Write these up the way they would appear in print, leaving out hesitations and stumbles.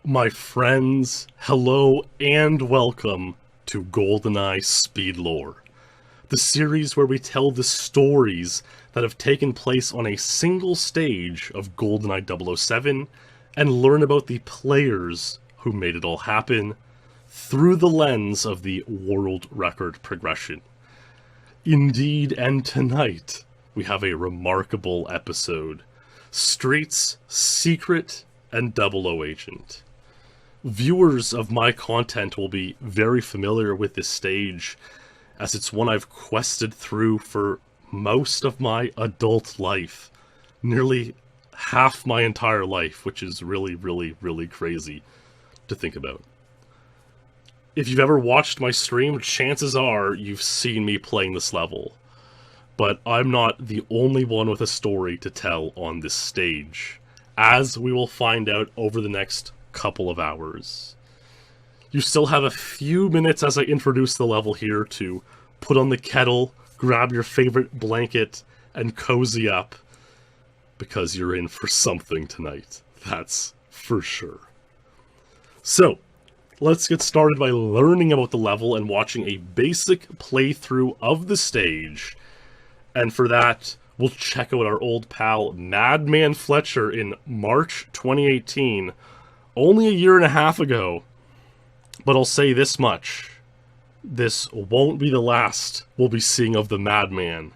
My friends, hello and welcome to GoldenEye SpeedLore, the series where we tell the stories that have taken place on a single stage of GoldenEye 007 and learn about the players who made it all happen through the lens of the world record progression. Indeed, and tonight we have a remarkable episode: Street's Secret and 00 Agent. Viewers of my content will be very familiar with this stage, as it's one I've quested through for most of my adult life. Nearly half my entire life, which is really crazy to think about. If you've ever watched my stream, chances are you've seen me playing this level. But I'm not the only one with a story to tell on this stage, as we will find out over the next couple of hours. You still have a few minutes as I introduce the level here to put on the kettle, grab your favorite blanket, and cozy up, because you're in for something tonight. That's for sure. So, let's get started by learning about the level and watching a basic playthrough of the stage. And for that, we'll check out our old pal Madman Fletcher in March 2018, only a year and a half ago. But I'll say this much: this won't be the last we'll be seeing of the Madman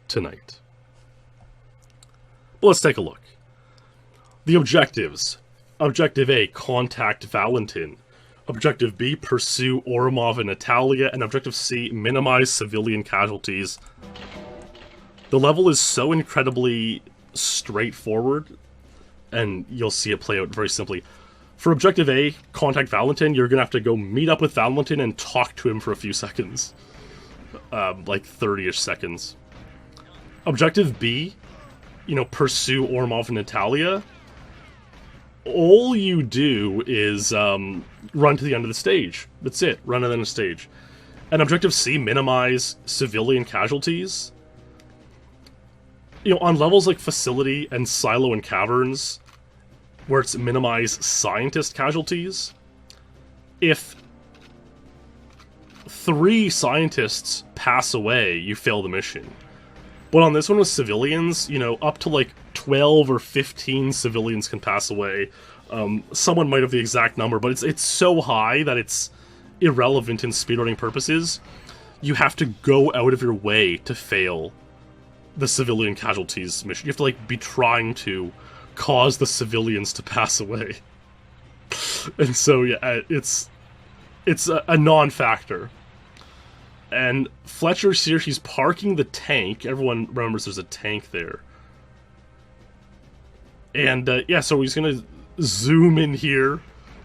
tonight. But let's take a look. The objectives. Objective A, contact Valentin. Objective B, pursue Ourumov and Natalia. And Objective C, minimize civilian casualties. The level is so incredibly straightforward, and you'll see it play out very simply. For Objective A, contact Valentin, you're going to have to go meet up with Valentin and talk to him for a few seconds. Like 30-ish seconds. Objective B, pursue Ourumov and Natalia. All you do is run to the end of the stage. That's it, run to the end of the stage. And Objective C, minimize civilian casualties. On levels like Facility and Silo and Caverns, where it's minimize scientist casualties, if 3 scientists pass away, you fail the mission. But on this one with civilians, up to like 12 or 15 civilians can pass away. Someone might have the exact number, but it's so high that it's irrelevant in speedrunning purposes. You have to go out of your way to fail the civilian casualties mission. You have to be trying to cause the civilians to pass away. And so yeah, it's a non-factor. And Fletcher's here, she's parking the tank. Everyone remembers there's a tank there. And yeah, so he's gonna zoom in here,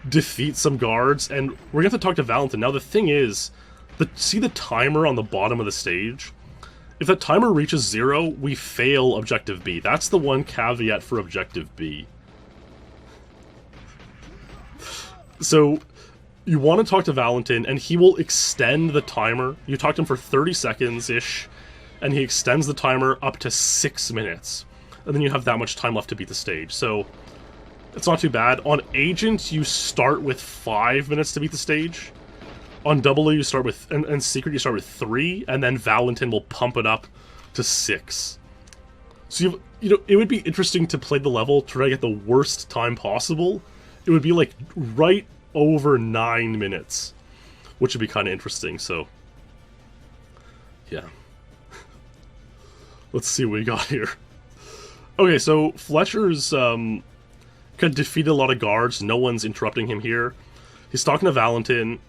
defeat some guards, and we're gonna have to talk to Valentin. Now the thing is, see the timer on the bottom of the stage? If that timer reaches 0, we fail Objective B. That's the one caveat for Objective B. So, you want to talk to Valentin, and he will extend the timer. You talk to him for 30 seconds-ish, and he extends the timer up to 6 minutes. And then you have that much time left to beat the stage. So, it's not too bad. On Agent, you start with 5 minutes to beat the stage. On W, you start with, and Secret, you start with 3, and then Valentin will pump it up to 6. So, it would be interesting to play the level to try to get the worst time possible. It would be, right over 9 minutes, which would be kind of interesting, so, yeah. Let's see what we got here. Okay, so Fletcher's, kind of defeated a lot of guards. No one's interrupting him here. He's talking to Valentin.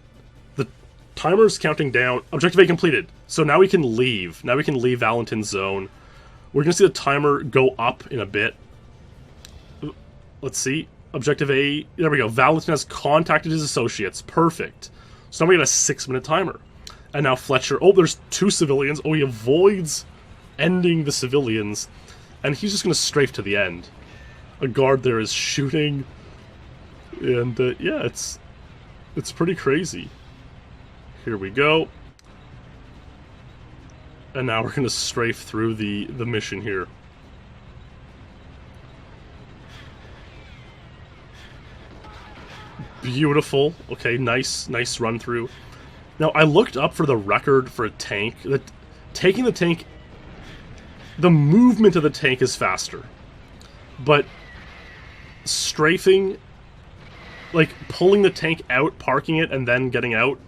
Timer's counting down. Objective A completed. So now we can leave. Now we can leave Valentin's zone. We're going to see the timer go up in a bit. Let's see. Objective A. There we go. Valentin has contacted his associates. Perfect. So now we got a 6-minute timer. And now Fletcher. Oh, there's 2 civilians. Oh, he avoids ending the civilians. And he's just going to strafe to the end. A guard there is shooting. And yeah, it's pretty crazy. Here we go. And now we're going to strafe through the mission here. Beautiful. Okay, nice run through. Now, I looked up for the record for a tank. Taking the tank, the movement of the tank is faster. But strafing, like pulling the tank out, parking it, and then getting out,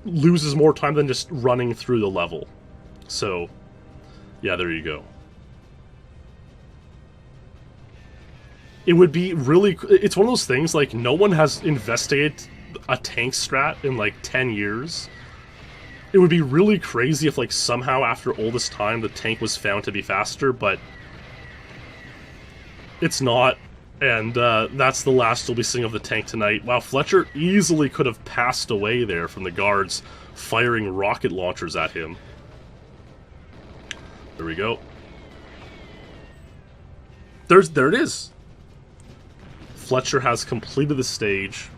loses more time than just running through the level. So, yeah, there you go. It would be really... It's one of those things, like, no one has investigated a tank strat in, like, 10 years. It would be really crazy if, like, somehow after all this time the tank was found to be faster, but it's not, and that's the last you'll be seeing of the tank tonight. Wow, Fletcher easily could have passed away there from the guards firing rocket launchers at him. There we go. There it is. Fletcher has completed the stage.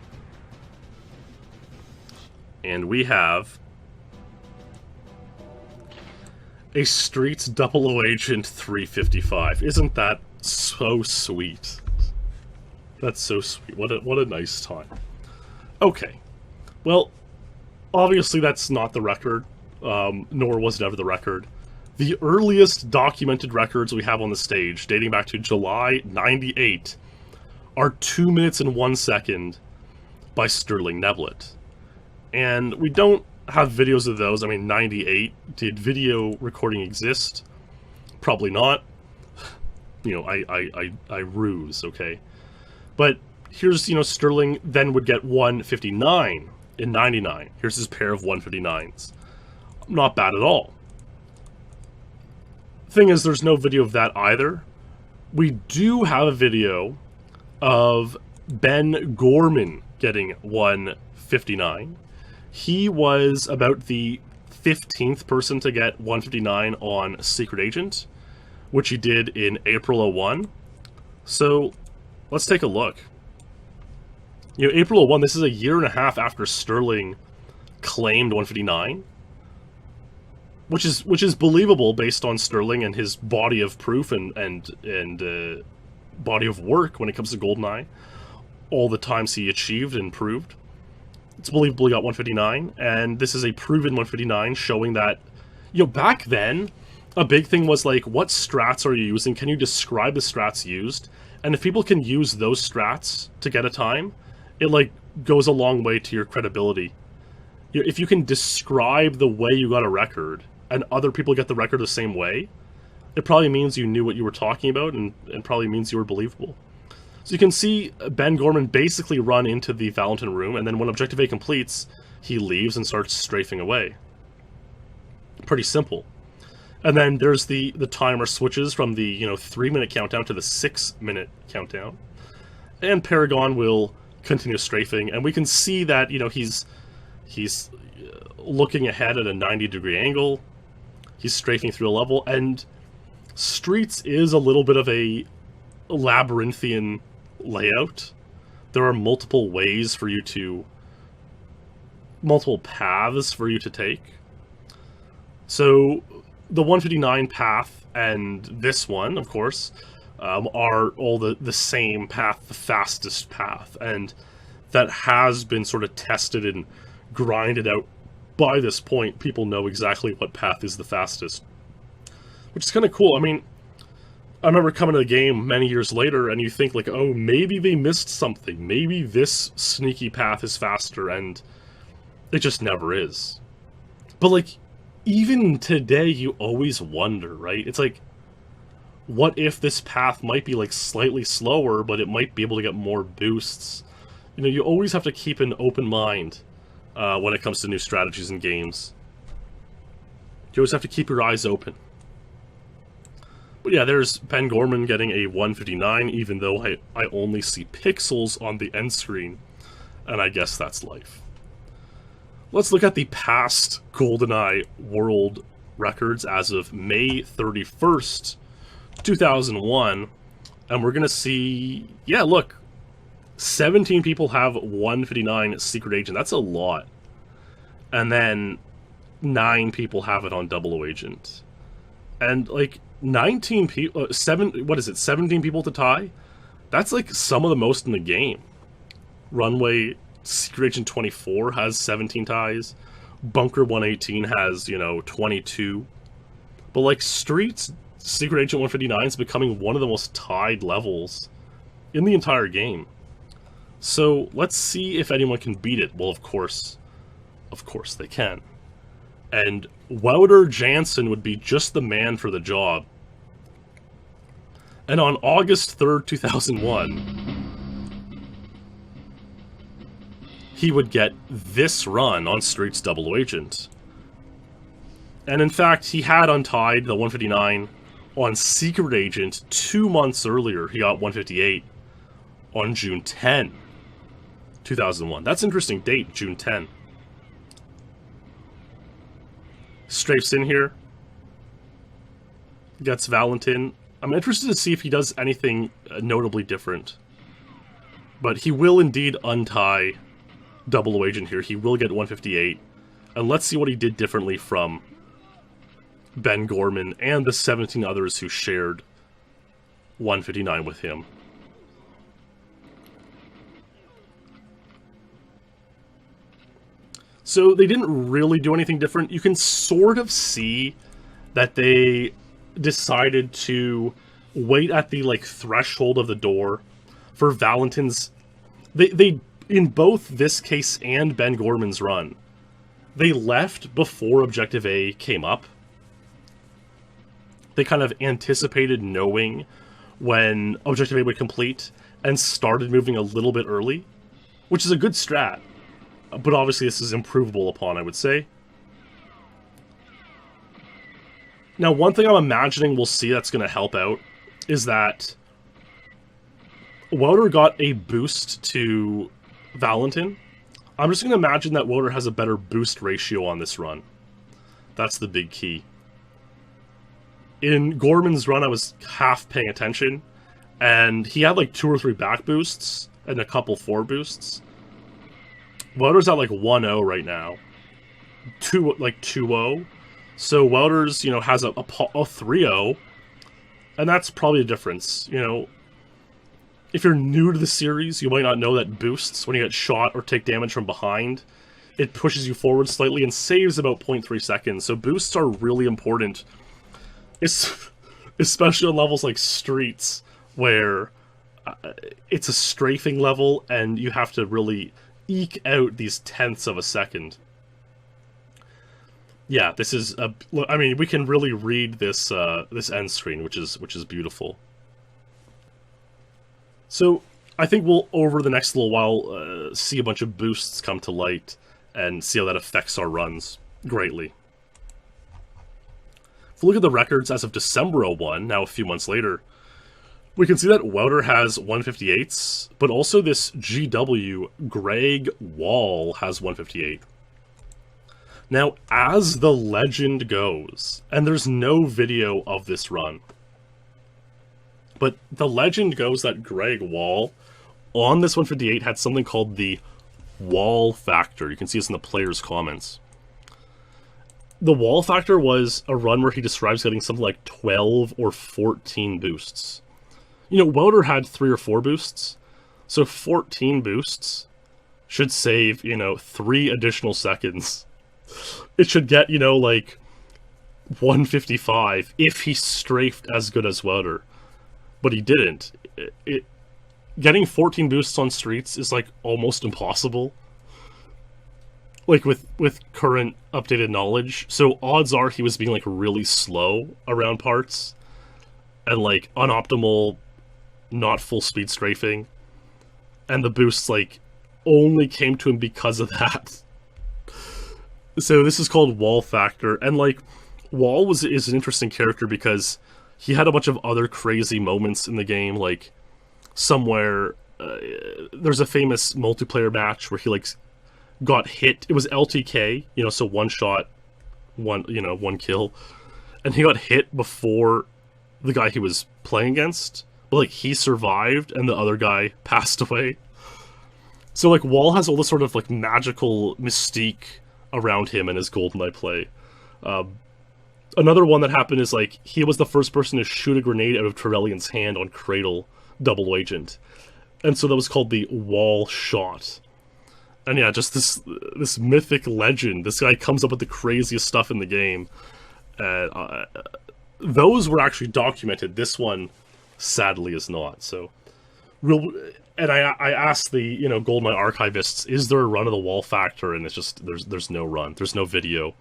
And we have a Streets 00 Agent 355. Isn't that so sweet? That's so sweet. What a nice time. Okay. Well, obviously that's not the record, nor was it ever the record. The earliest documented records we have on the stage, dating back to July 98, are 2 minutes and 1 second by Sterling Neblett. And we don't have videos of those. I mean, 98, did video recording exist? Probably not. You know, I ruse, okay? But here's, you know, Sterling then would get 159 in 99. Here's his pair of 159s. Not bad at all. Thing is, there's no video of that either. We do have a video of Ben Gorman getting 159. He was about the 15th person to get 159 on Secret Agent, which he did in April 01. So, let's take a look. You know, April 01, this is a year and a half after Sterling claimed 159. Which is believable based on Sterling and his body of proof and body of work when it comes to GoldenEye. All the times he achieved and proved. It's believable he got 159, and this is a proven 159 showing that, you know, back then, a big thing was like, what strats are you using? Can you describe the strats used? And if people can use those strats to get a time, it like goes a long way to your credibility. You know, if you can describe the way you got a record, and other people get the record the same way, it probably means you knew what you were talking about, and probably means you were believable. So you can see Ben Gorman basically run into the Valentin room, and then when Objective A completes, he leaves and starts strafing away. Pretty simple. And then there's the timer switches from the, you know, 3-minute countdown to the 6-minute countdown. And Paragon will continue strafing, and we can see that, you know, he's looking ahead at a 90-degree angle. He's strafing through a level, and Streets is a little bit of a labyrinthian layout. There are multiple ways for you to... multiple paths for you to take. So, the 159 path and this one, of course, are all the same path, the fastest path, and that has been sort of tested and grinded out. By this point, people know exactly what path is the fastest. Which is kind of cool. I mean, I remember coming to the game many years later, and you think, like, oh, maybe they missed something. Maybe this sneaky path is faster, and it just never is. But, like, even today, you always wonder, right? It's like, what if this path might be, like, slightly slower, but it might be able to get more boosts? You know, you always have to keep an open mind when it comes to new strategies in games. You always have to keep your eyes open. But yeah, there's Ben Gorman getting a 159, even though I only see pixels on the end screen, and I guess that's life. Let's look at the past GoldenEye world records as of May 31st, 2001, and we're gonna see, yeah, look, 17 people have 159 Secret Agent. That's a lot. And then 9 people have it on 00 Agent. And, like, 19 people... 17 people to tie? That's, like, some of the most in the game. Runway Secret Agent 24 has 17 ties. Bunker 118 has, 22. But, like, Streets, Secret Agent 159 is becoming one of the most tied levels in the entire game. So, let's see if anyone can beat it. Well, of course they can. And Wouter Jansen would be just the man for the job. And on August 3rd, 2001, he would get this run on Streets Double Agent. And in fact, he had Untied, the 159, on Secret Agent 2 months earlier. He got 158 on June 10, 2001. That's an interesting date, June 10. Strafes in here. Gets Valentin. I'm interested to see if he does anything notably different. But he will indeed untie Double Agent here. He will get 158. And let's see what he did differently from Ben Gorman and the 17 others who shared 159 with him. So they didn't really do anything different. You can sort of see that they decided to wait at the threshold of the door for Valentin's. They in both this case and Ben Gorman's run, they left before Objective A came up. They kind of anticipated knowing when Objective A would complete and started moving a little bit early, which is a good strat. But obviously this is improvable upon, I would say. Now, one thing I'm imagining we'll see that's going to help out is that Wouter got a boost to Valentin. I'm just going to imagine that Wouter has a better boost ratio on this run. That's the big key. In Gorman's run, I was half paying attention, and he had 2 or 3 back boosts and a couple 4 boosts. Wouter's at 1-0 right now. 2-0. So Wouter's, has a 3-0. And that's probably the difference. If you're new to the series, you might not know that boosts, when you get shot or take damage from behind, it pushes you forward slightly and saves about 0.3 seconds. So boosts are really important. Especially on levels like Streets, where it's a strafing level and you have to really eke out these tenths of a second. Yeah, this is we can really read this this end screen, which is beautiful. So I think we'll, over the next little while, see a bunch of boosts come to light and see how that affects our runs greatly. If we look at the records as of December 01, now a few months later, we can see that Wouter has 158s, but also this GW, Greg Wall, has 158. Now, as the legend goes, and there's no video of this run, but the legend goes that Greg Wall, on this 158, had something called the Wall Factor. You can see this in the players' comments. The Wall Factor was a run where he describes getting something like 12 or 14 boosts. Wouter had 3 or 4 boosts, so 14 boosts should save, 3 additional seconds. It should get, 155 if he strafed as good as Wouter. But he didn't. Getting 14 boosts on Streets is, almost impossible. With current updated knowledge. So odds are he was being, really slow around parts. And, unoptimal, not full speed strafing, and the boosts only came to him because of that. So this is called Wall Factor, and Wall is an interesting character because he had a bunch of other crazy moments in the game. Somewhere there's a famous multiplayer match where he got hit. It was LTK, so one shot, one kill, and he got hit before the guy he was playing against. But, he survived, and the other guy passed away. So, Wall has all this sort of, magical mystique around him and his GoldenEye play. Another one that happened is, he was the first person to shoot a grenade out of Trevelyan's hand on Cradle Double Agent. And so that was called the wall shot. And yeah, just this mythic legend. This guy comes up with the craziest stuff in the game. Those were actually documented. This one, sadly, is not. So, and I asked the GoldenEye archivists, is there a run of the wall factor? And it's just there's no run. There's no video.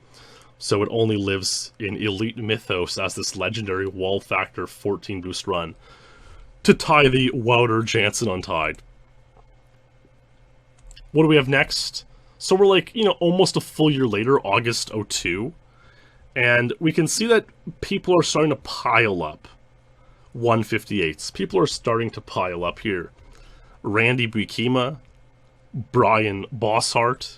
So it only lives in Elite Mythos as this legendary wall factor 14 boost run to tie the Wouter Jansen Untied. What do we have next? So we're like, almost a full year later, August 02, and we can see that people are starting to pile up 158s. People are starting to pile up here. Randy Bukima, Brian Bosshart,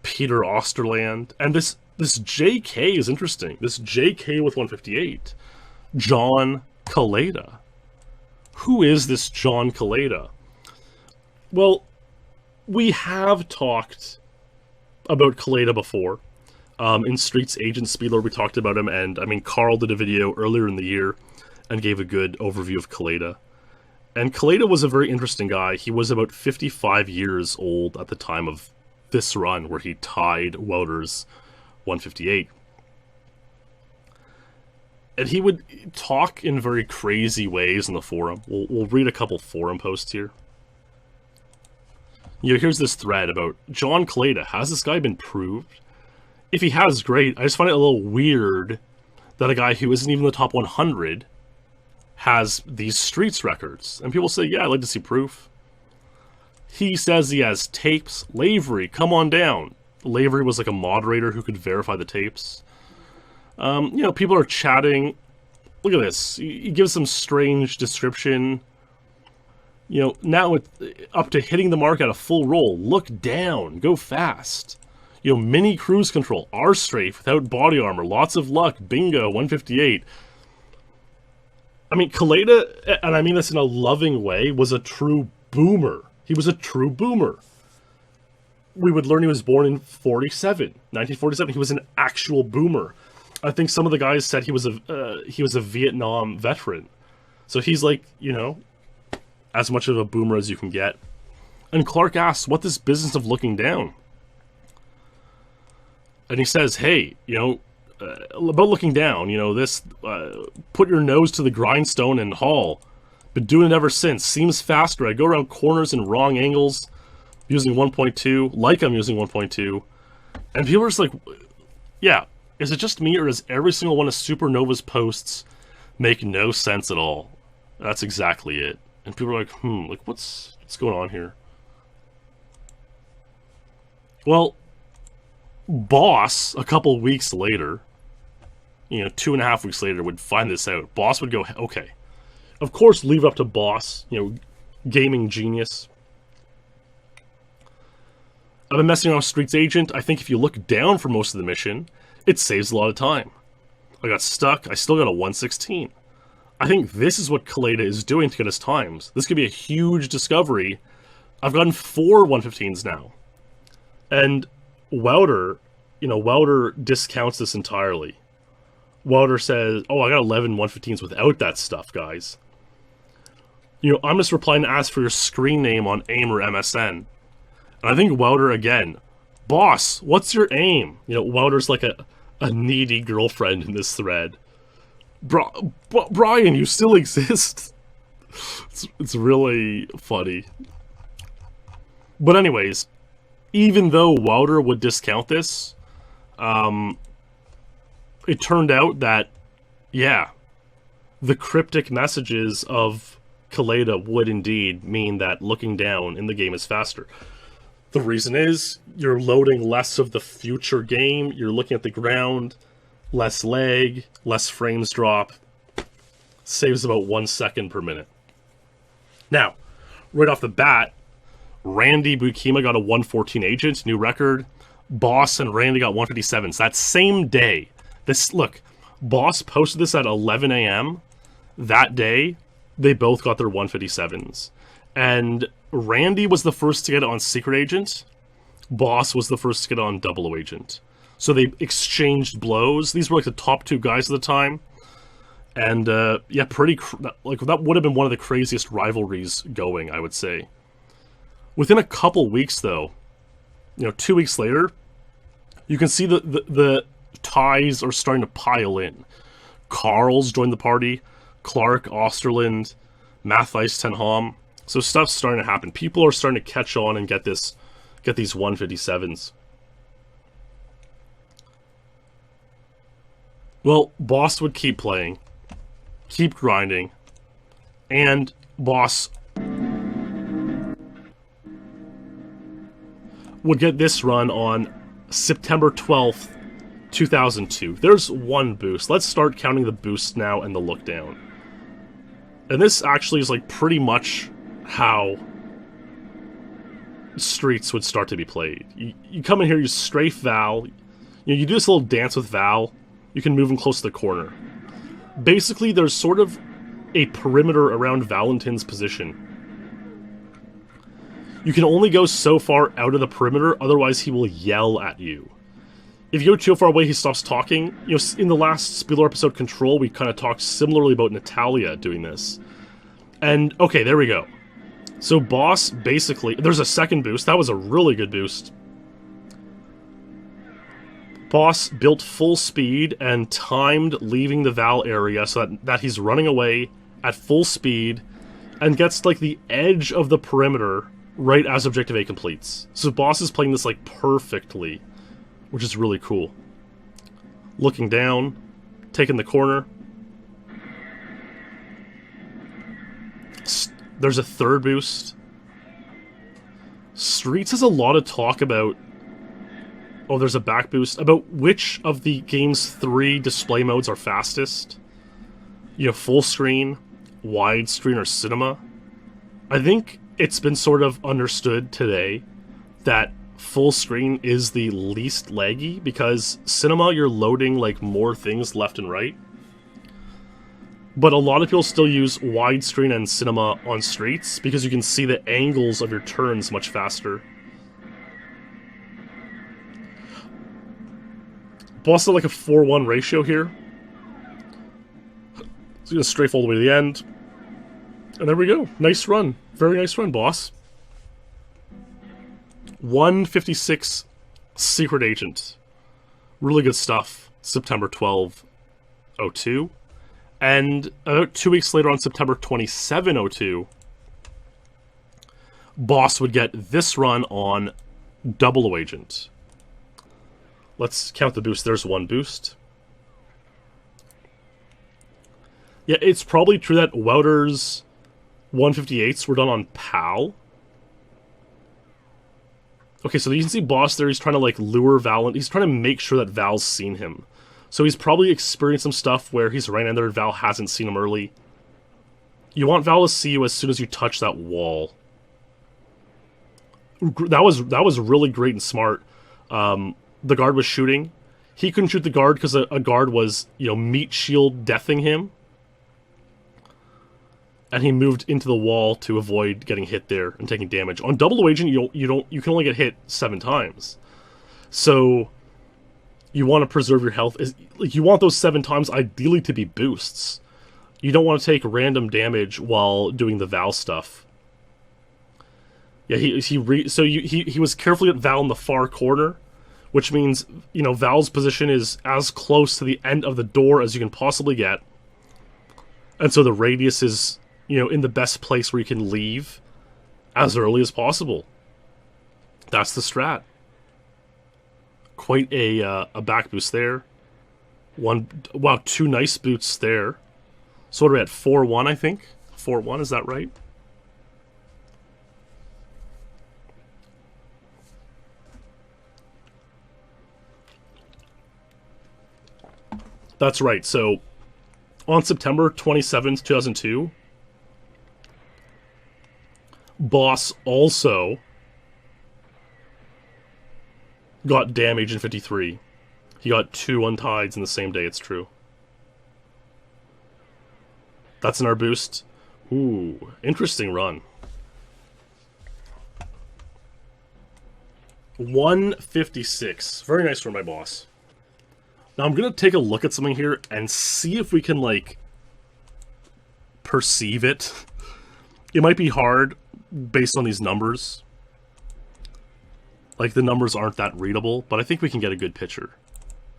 Peter Osterland, and this JK is interesting. This JK with 158. John Kaleda. Who is this John Kaleda? Well, we have talked about Kaleda before. In Streets Agent SpeedLore, we talked about him, and I mean, Carl did a video earlier in the year and gave a good overview of Kaleda. And Kaleda was a very interesting guy. He was about 55 years old at the time of this run, where he tied Wouter's 158. And he would talk in very crazy ways in the forum. We'll read a couple forum posts here. Here's this thread about John Kaleda. Has this guy been proved? If he has, great. I just find it a little weird that a guy who isn't even in the top 100 has these Streets records. And people say, yeah, I'd like to see proof. He says he has tapes. Lavery, come on down. Lavery was like a moderator who could verify the tapes. People are chatting. Look at this. He gives some strange description. Now it's up to hitting the mark at a full roll. Look down. Go fast. Mini cruise control. R-strafe without body armor. Lots of luck. Bingo. 158. I mean, Kaleda, and I mean this in a loving way, was a true boomer. He was a true boomer. We would learn he was born in 1947. He was an actual boomer. I think some of the guys said he was a Vietnam veteran. So he's like, as much of a boomer as you can get. And Clark asks, what this business of looking down? And he says, hey, about looking down, put your nose to the grindstone and haul. Been doing it ever since. Seems faster. I go around corners in wrong angles using 1.2, like I'm using 1.2. And people are just like, yeah, is it just me, or does every single one of Supernova's posts make no sense at all? That's exactly it. And people are like, what's going on here? Well, Boss, a couple weeks later, 2.5 weeks later, would find this out. Boss would go, okay. Of course, leave it up to Boss, gaming genius. I've been messing around with Streets Agent. I think if you look down for most of the mission, it saves a lot of time. I got stuck. I still got a 116. I think this is what Kaleda is doing to get us times. This could be a huge discovery. I've gotten 4 115s now. And Wouter, Wouter discounts this entirely. Wouter says, oh, I got 11 115s without that stuff, guys. I'm just replying to ask for your screen name on AIM or MSN. And I think Wouter, again, boss, what's your aim? Wouter's like a needy girlfriend in this thread. Brian, you still exist. It's really funny. But anyways, even though Wouter would discount this, it turned out that, yeah, the cryptic messages of Kaleda would indeed mean that looking down in the game is faster. The reason is, you're loading less of the future game, you're looking at the ground, less lag, less frames drop, saves about 1 second per minute. Now, right off the bat, Randy Bukima got a 114 agent, new record. Boss and Randy got 157s. That same day, look, Boss posted this at 11 a.m. That day, they both got their 157s. And Randy was the first to get it on Secret Agent. Boss was the first to get it on Double O Agent. So they exchanged blows. These were like the top 2 guys at the time. And, yeah, like, that would have been one of the craziest rivalries going, I would say. Within a couple weeks, though, 2 weeks later, you can see the ties are starting to pile in. Carl's joined the party, Clark, Osterland, Matthijs ten Ham. So stuff's starting to happen. People are starting to catch on and get these 157s. Well, Boss would keep playing, keep grinding, and Boss would get this run on September 12th, 2002. There's one boost. Let's start counting the boosts now and the look down. And this actually is like pretty much how Streets would start to be played. You come in here, you strafe Val, you do this little dance with Val, you can move him close to the corner. Basically, there's sort of a perimeter around Valentin's position. You can only go so far out of the perimeter, otherwise he will yell at you. If you go too far away, he stops talking. In the last SpeedLore episode, Control, we kind of talked similarly about Natalia doing this. And, okay, there we go. So Boss, basically, there's a second boost. That was a really good boost. Boss built full speed and timed leaving the Val area so that he's running away at full speed and gets, like, the edge of the perimeter right as Objective A completes. So Boss is playing this, like, perfectly, which is really cool. Looking down, taking the corner. There's a third boost. Streets has a lot of talk about... Oh, there's a back boost. About which of the game's 3 display modes are fastest. Full screen, widescreen, or cinema. I think it's been sort of understood today that full screen is the least laggy, because cinema, you're loading like more things left and right. But a lot of people still use widescreen and cinema on Streets because you can see the angles of your turns much faster. Boss did like a 4-1 ratio here. So you're gonna strafe all the way to the end. And there we go. Nice run. Very nice run, Boss. 156 Secret Agent. Really good stuff. September 12, 02. And about 2 weeks later on September 27, 02, Boss would get this run on Double Agent. Let's count the boost. There's one boost. Yeah, it's probably true that Wouter's 158s were done on PAL. Okay, so you can see Boss there, he's trying to like lure Val, he's trying to make sure that Val's seen him. So he's probably experienced some stuff where he's right in there and Val hasn't seen him early. You want Val to see you as soon as you touch that wall. That was really great and smart. The guard was shooting. He couldn't shoot the guard because a guard was, meat shield deathing him. And he moved into the wall to avoid getting hit there and taking damage. On Double Agent, you can only get hit 7 times. So you want to preserve your health. You want those 7 times ideally to be boosts. You don't want to take random damage while doing the Val stuff. Yeah, he was carefully at Val in the far corner, which means, Val's position is as close to the end of the door as you can possibly get. And so the radius is, in the best place where you can leave as early as possible. That's the strat. Quite a back boost there. Wow, 2 nice boosts there. So what are we at? 4-1, I think? 4-1, is that right? That's right. So on September 27th, 2002, Boss also got damage in 53. He got 2 Untieds in the same day, it's true. That's in our boost. Ooh, interesting run. 156. Very nice run by Boss. Now I'm going to take a look at something here and see if we can, perceive it. It might be hard based on these numbers. Like, the numbers aren't that readable, but I think we can get a good picture.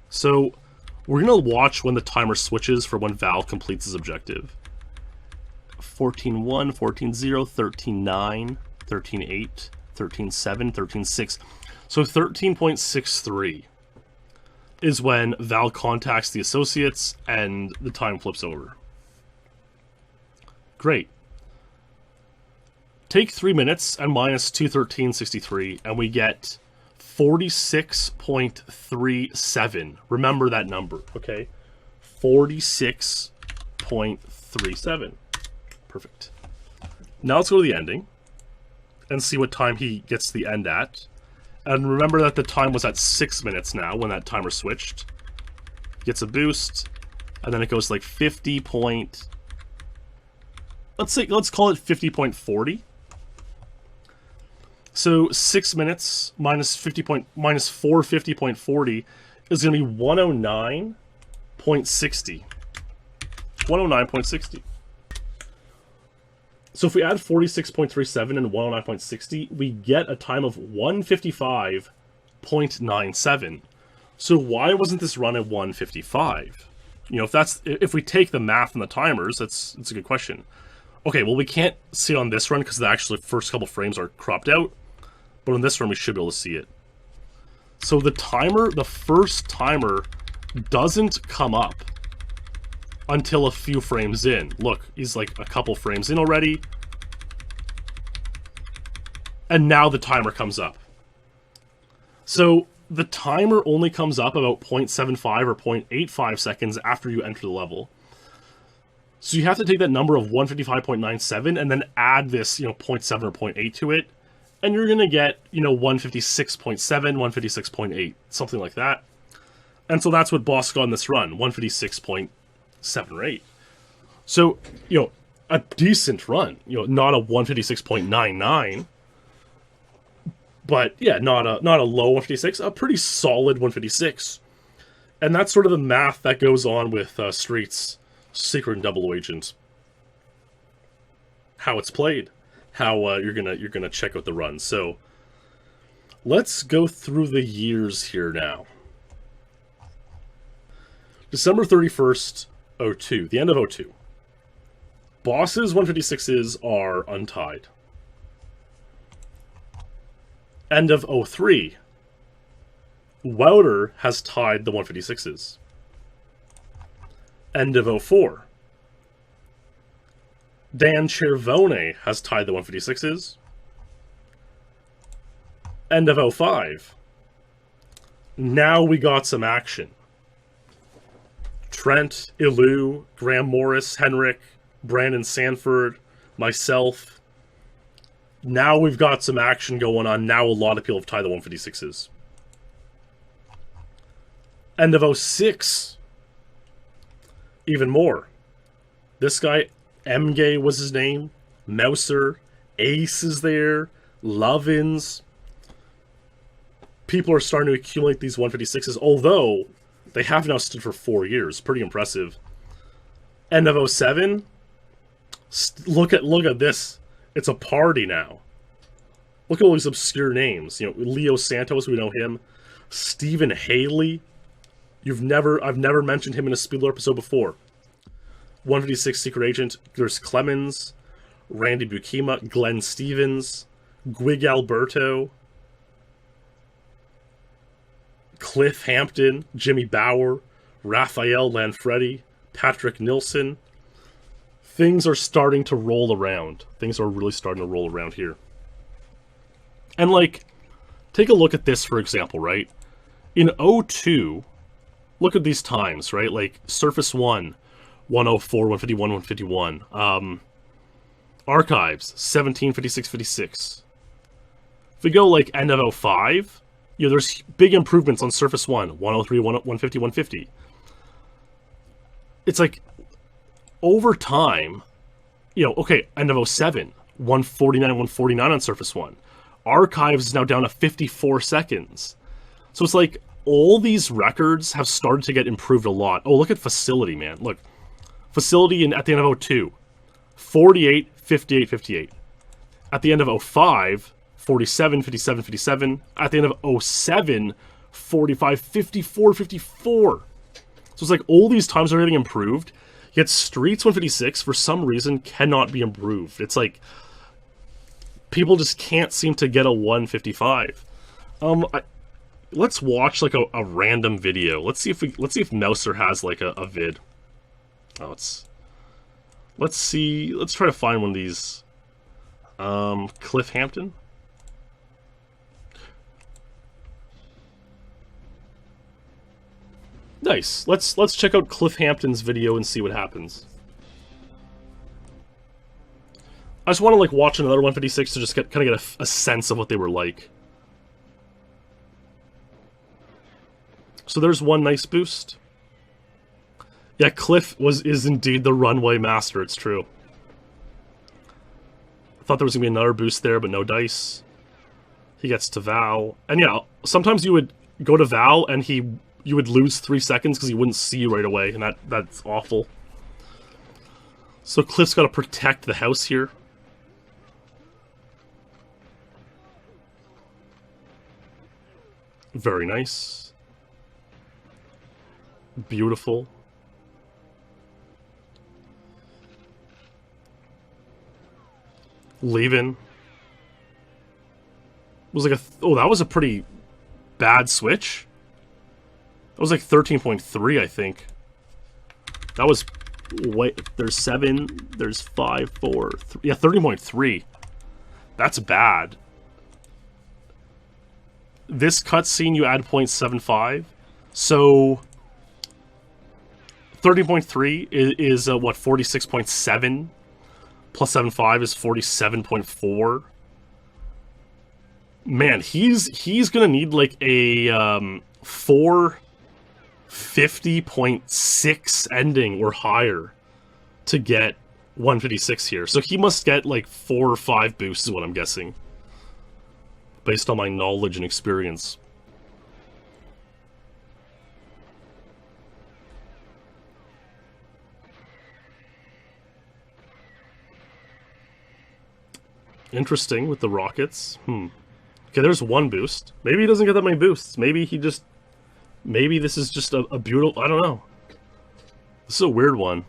So, we're going to watch when the timer switches for when Val completes his objective. 14-1, 14-0, 13-9, 13-8, 13-7, 13-6. So 13.63 is when Val contacts the associates and the time flips over. Great. Take 3 minutes and minus 213.63 and we get 46.37. Remember that number, okay? 46.37. Perfect. Now let's go to the ending and see what time he gets the end at. And remember that the time was at 6 minutes now when that timer switched. Gets a boost, and then it goes like 50 point... Let's call it 50.40. So 6 minutes minus 450.40 is going to be 109.60. 109.60. So if we add 46.37 and 109.60, we get a time of 155.97. So why wasn't this run at 155? You know, if we take the math and the timers, that's a good question. Okay, well, we can't see it on this run because the actual first couple frames are cropped out, but on this run we should be able to see it. So the first timer doesn't come up until a few frames in. Look, he's like a couple frames in already. And now the timer comes up. So the timer only comes up about 0.75 or 0.85 seconds after you enter the level. So you have to take that number of 155.97 and then add this, 0.7 or 0.8 to it. And you're going to get, 156.7, 156.8, something like that. And so that's what Boss got on this run, 156.7 or 8. So, a decent run, not a 156.99, but yeah, not a low 156, a pretty solid 156. And that's sort of the math that goes on with Street's Secret and Double Agent. How it's played, how you're gonna check out the run. So let's go through the years here now. December 31st, 02, the end of 02. Boss's 156s are untied. End of 03. Wouter has tied the 156s. End of 04. Dan Cervone has tied the 156s. End of 05. Now we got some action. Trent, Ilu, Graham Morris, Henrik, Brandon Sanford, myself. Now we've got some action going on. Now a lot of people have tied the 156s. End of 06. Even more. This guy, Mgay was his name. Mouser. Ace is there. Lovins. People are starting to accumulate these 156s, although they have now stood for 4 years. Pretty impressive. End of 07. Look at this. It's a party now. Look at all these obscure names. Leo Santos, we know him. Stephen Haley. I've never mentioned him in a SpeedLore episode before. 156 Secret Agent. There's Clemens, Randy Bukima, Glenn Stevens, Gwig Alberto, Cliff Hampton, Jimmy Bauer, Raphael Lanfredi, Patrick Nilsson. Things are starting to roll around. Things are really starting to roll around here. And take a look at this, for example, right? In 02, look at these times, right? Like Surface 1, 104, 151, 151. Archives, 17, 56, 56. If we go end of 05, there's big improvements on Surface 1, 103, 150, 150. It's over time, okay, end of 07, 149, 149 on Surface 1. Archives is now down to 54 seconds. So it's all these records have started to get improved a lot. Oh, look at Facility, man. Look. Facility at the end of 02. 48, 58, 58. At the end of 05, 47, 57, 57. At the end of 07, 45, 54, 54. So it's like all these times are getting improved, yet Streets 156, for some reason, cannot be improved. It's like, people just can't seem to get a 155. Let's watch like a random video. Let's see if Mouser has like a vid. Oh, let's try to find one of these. Cliff Hampton. Nice. Let's check out Cliff Hampton's video and see what happens. I just want to like watch another 156 to just kind of get a sense of what they were like. So there's one nice boost. Yeah, Cliff is indeed the runway master, it's true. I thought there was going to be another boost there, but no dice. He gets to Val. And yeah, sometimes you would go to Val and you would lose 3 seconds because he wouldn't see you right away, and that's awful. So Cliff's got to protect the house here. Very nice. Beautiful. Leaving. Was like oh, that was a pretty bad switch. That was like 13.3, I think. That was there's 7, there's 5, 4, 3, yeah, 13.3. That's bad. This cutscene you add 0.75. So 13.3 is what, 46.7 plus 7.5 is 47.4. Man, he's gonna need like a 450.6 ending or higher to get 156 here. So he must get like 4 or 5 boosts is what I'm guessing, based on my knowledge and experience. Interesting with the rockets. Okay, there's one boost. Maybe he doesn't get that many boosts. Maybe this is just a beautiful... I don't know. This is a weird one.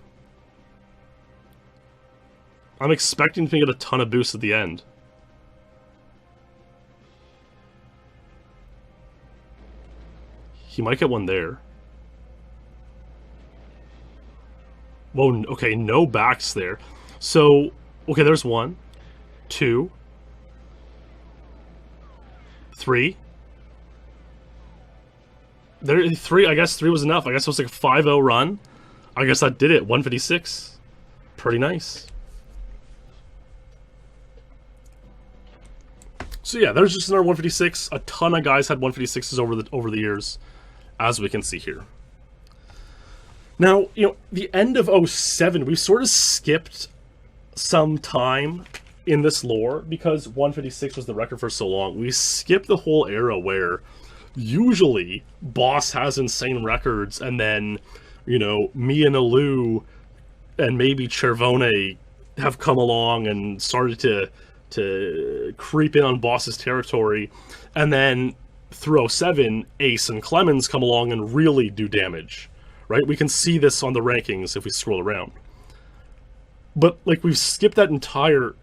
I'm expecting to get a ton of boosts at the end. He might get one there. Whoa, okay, no backs there. So, okay, there's 1, 2, 3. There, 3, I guess 3 was enough. I guess it was like a 5-0 run. I guess that did it. 156. Pretty nice. So yeah, there's just another 156. A ton of guys had 156s over the years, as we can see here. Now, you know, the end of 07, we sort of skipped some time in this lore because 156 was the record for so long. We skipped the whole era where usually Boss has insane records and then, you know, me and Alu and maybe Cervone have come along and started to creep in on Boss's territory, and then through 07, Ace and Clemens come along and really do damage, right? We can see this on the rankings if we scroll around. But, like, we've skipped that entire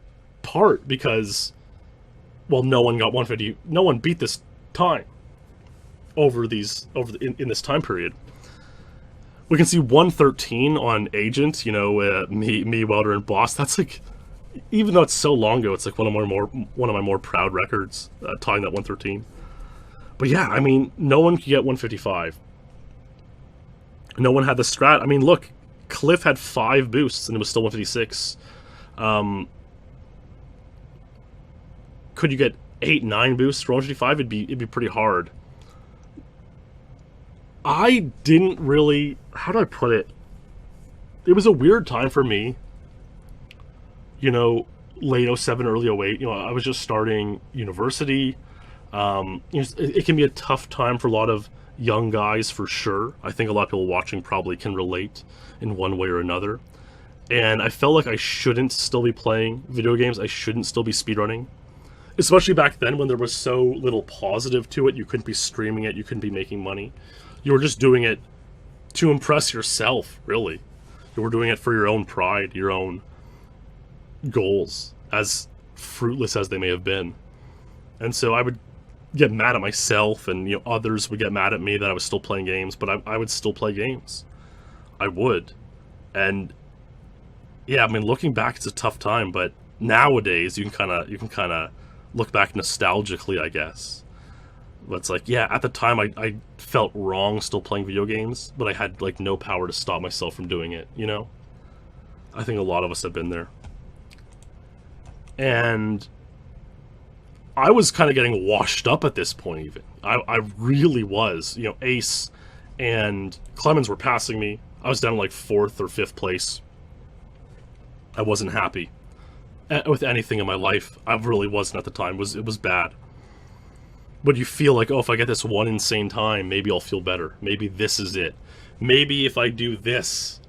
part because, well, no one got 150, no one beat this time in this time period. We can see 113 on Agent, you know, me, Welder, and Boss. That's like, even though it's so long ago, it's like one of my more proud records, tying that 113. But yeah, I mean, no one could get 155. No one had the strat. I mean, look, Cliff had 5 boosts and it was still 156. Could you get 8, 9 boosts for 155? It'd be pretty hard. I didn't really... How do I put it? It was a weird time for me. You know, late 07, early 08. You know, I was just starting university. You know, it can be a tough time for a lot of young guys, for sure. I think a lot of people watching probably can relate in one way or another. and I felt like I shouldn't still be playing video games. I shouldn't still be speedrunning. Especially back then when there was so little positive to it. You couldn't be streaming it, you couldn't be making money. You were just doing it to impress yourself, really. You were doing it for your own pride, your own goals, as fruitless as they may have been. And so I would get mad at myself, and others would get mad at me that I was still playing games, but I would still play games. I would. And yeah, I mean, looking back, it's a tough time, but nowadays you can kind of look back nostalgically, I guess. But it's like, yeah, at the time I felt wrong still playing video games, but I had like no power to stop myself from doing it, I think a lot of us have been there. And I was kind of getting washed up at this point even. I really was. Ace and Clemens were passing me. I was down in like 4th or 5th place. I wasn't happy with anything in my life. I really wasn't at the time. It was bad. But you feel like, oh, if I get this one insane time, maybe I'll feel better. Maybe this is it. Maybe if I do this,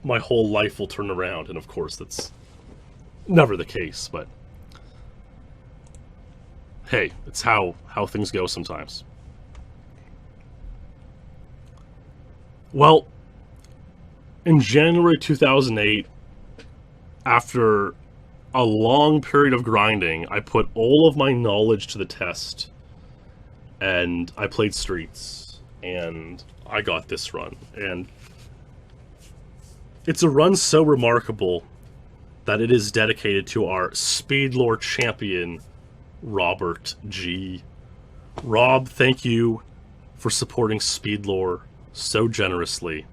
my whole life will turn around. And of course, that's never the case, but hey, it's how things go sometimes. Well, in January 2008, after a long period of grinding, I put all of my knowledge to the test, and I played Streets, and I got this run. And it's a run so remarkable that it is dedicated to our SpeedLore champion, Robert G. Rob, thank you for supporting SpeedLore so generously.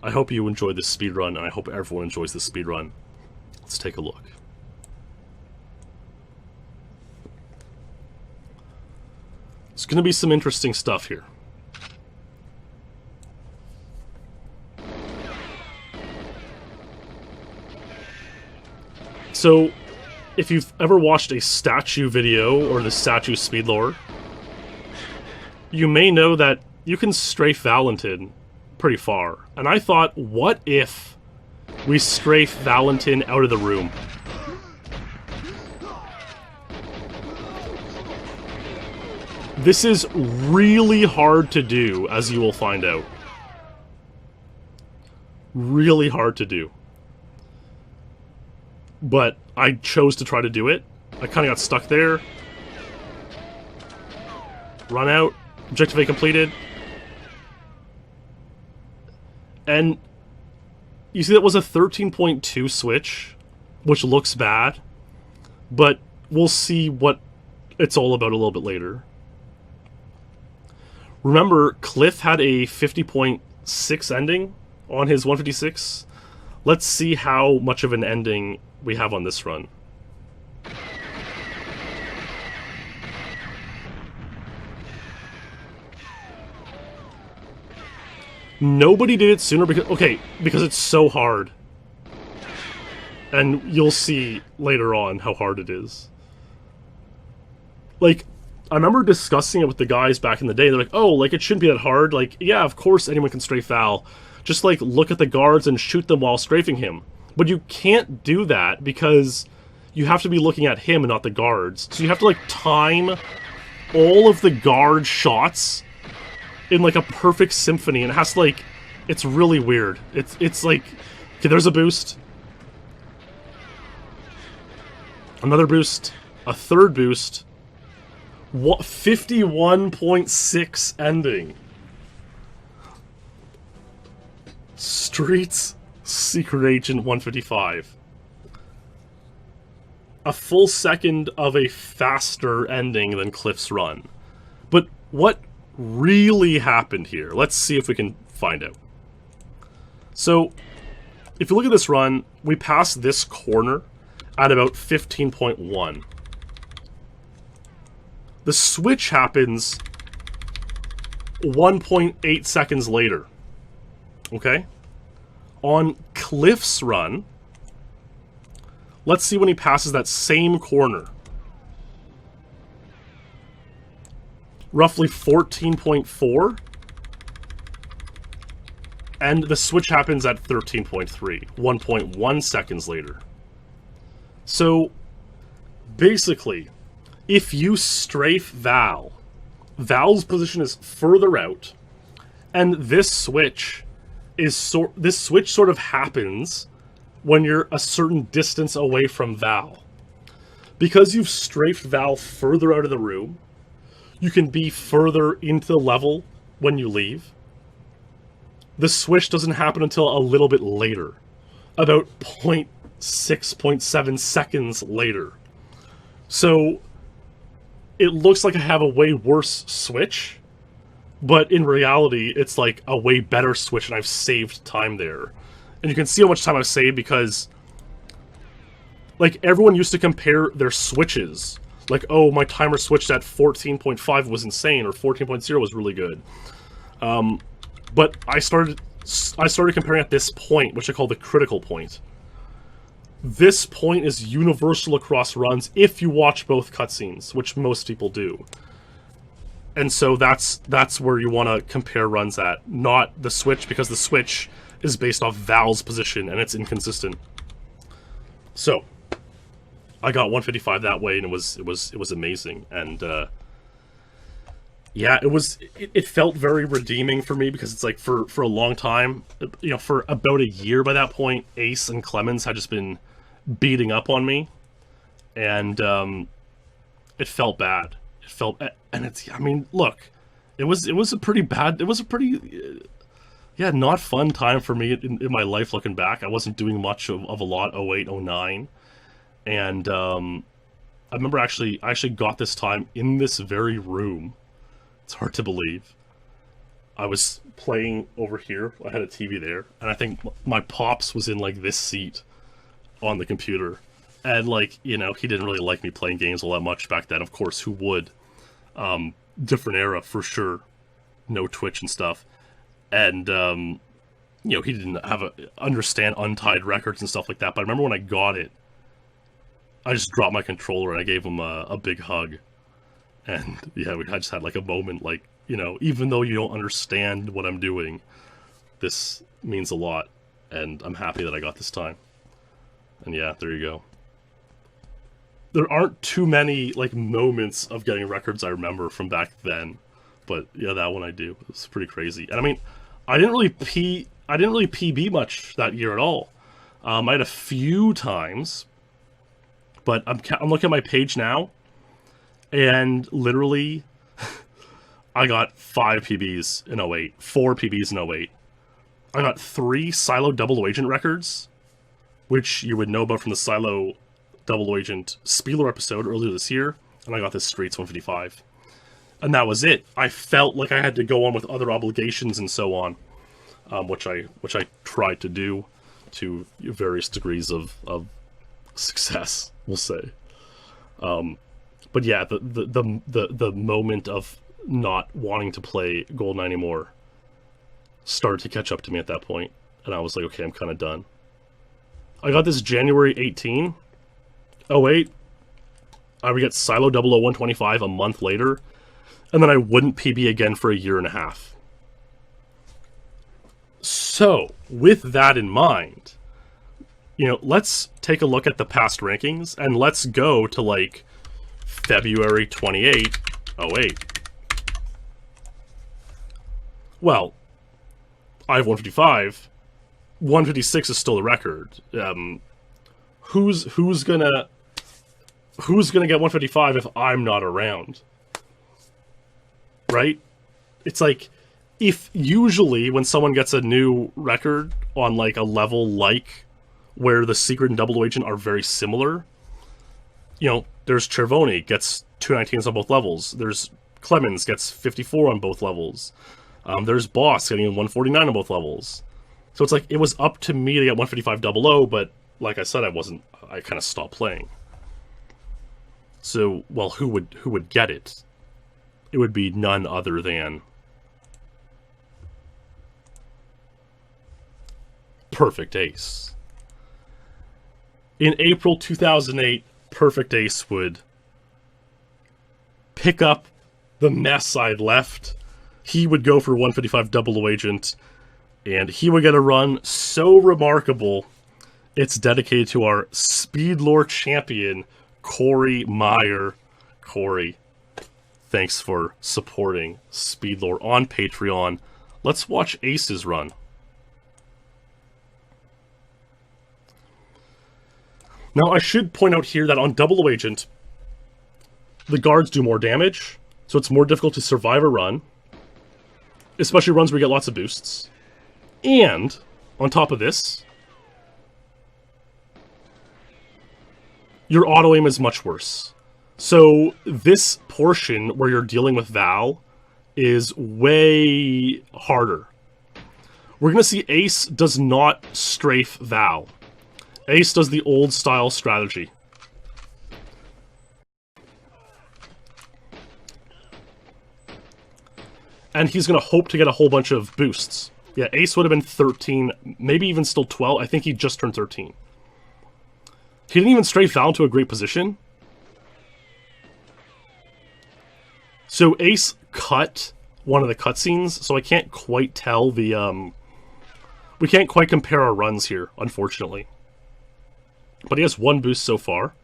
I hope you enjoyed this speedrun, and I hope everyone enjoys this speedrun. Let's take a look. It's going to be some interesting stuff here. So, if you've ever watched a statue video or the statue SpeedLore, you may know that you can strafe Valentin pretty far. And I thought, what if we strafe Valentin out of the room? This is really hard to do, as you will find out. Really hard to do. But I chose to try to do it. I kind of got stuck there. Run out. Objective A completed. And you see that was a 13.2 switch, which looks bad. But we'll see what it's all about a little bit later. Remember, Cliff had a 50.6 ending on his 156. Let's see how much of an ending we have on this run. Nobody did it sooner because it's so hard. And you'll see later on how hard it is. Like, I remember discussing it with the guys back in the day. They're like, oh, like, it shouldn't be that hard. Like, yeah, of course anyone can strafe Val. Just, like, look at the guards and shoot them while strafing him. But you can't do that because you have to be looking at him and not the guards. So you have to, like, time all of the guard shots in, like, a perfect symphony. And it has to, like, it's really weird. It's like, okay, there's a boost. Another boost. A third boost. What, 51.6 ending. Streets Secret Agent 155. A full second of a faster ending than Cliff's run. But what really happened here? Let's see if we can find out. So, if you look at this run, we pass this corner at about 15.1. The switch happens 1.8 seconds later. Okay? On Cliff's run, let's see when he passes that same corner. Roughly 14.4. And the switch happens at 13.3, 1.1 seconds later. So, basically, if you strafe Val, Val's position is further out, and this switch sort of happens when you're a certain distance away from Val. Because you've strafed Val further out of the room, you can be further into the level when you leave. The switch doesn't happen until a little bit later, about 0.6, 0.7 seconds later. So it looks like I have a way worse switch, but in reality, it's like a way better switch, and I've saved time there. And you can see how much time I've saved because, like, everyone used to compare their switches. Like, oh, my timer switched at 14.5 was insane, or 14.0 was really good. But I started comparing at this point, which I call the critical point. This point is universal across runs if you watch both cutscenes, which most people do. And so that's where you want to compare runs at, not the switch, because the switch is based off Val's position and it's inconsistent. So I got 155 that way, and it was amazing. And yeah, it felt very redeeming for me, because it's like for a long time, you know, for about a year by that point, Ace and Clemens had just been beating up on me, and it felt bad. It felt, and it's, I mean, look, it was a pretty yeah, not fun time for me in my life looking back. I wasn't doing much of a lot 08, 09, and I remember I actually got this time in this very room. It's hard to believe. I was playing over here. I had a TV there, and I think my pops was in like this seat on the computer, and like, you know, he didn't really like me playing games all that much back then. Of course, who would? Different era for sure. No Twitch and stuff, and you know, he didn't understand Untied records and stuff like that. But I remember when I got it, I just dropped my controller and I gave him a big hug. And yeah, I just had like a moment, like, you know, even though you don't understand what I'm doing, this means a lot, and I'm happy that I got this time. And yeah, there you go. There aren't too many like moments of getting records I remember from back then, but yeah, that one I do. It's pretty crazy. And I mean, I didn't really PB much that year at all. I had a few times, but I'm looking at my page now, and literally, I got 5 PBs in 08, 4 PBs in 08. I got 3 Silo Double Agent records, which you would know about from the Silo Double Agent SpeedLore episode earlier this year, and I got this Streets 155. And that was it. I felt like I had to go on with other obligations and so on, which I tried to do to various degrees of success, we'll say. But yeah, the moment of not wanting to play GoldenEye anymore started to catch up to me at that point, and I was like, okay, I'm kind of done. I got this January 18, 08. I would get Silo 00125 a month later, and then I wouldn't PB again for a year and a half. So, with that in mind, you know, let's take a look at the past rankings, and let's go to, like, February 28, 08. Well, I have 155. 156 is still the record. Who's gonna get 155 if I'm not around? Right? It's like, if usually when someone gets a new record on like a level like where the Secret and Double Agent are very similar, you know, there's Cervoni gets 219s on both levels. There's Clemens gets 54 on both levels. There's Boss getting 149 on both levels. So it's like, it was up to me to get 15500, but like I said, I kind of stopped playing. So, well, who would get it? It would be none other than Perfect Ace. In April 2008, Perfect Ace would pick up the mess I'd left. He would go for 155 Double Agent, And he would get a run so remarkable, it's dedicated to our SpeedLore champion, Corey Meyer. Corey, thanks for supporting SpeedLore on Patreon. Let's watch Ace's run. Now, I should point out here that on Double O Agent, the guards do more damage, so it's more difficult to survive a run, especially runs where you get lots of boosts. And, on top of this, your auto-aim is much worse. So, this portion where you're dealing with Val is way harder. We're going to see Ace does not strafe Val. Ace does the old-style strategy. And he's going to hope to get a whole bunch of boosts. Yeah, Ace would have been 13, maybe even still 12. I think he just turned 13. He didn't even strafe Val to a great position. So Ace cut one of the cutscenes, so I can't quite tell the, we can't quite compare our runs here, unfortunately. But he has one boost so far.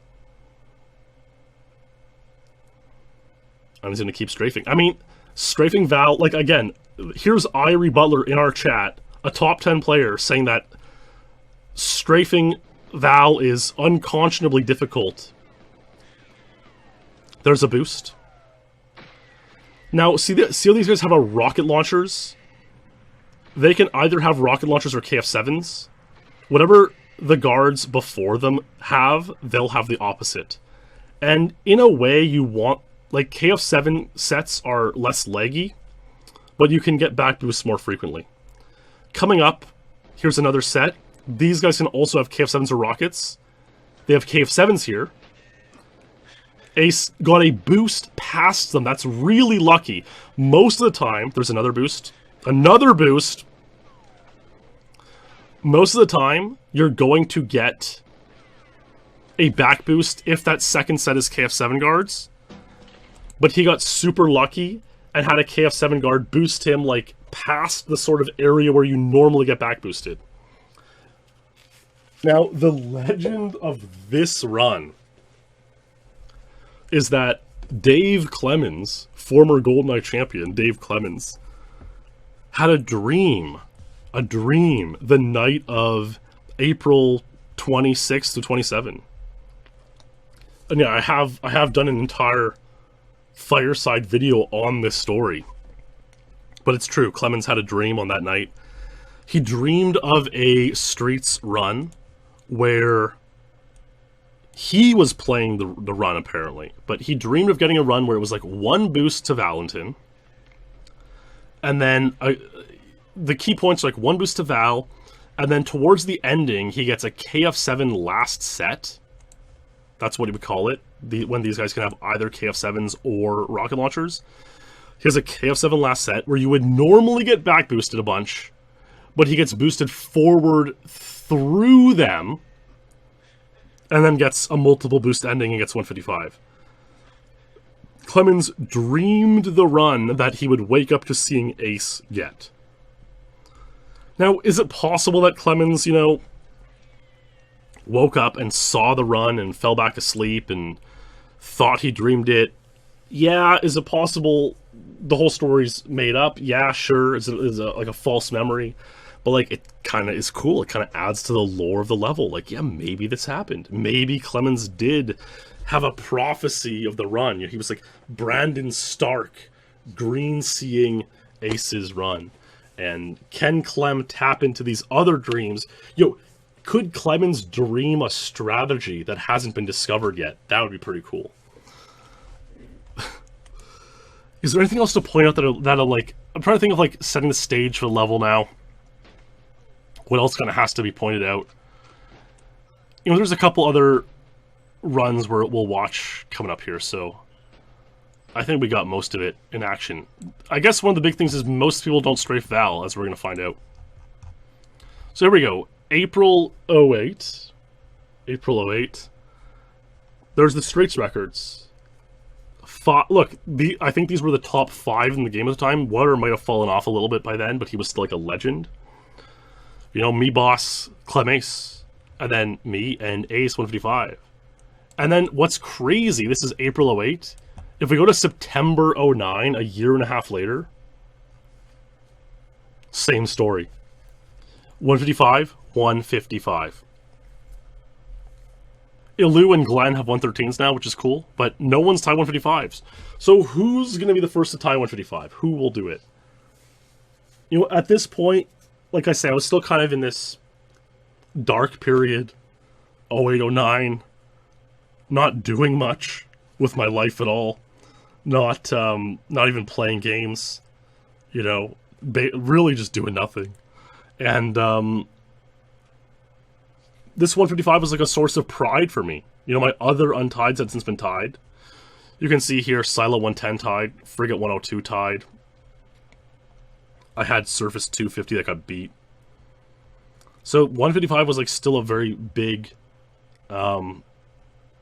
And he's going to keep strafing. I mean, strafing Val, like, again, here's Irie Butler in our chat, a top 10 player, saying that strafing Val is unconscionably difficult. There's a boost. Now, see how these guys have a rocket launchers? They can either have rocket launchers or KF7s. Whatever the guards before them have, they'll have the opposite. And in a way, you want, like, KF7 sets are less laggy, but you can get back boosts more frequently. Coming up, here's another set. These guys can also have KF7s or rockets. They have KF7s here. Ace got a boost past them. That's really lucky. Most of the time, there's another boost. Another boost. Most of the time, you're going to get a back boost if that second set is KF7 guards. But he got super lucky and had a KF7 guard boost him, like, past the sort of area where you normally get back boosted. Now, the legend of this run is that Dave Clemens, former GoldenEye champion Dave Clemens, had a dream the night of April 26th to 27. And yeah, I have done an entire fireside video on this story. But it's true, Clemens had a dream on that night. He dreamed of a Streets run where he was playing the run, apparently. But he dreamed of getting a run where it was like one boost to Valentin. And then the key points are like one boost to Val. And then towards the ending, he gets a KF7 last set. That's what he would call it. When these guys can have either KF7s or rocket launchers. He has a KF7 last set where you would normally get back boosted a bunch. But he gets boosted forward through them. And then gets a multiple boost ending and gets 155. Clemens dreamed the run that he would wake up to seeing Ace get. Now, is it possible that Clemens, you know, woke up and saw the run and fell back asleep and thought he dreamed it? Yeah. Is it possible the whole story's made up? Yeah, sure. Is it like a false memory? But, like, it kind of is cool. It kind of adds to the lore of the level. Like, yeah, maybe this happened. Maybe Clemens did have a prophecy of the run. You know, he was like Brandon Stark, green-seeing Ace's run. And can Clem tap into these other dreams? Yo, could Clemens dream a strategy that hasn't been discovered yet? That would be pretty cool. Is there anything else to point out that'll like... I'm trying to think of, like, setting the stage for the level now. What else kind of has to be pointed out? You know, there's a couple other runs where we'll watch coming up here, so I think we got most of it in action. I guess one of the big things is most people don't strafe Val, as we're going to find out. So here we go. April 08. April 08. There's the Streets records. Look, I think these were the top 5 in the game at the time. Water might have fallen off a little bit by then, but he was still like a legend. You know, me boss, Clemace, and then me and Ace 155. And then what's crazy, this is April 08. If we go to September 09, a year and a half later, same story. 155, 155. Ilu and Glenn have 113s now, which is cool, but no one's tied 155s. So who's going to be the first to tie 155? Who will do it? You know, at this point, like I say, I was still kind of in this dark period, 08, 09, not doing much with my life at all, not even playing games, you know, really just doing nothing. And this 155 was like a source of pride for me. You know, my other Untieds had since been tied. You can see here, Silo 110 tied, Frigate 102 tied. I had Surface 250 that got beat. So 155 was like still a very big, yeah,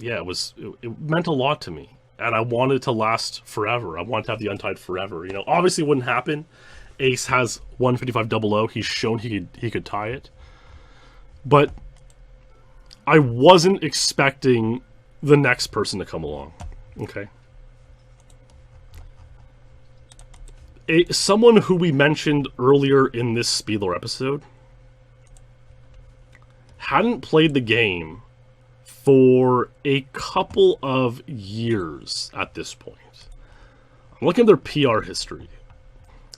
it meant a lot to me. And I wanted it to last forever. I wanted to have the Untied forever. You know, obviously it wouldn't happen. Ace has 155 00. He's shown he could tie it. But I wasn't expecting the next person to come along. Okay. Someone who we mentioned earlier in this SpeedLore episode hadn't played the game for a couple of years at this point. I'm looking at their PR history.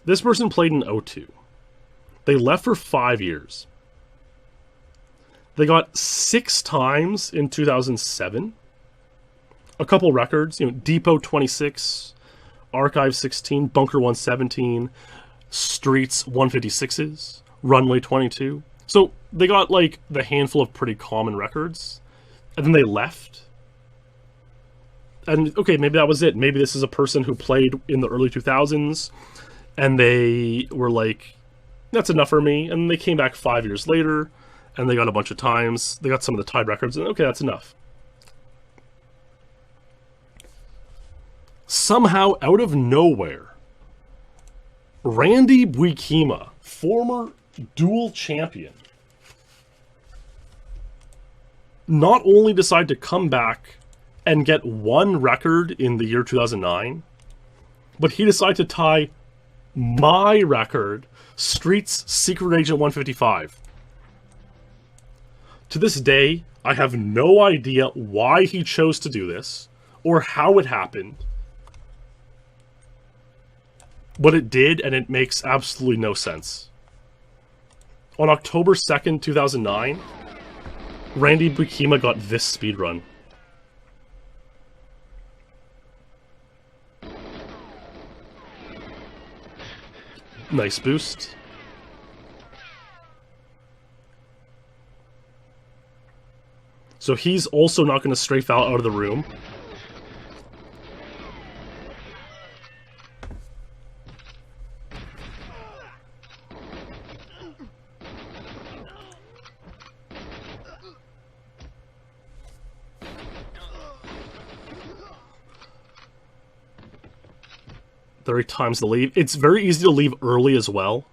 This person played in 02. They left for 5 years. They got 6 times in 2007. A couple records, you know, Depot 26, Archive 16, Bunker 117, Streets 156s, Runway 22. So they got like the handful of pretty common records, and then they left. And okay, maybe that was it. Maybe this is a person who played in the early 2000s, and they were like, that's enough for me. And they came back 5 years later, and they got a bunch of times. They got some of the tied records, and okay, that's enough. Somehow, out of nowhere, Randy Buikima, former dual champion, not only decided to come back and get one record in the year 2009, but he decided to tie my record, Streets Secret Agent 155. To this day, I have no idea why he chose to do this, or how it happened. But it did, and it makes absolutely no sense. On October 2nd, 2009, Randy Buikima got this speedrun. Nice boost. So he's also not going to strafe out of the room. There are times to leave. It's very easy to leave early as well.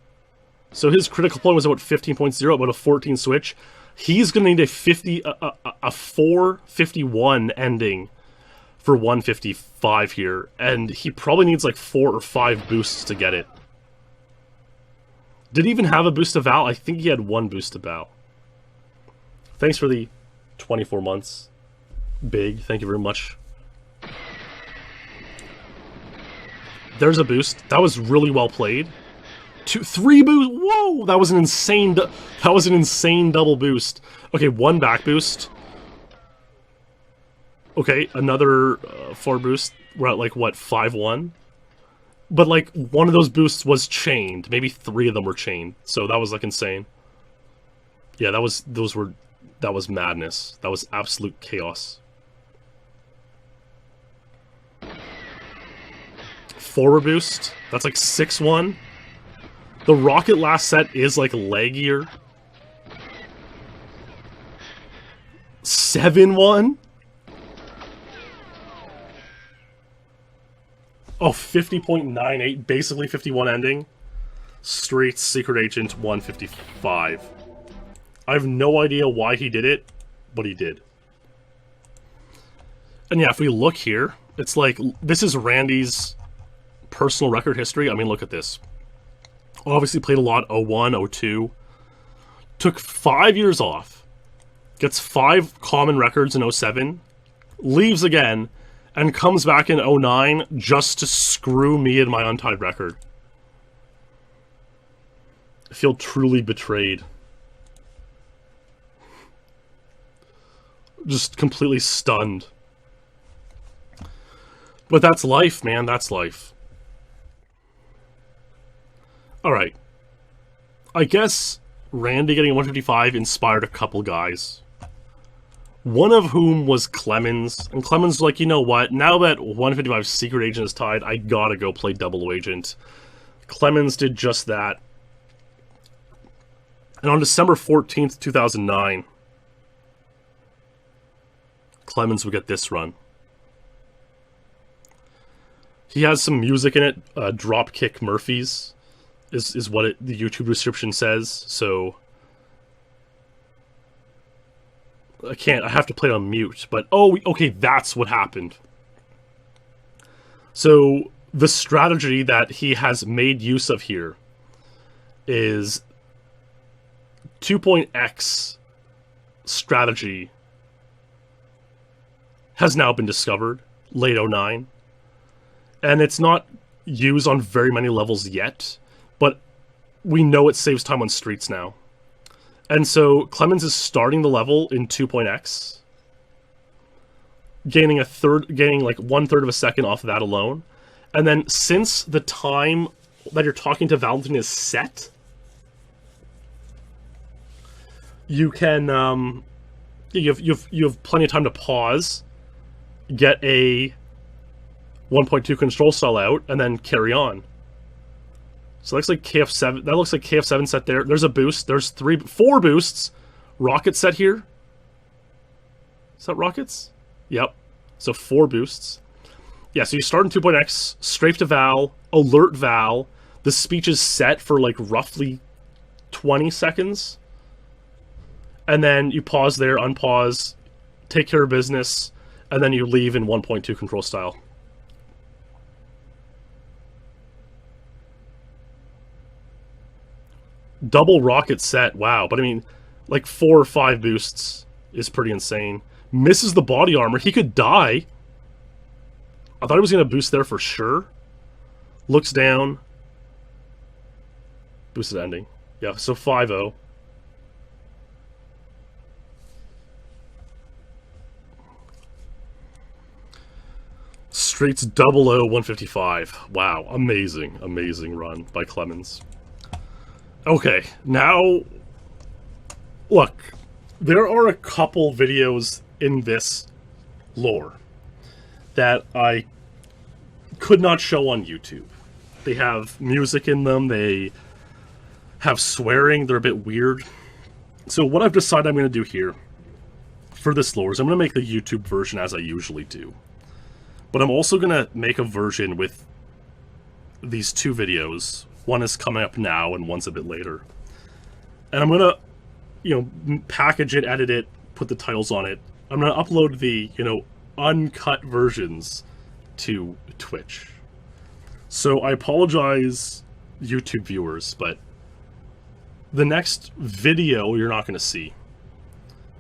So his critical point was about 15.0, about a 14 switch. He's going to need a 451 ending for 155 here, and he probably needs like 4 or 5 boosts to get it. Did he even have a boost to Val? I think he had 1 boost to Val. Thanks for the 24 months. Big, thank you very much. There's a boost. That was really well played. 3 boost. Whoa, that was an insane. That was an insane double boost. Okay, 1 back boost. Okay, another 4 boost. We're at like what, 5-1. But like one of those boosts was chained. Maybe 3 of them were chained. So that was like insane. Yeah, that was madness. That was absolute chaos. Forward boost. That's like 6-1. The rocket last set is like leggier. 7-1. Oh, 50.98. Basically 51 ending. Streets Secret Agent 155. I have no idea why he did it, but he did. And yeah, if we look here, it's like, this is Randy's personal record history. I mean, look at this. Obviously played a lot 01, 02. Took 5 years off. Gets 5 common records in 07. Leaves again. And comes back in 09 just to screw me and my Untied record. I feel truly betrayed. Just completely stunned. But that's life, man. That's life. Alright. I guess Randy getting a 155 inspired a couple guys. One of whom was Clemens. And Clemens was like, you know what? Now that 155 Secret Agent is tied, I gotta go play Double Agent. Clemens did just that. And on December 14th, 2009, Clemens would get this run. He has some music in it. Dropkick Murphys is what the YouTube description says. So I have to play it on mute. But oh, okay, that's what happened. So the strategy that he has made use of here is 2.x strategy has now been discovered, late 09. And it's not used on very many levels yet, but we know it saves time on streets now. And so Clemens is starting the level in 2.x, gaining like 1/3 of a second off of that alone. And then since the time that you're talking to Valentin is set, you can you have plenty of time to pause, get a 1.2 control style out, and then carry on. So it looks like KF7. That looks like KF7 set there. There's a boost. There's 4 boosts. Rocket set here. Is that rockets? Yep. So 4 boosts. Yeah, so you start in 2.x, strafe to Val, alert Val. The speech is set for like roughly 20 seconds. And then you pause there, unpause, take care of business, and then you leave in 1.2 control style. Double rocket set, wow. But I mean, like 4 or 5 boosts is pretty insane. Misses the body armor. He could die. I thought he was going to boost there for sure. Looks down. Boosted ending. Yeah, so 5-0. Streets 00 155. Wow, amazing, amazing run by Clemens. Okay, now, look, there are a couple videos in this lore that I could not show on YouTube. They have music in them, they have swearing, they're a bit weird. So what I've decided I'm going to do here for this lore is I'm going to make the YouTube version as I usually do. But I'm also going to make a version with these 2 videos. One is coming up now, and one's a bit later. And I'm going to, package it, edit it, put the titles on it. I'm going to upload the, uncut versions to Twitch. So I apologize, YouTube viewers, but the next video you're not going to see.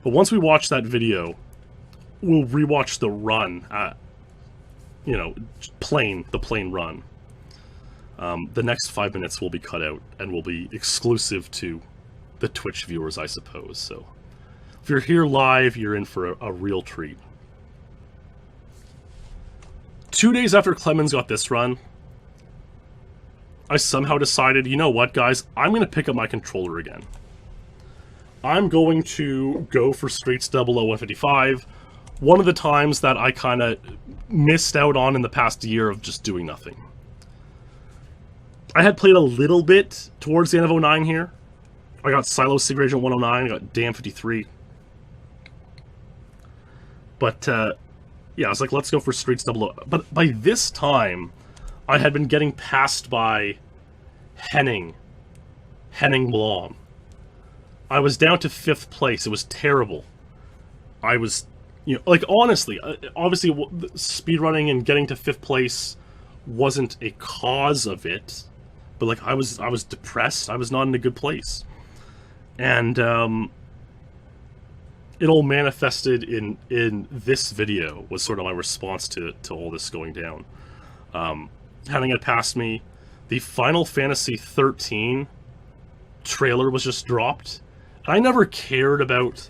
But once we watch that video, we'll rewatch the run at, the plane run. The next 5 minutes will be cut out and will be exclusive to the Twitch viewers, I suppose. So if you're here live, you're in for a real treat. 2 days after Clemens got this run, I somehow decided, you know what, guys? I'm going to pick up my controller again. I'm going to go for Streets 00 155. One of the times that I kind of missed out on in the past year of just doing nothing. I had played a little bit towards the end of 09 here. I got Silo Secret Agent 109, I got Damn 53. But, yeah, I was like, let's go for Streets 00. But by this time, I had been getting passed by Henning Blom. I was down to 5th place. It was terrible. I was, you know, like, honestly, obviously, speedrunning and getting to 5th place wasn't a cause of it, but, like, I was depressed. I was not in a good place. And, it all manifested in this video, was sort of my response to all this going down. Henning had passed me. The Final Fantasy 13 trailer was just dropped. I never cared about...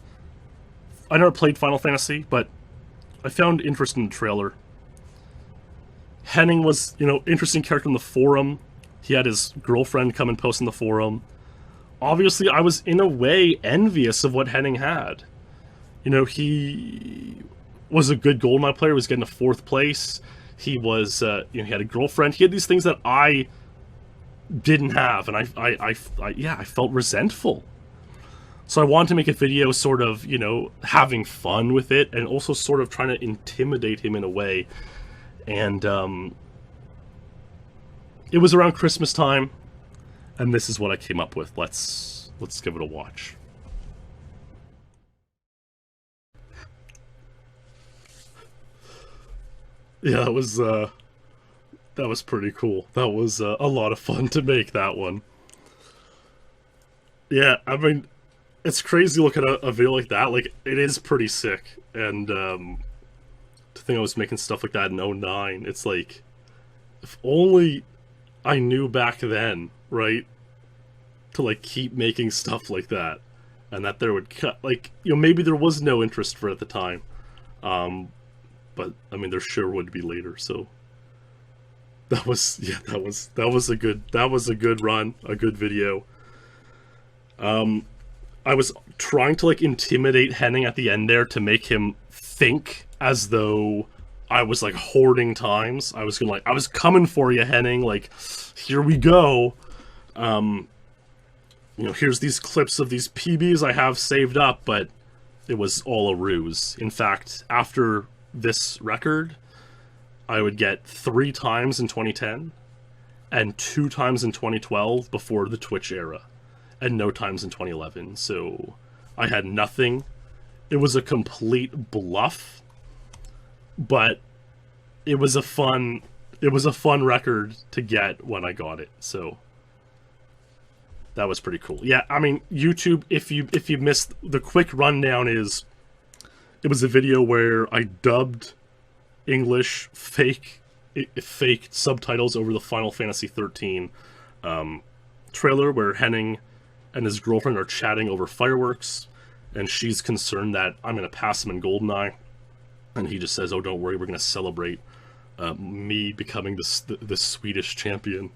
I never played Final Fantasy, but I found interest in the trailer. Henning was, you know, interesting character in the forum. He had his girlfriend come and post in the forum. Obviously, I was in a way envious of what Henning had. You know, he was a good GoldenEye player. He was getting a 4th place. He was, you know, he had a girlfriend. He had these things that I didn't have, and I felt resentful. So I wanted to make a video sort of, you know, having fun with it, and also sort of trying to intimidate him in a way. And it was around Christmas time, and this is what I came up with. Let's give it a watch. Yeah, that was pretty cool. That was a lot of fun to make, that one. Yeah, I mean, it's crazy looking at a video like that. Like, it is pretty sick. And to think I was making stuff like that in 09, it's like, if only I knew back then, right, to, like, keep making stuff like that. And that there would cut, like, you know, maybe there was no interest for it at the time. But I mean, there sure would be later. So that was, yeah, that was a good run, a good video. I was trying to, like, intimidate Henning at the end there to make him think as though I was, like, hoarding times. I was gonna, like, I was coming for you, Henning. Like, here we go. You know, here's these clips of these PBs I have saved up, but it was all a ruse. In fact, after this record, I would get 3 times in 2010 and 2 times in 2012 before the Twitch era, and no times in 2011. So I had nothing. It was a complete bluff, but it was a fun record to get when I got it. So that was pretty cool. Yeah, I mean, YouTube, if you missed, the quick rundown is, it was a video where I dubbed English fake subtitles over the Final Fantasy 13 trailer, where Henning and his girlfriend are chatting over fireworks, and she's concerned that I'm going to pass him in GoldenEye, and he just says, "Oh, don't worry, we're going to celebrate me becoming the Swedish champion."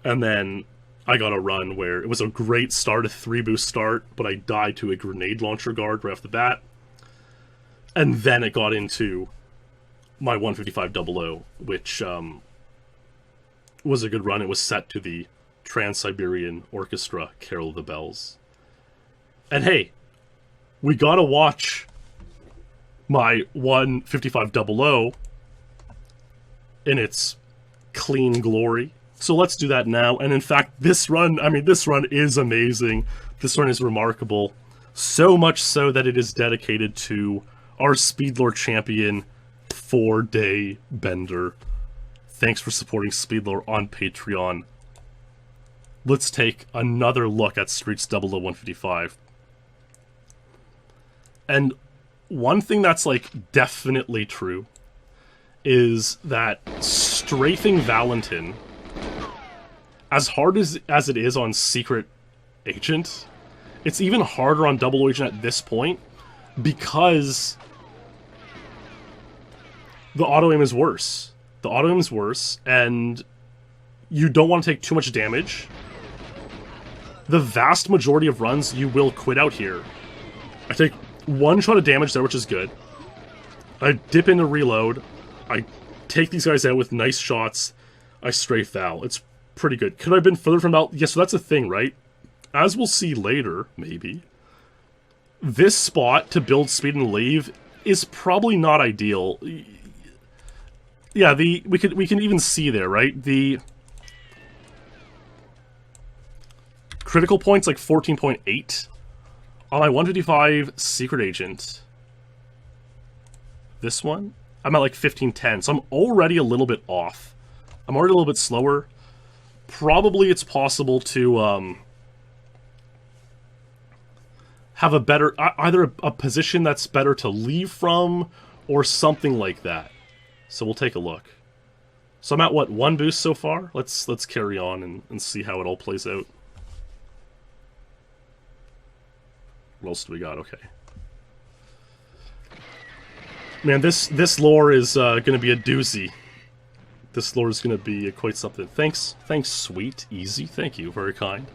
And then I got a run where it was a great start, a 3-boost start, but I died to a grenade launcher guard right off the bat. And then it got into my 15500, which was a good run. It was set to the Trans-Siberian Orchestra, Carol of the Bells. And hey, we gotta watch my 15500 in its clean glory. So let's do that now. And in fact, this run, I mean, this run is amazing. This run is remarkable. So much so that it is dedicated to our SpeedLore champion, 4-Day Bender. Thanks for supporting SpeedLore on Patreon. Let's take another look at Streets 00155. And one thing that's, like, definitely true is that Strafing Valentin, as hard as it is on Secret Agent, it's even harder on Double Agent at this point, because the auto-aim is worse. The auto-aim is worse, and you don't want to take too much damage. The vast majority of runs, you will quit out here. I take 1 shot of damage there, which is good. I dip into reload. I take these guys out with nice shots. I strafe Val. It's pretty good. Could I have been further from Val? Yeah, so that's a thing, right? As we'll see later, maybe, this spot to build speed and leave is probably not ideal. Yeah, we can even see there, right? The critical point's like 14.8 On my 155 Secret Agent, this one, I'm at like 1510, so I'm already a little bit off. I'm already a little bit slower. Probably it's possible to have a better, either a position that's better to leave from, or something like that. So we'll take a look. So I'm at, what, 1 boost so far? Let's carry on and see how it all plays out. What else do we got? Okay. Man, this lore is going to be a doozy. This lore is going to be quite something. Thanks, sweet, easy. Thank you, very kind.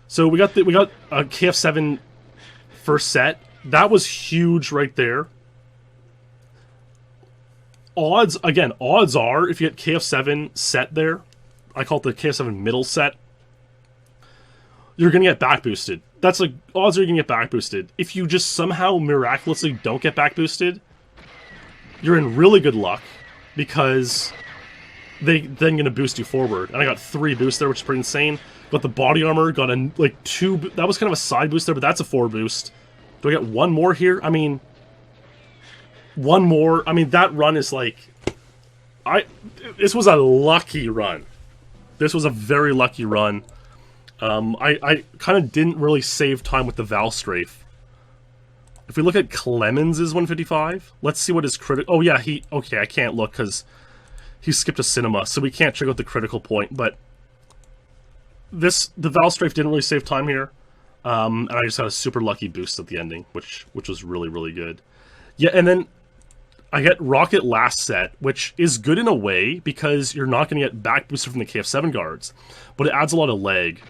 So we got a KF7 first set. That was huge right there. Odds are, if you get KF7 set there, I call it the KF7 middle set, you're going to get back boosted. That's like, odds are you're going to get back boosted. If you just somehow miraculously don't get back boosted, you're in really good luck, because they then going to boost you forward. And I got 3 boosts there, which is pretty insane. Got the body armor, got a, like 2, that was kind of a side boost there, but that's a 4 boost. Do I get 1 more here? I mean, 1 more. I mean, that run is like, this was a lucky run. This was a very lucky run. I kind of didn't really save time with the Val Strafe. If we look at Clemens' 155, let's see what his critical... Oh yeah, okay, I can't look because he skipped a cinema, so we can't check out the critical point, but the Val Strafe didn't really save time here. And I just got a super lucky boost at the ending, which was really, really good. Yeah, and then I get Rocket last set, which is good in a way, because you're not going to get back boosted from the KF7 guards, but it adds a lot of lag.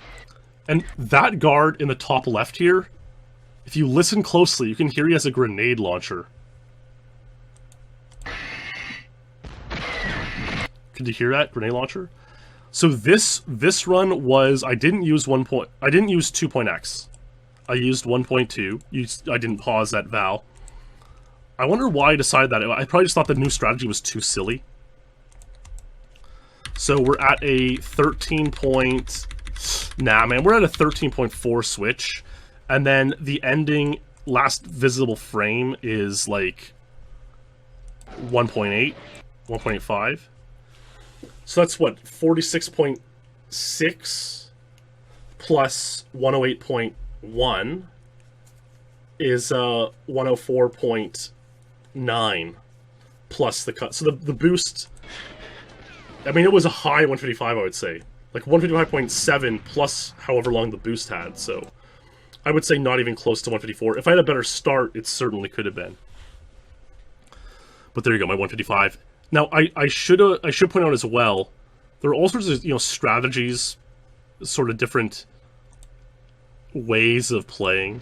And that guard in the top left here, if you listen closely, you can hear he has a grenade launcher. Could you hear that? Grenade launcher? So this run was, I didn't use 2.x. I used 1.2. I didn't pause that Val. I wonder why I decided that. I probably just thought the new strategy was too silly. So we're at a 13 point... Nah, man, we're at a 13.4 switch. And then the ending last visible frame is like 1.8, 1.85. So that's what, 46.6 plus 108.1 is 104.9 plus the cut. So the boost, I mean, it was a high 155, I would say. Like 155.7 plus however long the boost had, so I would say not even close to 154. If I had a better start, it certainly could have been. But there you go, my 155. Now, I should point out as well, there are all sorts of, strategies, sort of different ways of playing.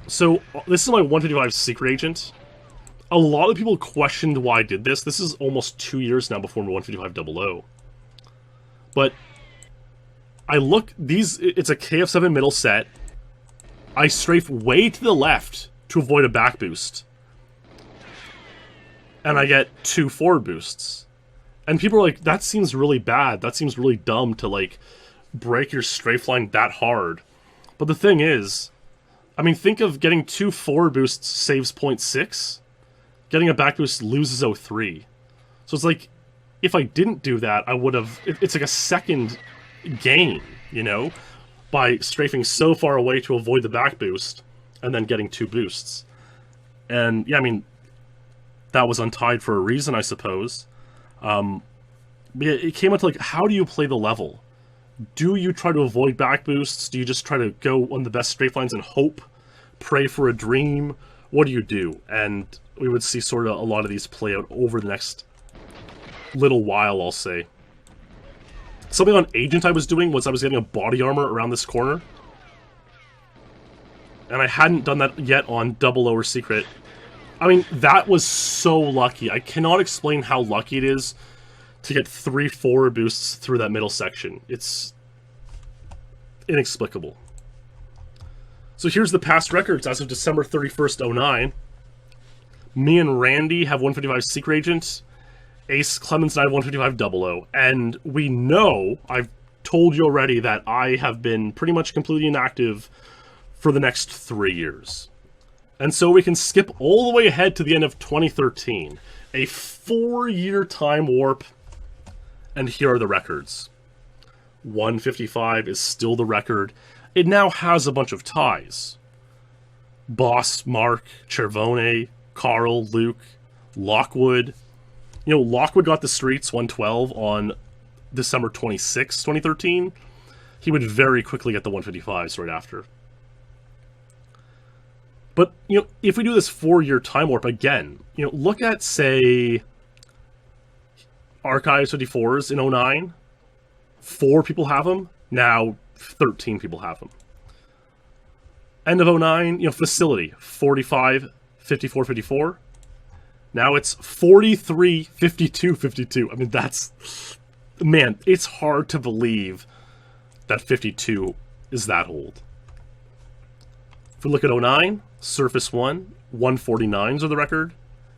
So, this is my 155 Secret Agent. A lot of people questioned why I did this. This is almost 2 years now before my 155 00. But I look, it's a KF7 middle set. I strafe way to the left to avoid a back boost. And I get 2 forward boosts. And people are like, that seems really bad. That seems really dumb to, like, break your strafe line that hard. But the thing is, I mean, think of getting 2 forward boosts saves 0.6. Getting a back boost loses 0.3. So it's like, if I didn't do that, I would have... It's like a second gain, by strafing so far away to avoid the back boost, and then getting 2 boosts. And, yeah, I mean, that was Untied for a reason, I suppose. But yeah, it came out to, like, how do you play the level? Do you try to avoid back boosts? Do you just try to go on the best strafe lines and hope? Pray for a dream? What do you do? And we would see sort of a lot of these play out over the next little while, I'll say. Something on Agent I was doing was I was getting a body armor around this corner. And I hadn't done that yet on Double O or Secret. I mean, that was so lucky. I cannot explain how lucky it is to get 3 forward boosts through that middle section. It's inexplicable. So here's the past records as of December 31st, 09. Me and Randy have 155 Secret Agent. Ace, Clemens, and I have 155 00. And we know, I've told you already that I have been pretty much completely inactive for the next 3 years. And so we can skip all the way ahead to the end of 2013. A 4-year time warp, and here are the records. 155 is still the record. It now has a bunch of ties. Boss, Mark, Cervone, Carl, Luke, Lockwood. You know, Lockwood got the streets 112 on December 26, 2013. He would very quickly get the 155s right after. But, you know, if we do this 4-year time warp again, you know, look at, say, Archives 54s in 09. 4 people have them. Now 13 people have them. End of 09, you know, Facility, 45, 54, 54. Now it's 43, 52, 52. I mean, that's... Man, it's hard to believe that 52 is that old. If we look at 09, Surface 1, 149s are the record.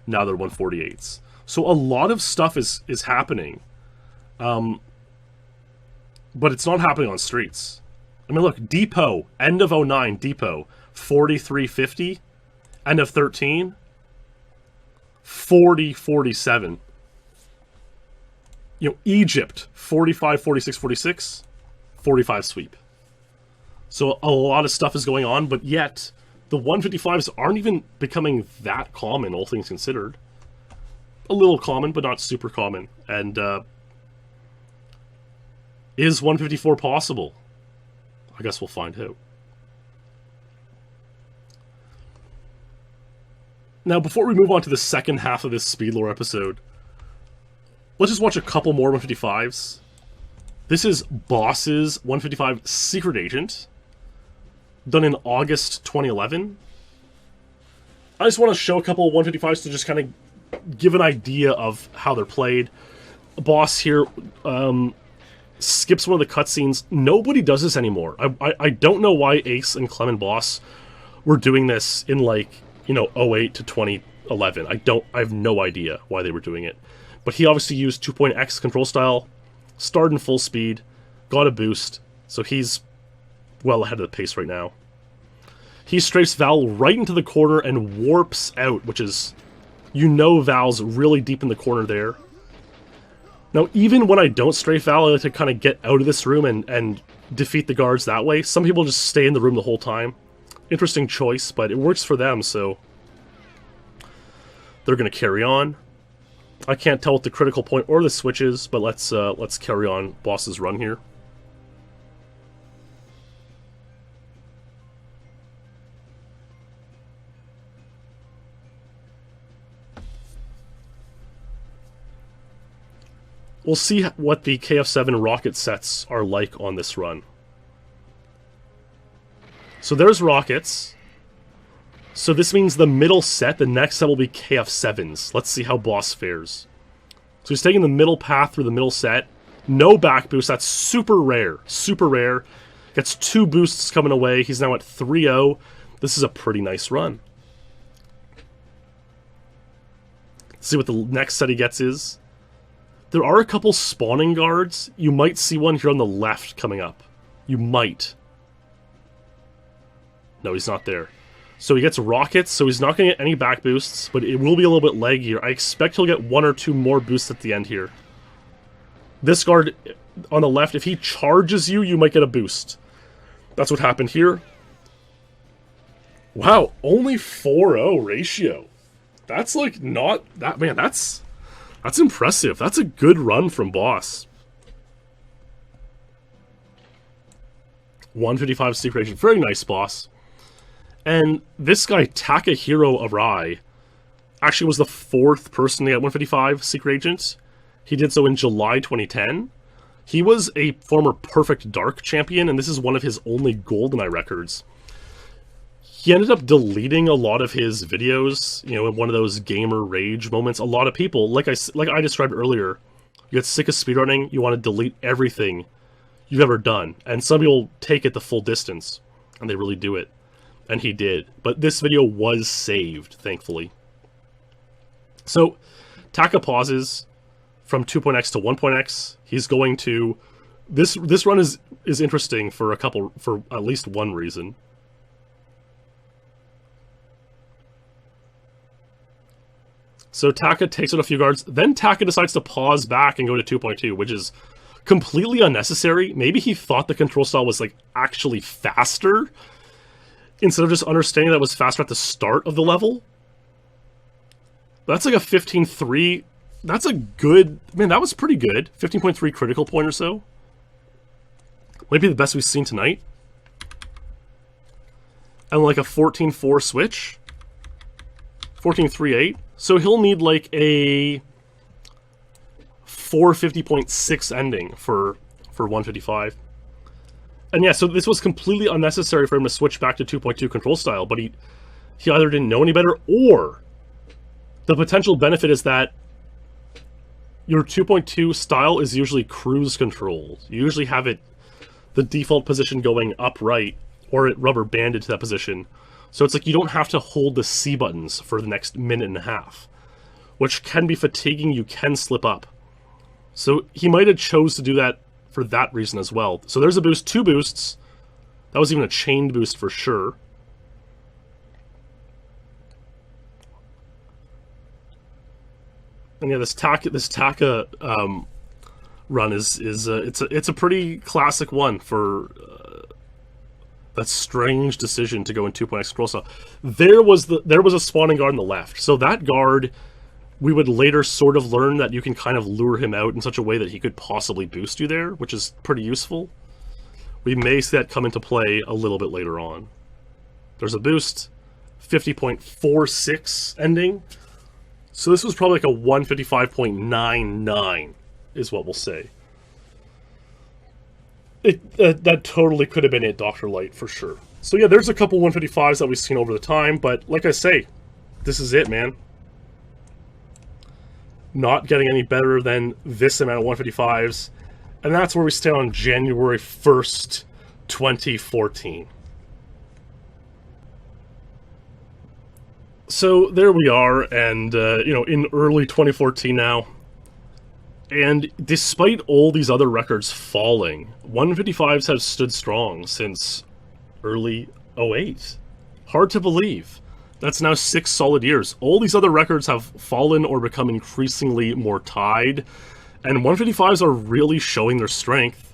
Now they're 148s. So a lot of stuff is happening. But it's not happening on streets. I mean, look, Depot, end of 09, Depot, 4350. End of 13, 4047. You know, Egypt, 45, 46, 46, 45 sweep. So a lot of stuff is going on, but yet the 155s aren't even becoming that common, all things considered. A little common, but not super common. And is 154 possible? I guess we'll find out. Now, before we move on to the second half of this SpeedLore episode, let's just watch a couple more 155s. This is Boss's 155 Secret Agent, done in August 2011. I just want to show a couple of 155s to just kind of give an idea of how they're played. Boss here skips one of the cutscenes. Nobody does this anymore. I don't know why Ace and Clem and Boss were doing this in, like, you know, 08 to 2011. I have no idea why they were doing it. But he obviously used 2.x control style, started in full speed, got a boost, so he's well ahead of the pace right now. He strafes Val right into the corner and warps out, which is, you know, Val's really deep in the corner there. Now, even when I don't strafe Val, I like to kind of get out of this room and defeat the guards that way. Some people just stay in the room the whole time. Interesting choice, but it works for them, so they're going to carry on. I can't tell what the critical point or the switch is, but let's carry on Boss's run here. We'll see what the KF7 rocket sets are like on this run. So there's rockets. So this means the middle set, the next set will be KF7s. Let's see how Boss fares. So he's taking the middle path through the middle set. No back boost, that's super rare. Super rare. Gets 2 boosts coming away. He's now at 3-0. This is a pretty nice run. Let's see what the next set he gets is. There are a couple spawning guards. You might see one here on the left coming up. You might. No, he's not there. So he gets rockets, so he's not going to get any back boosts, but it will be a little bit laggier. I expect he'll get 1 or 2 more boosts at the end here. This guard on the left, if he charges you, you might get a boost. That's what happened here. Wow, only 4-0 ratio. That's like not that, man, that's impressive. That's a good run from Boss. 155 secret agent. Very nice, Boss. And this guy, Takahiro Arai, actually was the 4th person to get 155 secret agent. He did so in July 2010. He was a former Perfect Dark champion, and this is one of his only GoldenEye records. He ended up deleting a lot of his videos, you know, in one of those gamer rage moments. A lot of people, like I described earlier, you get sick of speedrunning, you want to delete everything you've ever done. And some people take it the full distance, and they really do it. And he did. But this video was saved, thankfully. So, Taka pauses from 2.x to 1.x. He's going to This run is interesting for at least one reason. So Taka takes out a few guards, then Taka decides to pause back and go to 2.2, which is completely unnecessary. Maybe he thought the control style was like actually faster, instead of just understanding that it was faster at the start of the level. That's like a 15.3. That's a good... Man, that was pretty good. 15.3 critical point or so. Might be the best we've seen tonight. And like a 14.4 switch. 14.38. So he'll need like a 450.6 ending for 155. And yeah, so this was completely unnecessary for him to switch back to 2.2 control style, but he either didn't know any better, or the potential benefit is that your 2.2 style is usually cruise controlled. You usually have it, the default position going upright, or it rubber banded to that position. So it's like you don't have to hold the C buttons for the next minute and a half, which can be fatiguing. You can slip up. So he might have chose to do that for that reason as well. So there's a boost, 2 boosts. That was even a chained boost for sure. And yeah, this Taka run it's a pretty classic one for that strange decision to go in 2.x scroll style. There was a spawning guard on the left, so that guard, we would later sort of learn that you can kind of lure him out in such a way that he could possibly boost you there, which is pretty useful. We may see that come into play a little bit later on. There's a boost, 50.46 ending. So this was probably like a 155.99 is what we'll say. That totally could have been it, Dr. Light, for sure. So yeah, there's a couple 155s that we've seen over the time, but like I say, this is it, man. Not getting any better than this amount of 155s. And that's where we stand on January 1st, 2014. So there we are, and in early 2014 now. And despite all these other records falling, 155s have stood strong since early 08. Hard to believe. That's now 6 solid years. All these other records have fallen or become increasingly more tied, and 155s are really showing their strength.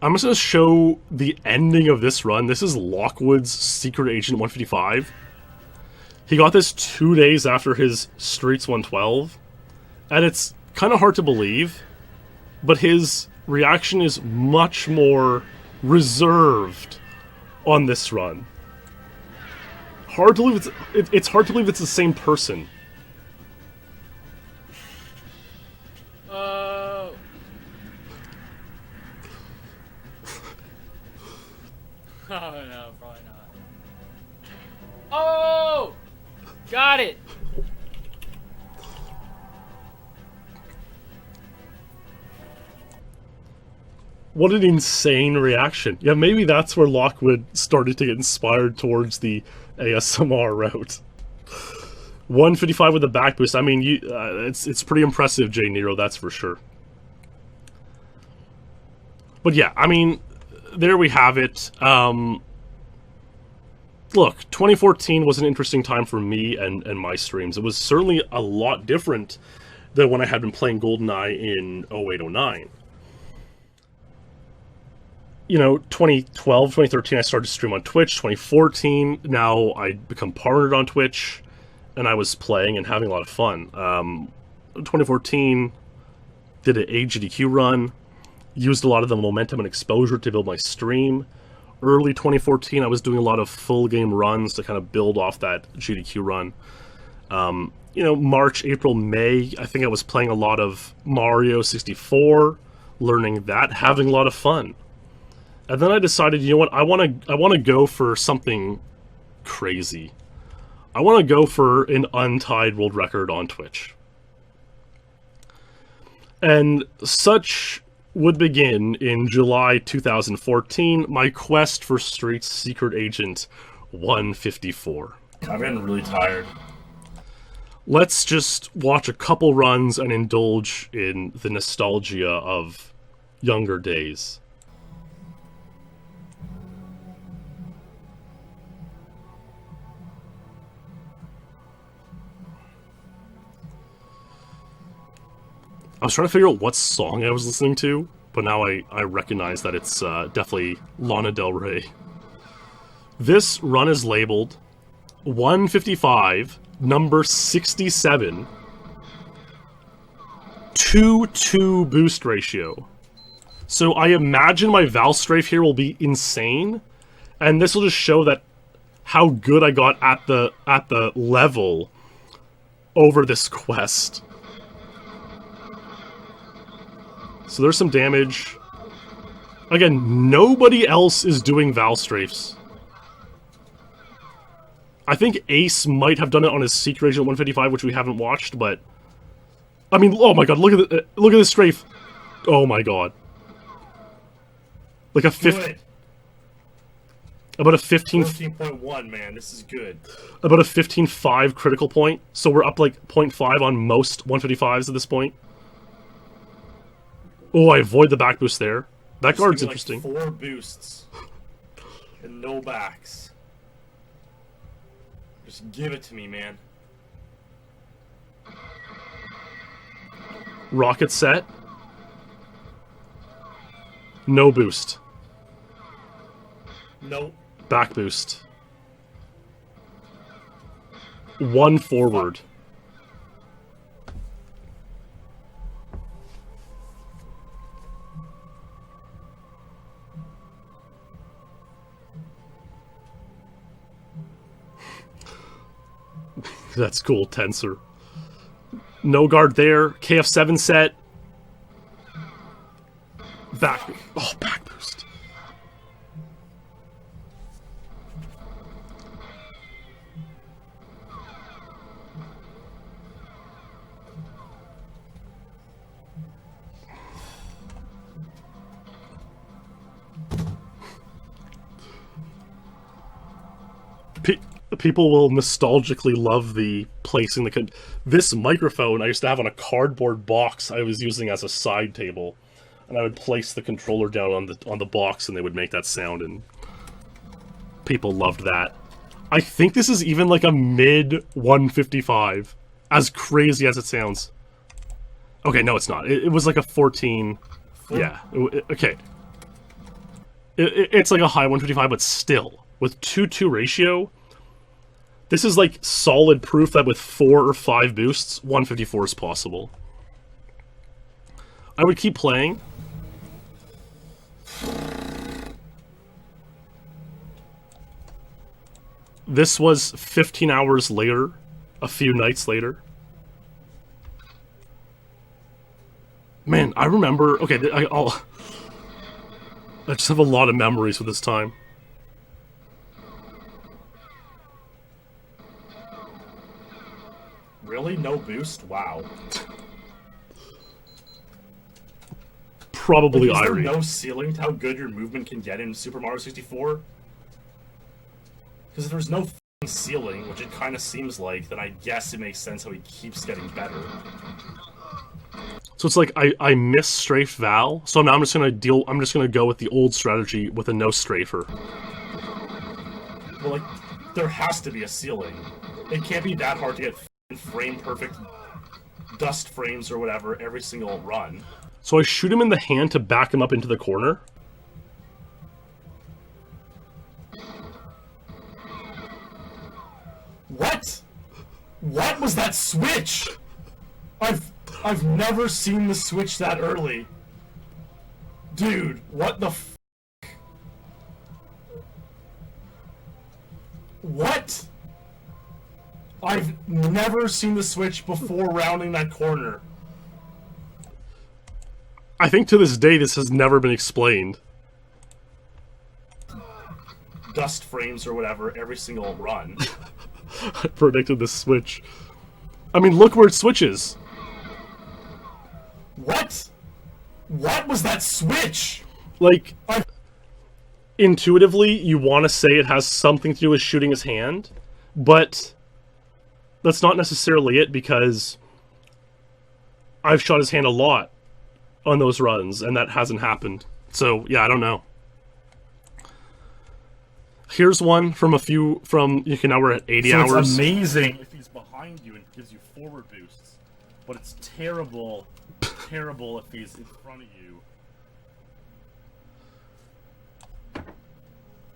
I'm just going to show the ending of this run. This is Lockwood's Secret Agent 155. He got this 2 days after his Streets 112, and it's kind of hard to believe, but his reaction is much more reserved on this run. Hard to believe it's hard to believe it's the same person. Oh. Oh no, probably not. Oh! Got it! What an insane reaction. Yeah, maybe that's where Lockwood started to get inspired towards the ASMR route. 155 with a back boost. I mean, it's pretty impressive, J Nero, that's for sure. But yeah, I mean, there we have it. Look, 2014 was an interesting time for me and my streams. It was certainly a lot different than when I had been playing GoldenEye in 08-09. 2012, 2013, I started to stream on Twitch. 2014, now I'd become partnered on Twitch, and I was playing and having a lot of fun. 2014, did an AGDQ run, used a lot of the momentum and exposure to build my stream. Early 2014, I was doing a lot of full game runs to kind of build off that GDQ run. March, April, May, I think I was playing a lot of Mario 64, learning that, having a lot of fun. And then I decided, you know what, I want to go for something crazy. I want to go for an untied world record on Twitch. And such would begin in July 2014, my quest for Streets Secret Agent 154. I'm getting really tired. Let's just watch a couple runs and indulge in the nostalgia of younger days. I was trying to figure out what song I was listening to, but now I recognize that it's definitely Lana Del Rey. This run is labeled 155, number 67, 2-2 boost ratio. So I imagine my Val Strafe here will be insane, and this will just show that how good I got at the level over this quest. So there's some damage. Again, nobody else is doing Val Strafes. I think Ace might have done it on his Secret Agent 155, which we haven't watched, but... I mean, oh my god, look at this strafe. Oh my god. Like a 15... About a 15... 14.1, man, this is good. About a 15.5 critical point, so we're up like 0.5 on most 155s at this point. Oh, I avoid the back boost there. That guard's interesting. Like 4 boosts. And no backs. Just give it to me, man. Rocket set. No boost. Nope. Back boost. 1 forward. That's cool, Tensor. No guard there. KF7 set. Back. Oh, back boost. People will nostalgically love the placing the... This microphone I used to have on a cardboard box I was using as a side table. And I would place the controller down on the box and they would make that sound, and people loved that. I think this is even like a mid 155, as crazy as it sounds. Okay, no it's not. It was like a 14... Yeah, okay. It's like a high 155, but still. With 2-2 ratio... This is like solid proof that with 4 or 5 boosts, 154 is possible. I would keep playing. This was 15 hours later, a few nights later. Man, I remember... Okay, I just have a lot of memories with this time. Really? No boost? Wow. Probably like, is Irie. there no ceiling to how good your movement can get in Super Mario 64? Because if there's no f***ing ceiling, which it kind of seems like, then I guess it makes sense how he keeps getting better. So it's like I miss strafed Val, so now I'm just gonna go with the old strategy with a no strafer. Well, like, there has to be a ceiling. It can't be that hard to get frame perfect dust frames or whatever every single run. So I shoot him in the hand to back him up into the corner. What? What was that switch? I've never seen the switch that early. Dude, what the f***? What? I've never seen the switch before rounding that corner. I think to this day this has never been explained. Dust frames or whatever every single run. I predicted the switch. I mean, look where it switches. What? What was that switch? Like, intuitively, you want to say it has something to do with shooting his hand, but that's not necessarily it, because I've shot his hand a lot. on those runs, and that hasn't happened. So, yeah, I don't know. Here's one from you can now we're at 80 hours. It's amazing if he's behind you and gives you forward boosts, but it's terrible if he's in front of you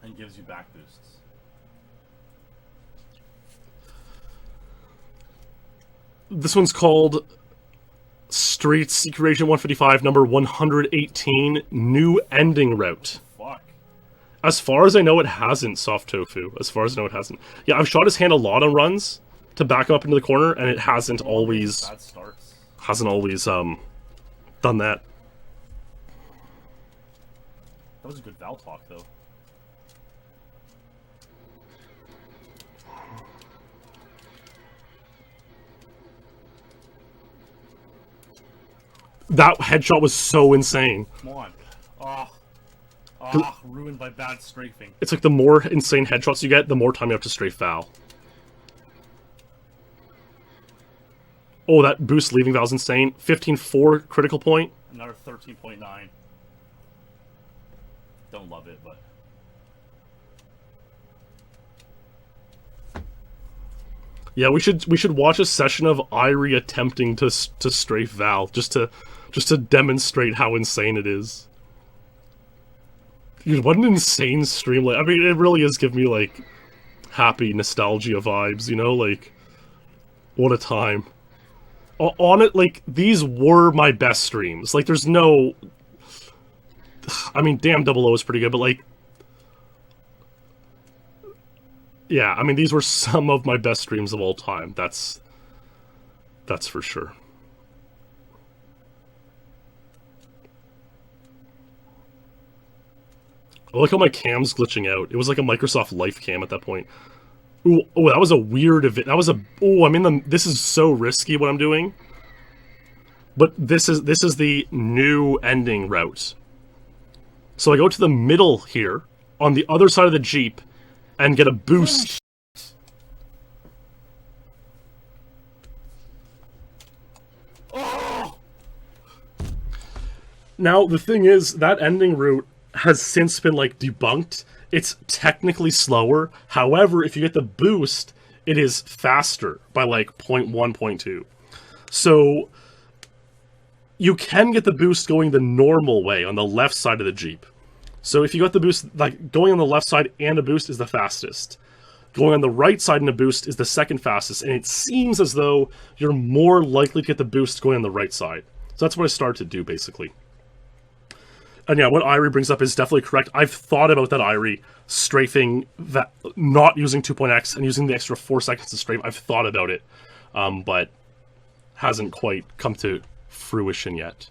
and gives you back boosts. This one's called Streets Secret Region 155, number 118, New Ending Route. Fuck. As far as I know, it hasn't, Soft Tofu. As far as I know, it hasn't. Yeah, I've shot his hand a lot on runs to back him up into the corner, and it hasn't always... Bad starts. Hasn't always, done that. That was a good Val talk, though. That headshot was so insane. Come on. Ruined by bad strafing. It's like the more insane headshots you get, the more time you have to strafe Val. Oh, that boost leaving Val's insane. 15-4 critical point. Another 13.9. Don't love it, but... Yeah, we should watch a session of Irie attempting to strafe Val just to demonstrate how insane it is. Dude, what an insane stream! Like, I mean, it really is giving me like happy nostalgia vibes. You know, like what a time. On it, like these were my best streams. Like, there's no. I mean, damn, Double O is pretty good, but like. Yeah, I mean, these were some of my best streams of all time. That's for sure. I like how my cam's glitching out. It was like a Microsoft Life cam at that point. Ooh, oh, that was a weird event. That was a... Oh, I mean, this is so risky what I'm doing. But this is the new ending route. So I go to the middle here, on the other side of the Jeep, and get a boost. Oh! Now, the thing is, that ending route has since been, like, debunked. It's technically slower. However, if you get the boost, it is faster by, like, 0.1, 0.2. So, you can get the boost going the normal way on the left side of the Jeep. So if you got the boost, like, going on the left side and a boost is the fastest. Going on the right side and a boost is the second fastest, and it seems as though you're more likely to get the boost going on the right side. So that's what I started to do, basically. And yeah, what Irie brings up is definitely correct. I've thought about that Irie strafing, that not using 2.x and using the extra 4 seconds to strafe. I've thought about it, but hasn't quite come to fruition yet.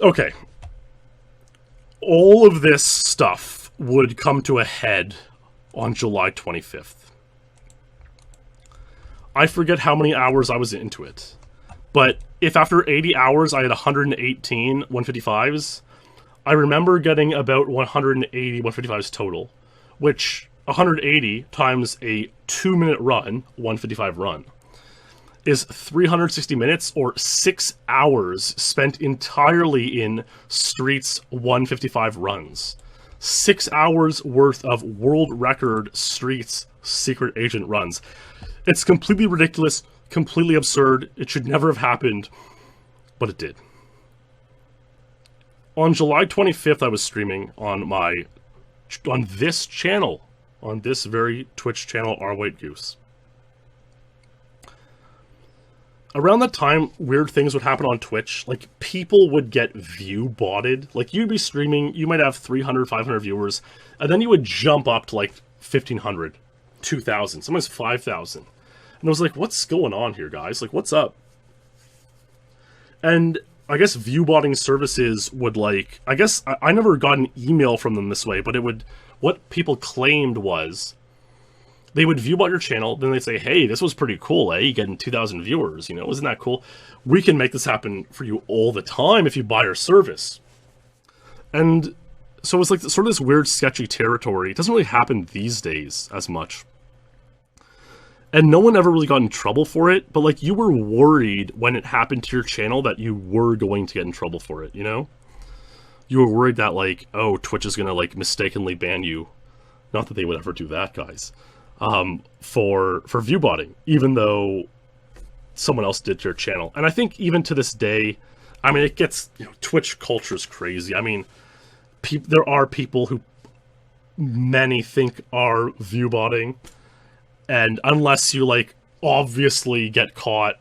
Okay. All of this stuff would come to a head on July 25th. I forget how many hours I was into it. But if after 80 hours I had 118 155s, I remember getting about 180 155s total, which 180 times a 2-minute run, 155 run, is 360 minutes or 6 hours spent entirely in Streets 155 runs. 6 hours worth of world record Streets secret agent runs. It's completely ridiculous, completely absurd. It should never have happened, but it did. On July 25th, I was streaming on this channel, on this very Twitch channel, R White Goose. Around that time, weird things would happen on Twitch. Like, people would get view botted. Like, you'd be streaming, you might have 300, 500 viewers, and then you would jump up to, like, 1,500, 2,000, sometimes 5,000. And I was like, what's going on here, guys? Like, what's up? And I guess view botting services would, like... I guess I never got an email from them this way, but it would... What people claimed was... They would view bot your channel, then they'd say, hey, this was pretty cool, eh? You getting 2,000 viewers, you know? Isn't that cool? We can make this happen for you all the time if you buy our service. And so it's like sort of this weird, sketchy territory. It doesn't really happen these days as much. And no one ever really got in trouble for it, but like you were worried when it happened to your channel that you were going to get in trouble for it, you know? You were worried that like, oh, Twitch is gonna like mistakenly ban you. Not that they would ever do that, guys. For view botting, even though someone else did to your channel. And I think even to this day, I mean, it gets, you know, Twitch culture is crazy. I mean, there are people who many think are view botting. And unless you, like, obviously get caught,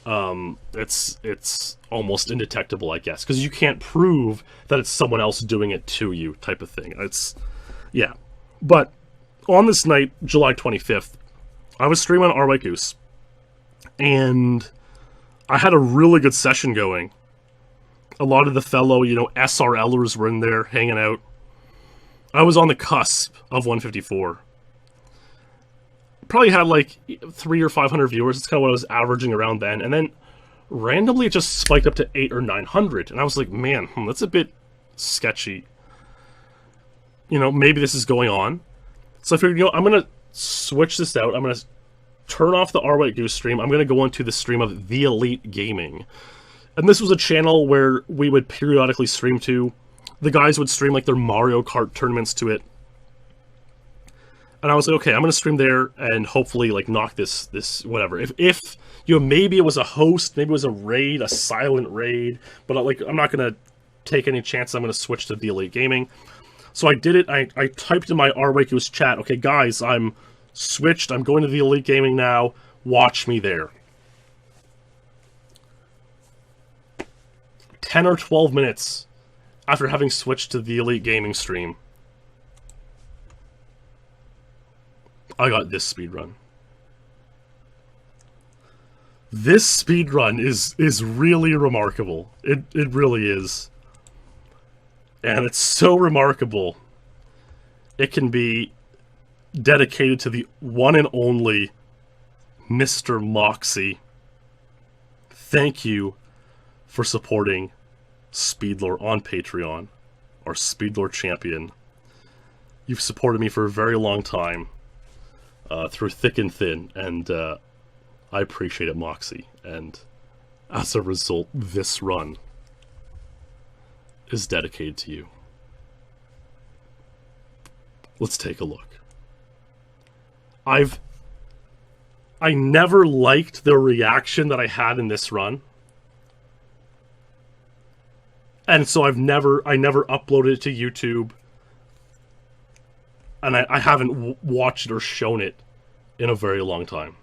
it's almost indetectable, I guess. Because you can't prove that it's someone else doing it to you, type of thing. Yeah. But on this night, July 25th, I was streaming on White Goose. And I had a really good session going. A lot of the fellow, you know, SRLers were in there hanging out. I was on the cusp of 154. Probably had like 300 or 500 viewers. It's kind of what I was averaging around then. And then randomly it just spiked up to 800 or 900. And I was like, man, that's a bit sketchy. You know, maybe this is going on. So I figured, you know, I'm going to switch this out. I'm going to turn off the White Goose stream. I'm going to go into the stream of The Elite Gaming. And this was a channel where we would periodically stream to. The guys would stream like their Mario Kart tournaments to it. And I was like, okay, I'm going to stream there and hopefully like knock this whatever. If you know, maybe it was a host, maybe it was a raid, a silent raid, but like I'm not going to take any chances. I'm going to switch to The Elite Gaming. So I did it. I typed in my White Goose chat, okay, guys, I'm switched. I'm going to The Elite Gaming now. Watch me there. 10 or 12 minutes after having switched to The Elite Gaming stream, I got this speedrun. This speedrun is really remarkable. It really is. And it's so remarkable, it can be dedicated to the one and only Mr. Moxie. Thank you for supporting SpeedLore on Patreon, our SpeedLore champion. You've supported me for a very long time, through thick and thin, and I appreciate it, Moxie. And as a result, this run is dedicated to you. Let's take a look. I never liked the reaction that I had in this run. And so I never uploaded it to YouTube. And I haven't watched it or shown it in a very long time.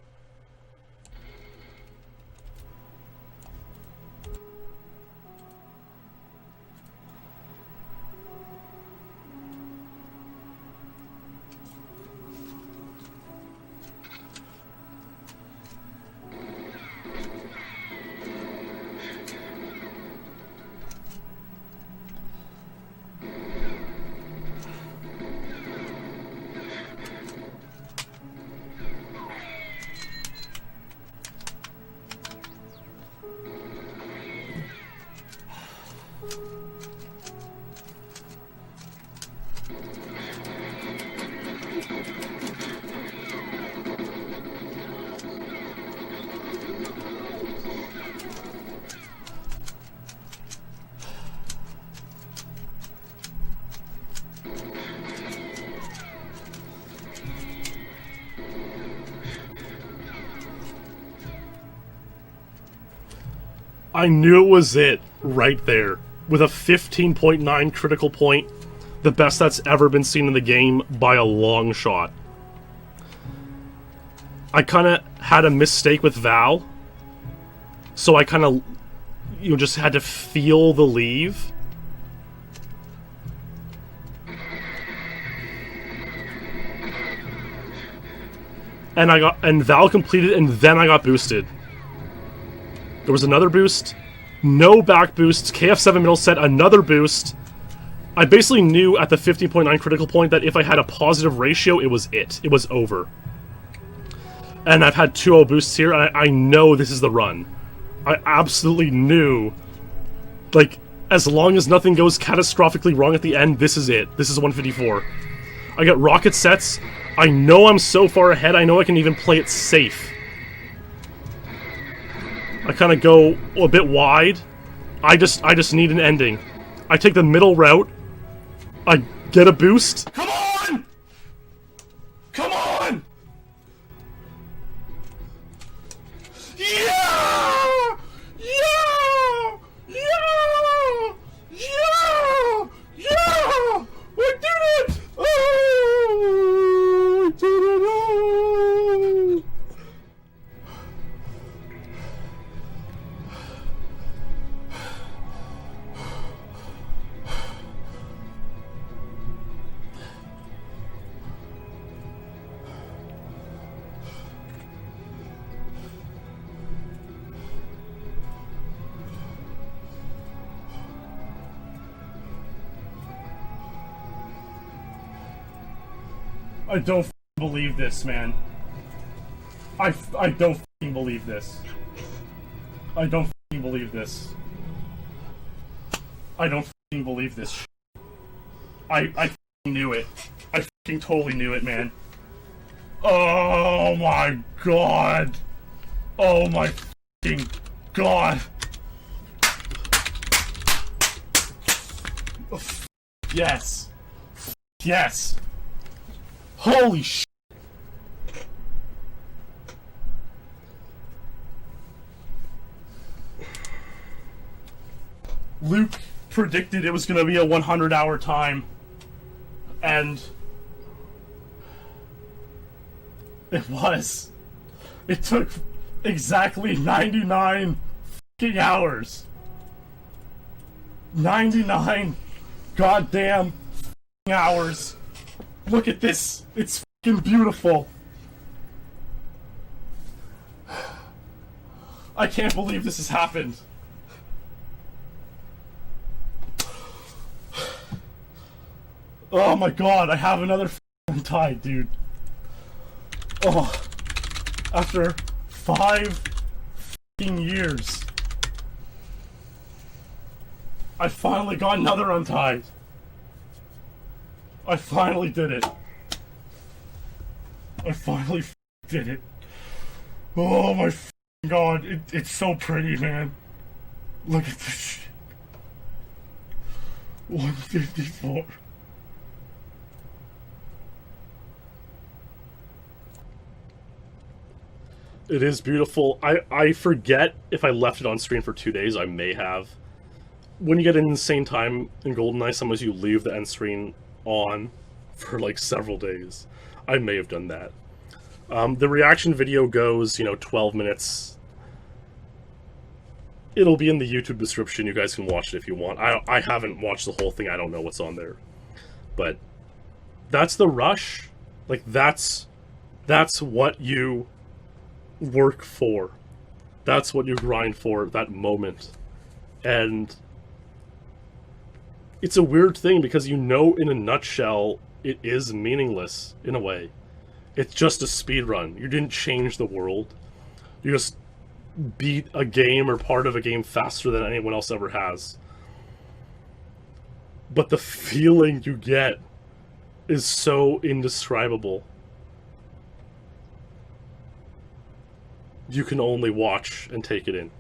I knew it was it right there. With a 15.9 critical point, the best that's ever been seen in the game by a long shot. I kind of had a mistake with Val, so I kind of, you know, just had to feel the leave. And Val completed, and then I got boosted. There was another boost, no back boosts, KF7 middle set, another boost. I basically knew at the 15.9 critical point that if I had a positive ratio, it was it. It was over. And I've had 2-0 boosts here, and I know this is the run. I absolutely knew, like, as long as nothing goes catastrophically wrong at the end, this is it. This is 154. I get rocket sets, I know I'm so far ahead, I know I can even play it safe. I kind of go a bit wide. I just need an ending. I take the middle route. I get a boost. Come on! Come on! Yeah! Yeah! Yeah! Yeah! Yeah! I did it! Oh! I did it! Oh! I don't f***ing believe this, man. I don't f***ing believe this. I don't f***ing believe this. I don't f***ing believe this sh**. I f***ing knew it. I f***ing totally knew it, man. Oh my god. Oh my f***ing god. Yes. Yes. Holy sh**. Luke predicted it was going to be a 100-hour time, and it was. It took exactly 99 f***ing hours. 99 goddamn f***ing hours. Look at this. It's f***ing beautiful. I can't believe this has happened. Oh my god, I have another f***ing Untied, dude. Oh. After 5 f***ing years, I finally got another Untied. I finally did it. I finally did it. Oh my god, it's so pretty, man. Look at this shit. 154. It is beautiful. I forget if I left it on screen for 2 days. I may have. When you get an insane time in GoldenEye, sometimes you leave the end screen on for like several days. I may have done that. The reaction video goes, 12 minutes. It'll be in the YouTube description. You guys can watch it if you want. I haven't watched the whole thing. I don't know what's on there. But that's the rush. Like, that's what you work for. That's what you grind for, that moment. And it's a weird thing because in a nutshell, it is meaningless in a way. It's just a speed run. You didn't change the world. You just beat a game or part of a game faster than anyone else ever has. But the feeling you get is so indescribable. You can only watch and take it in.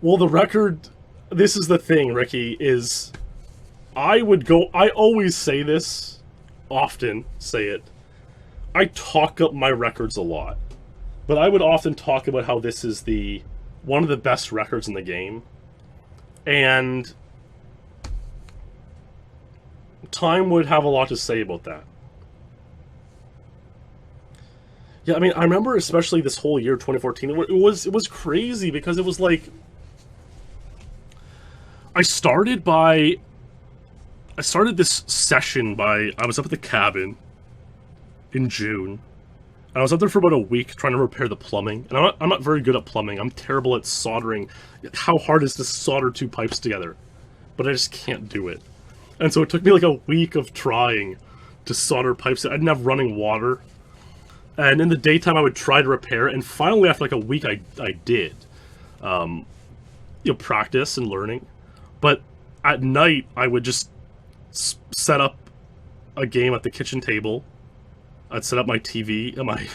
Well, the record, this is the thing, Ricky, is I always say this, often say it, I talk up my records a lot, but I would often talk about how this is one of the best records in the game, and time would have a lot to say about that. Yeah, I mean, I remember especially this whole year, 2014, it was crazy because it was like, I started this session I was up at the cabin in June, and I was up there for about a week trying to repair the plumbing, and I'm not very good at plumbing. I'm terrible at soldering. How hard is to solder 2 pipes together? But I just can't do it. And so it took me like a week of trying to solder pipes. I didn't have running water. And in the daytime, I would try to repair, and finally, after like a week, I did. Practice and learning. But at night, I would just set up a game at the kitchen table. I'd set up my TV and my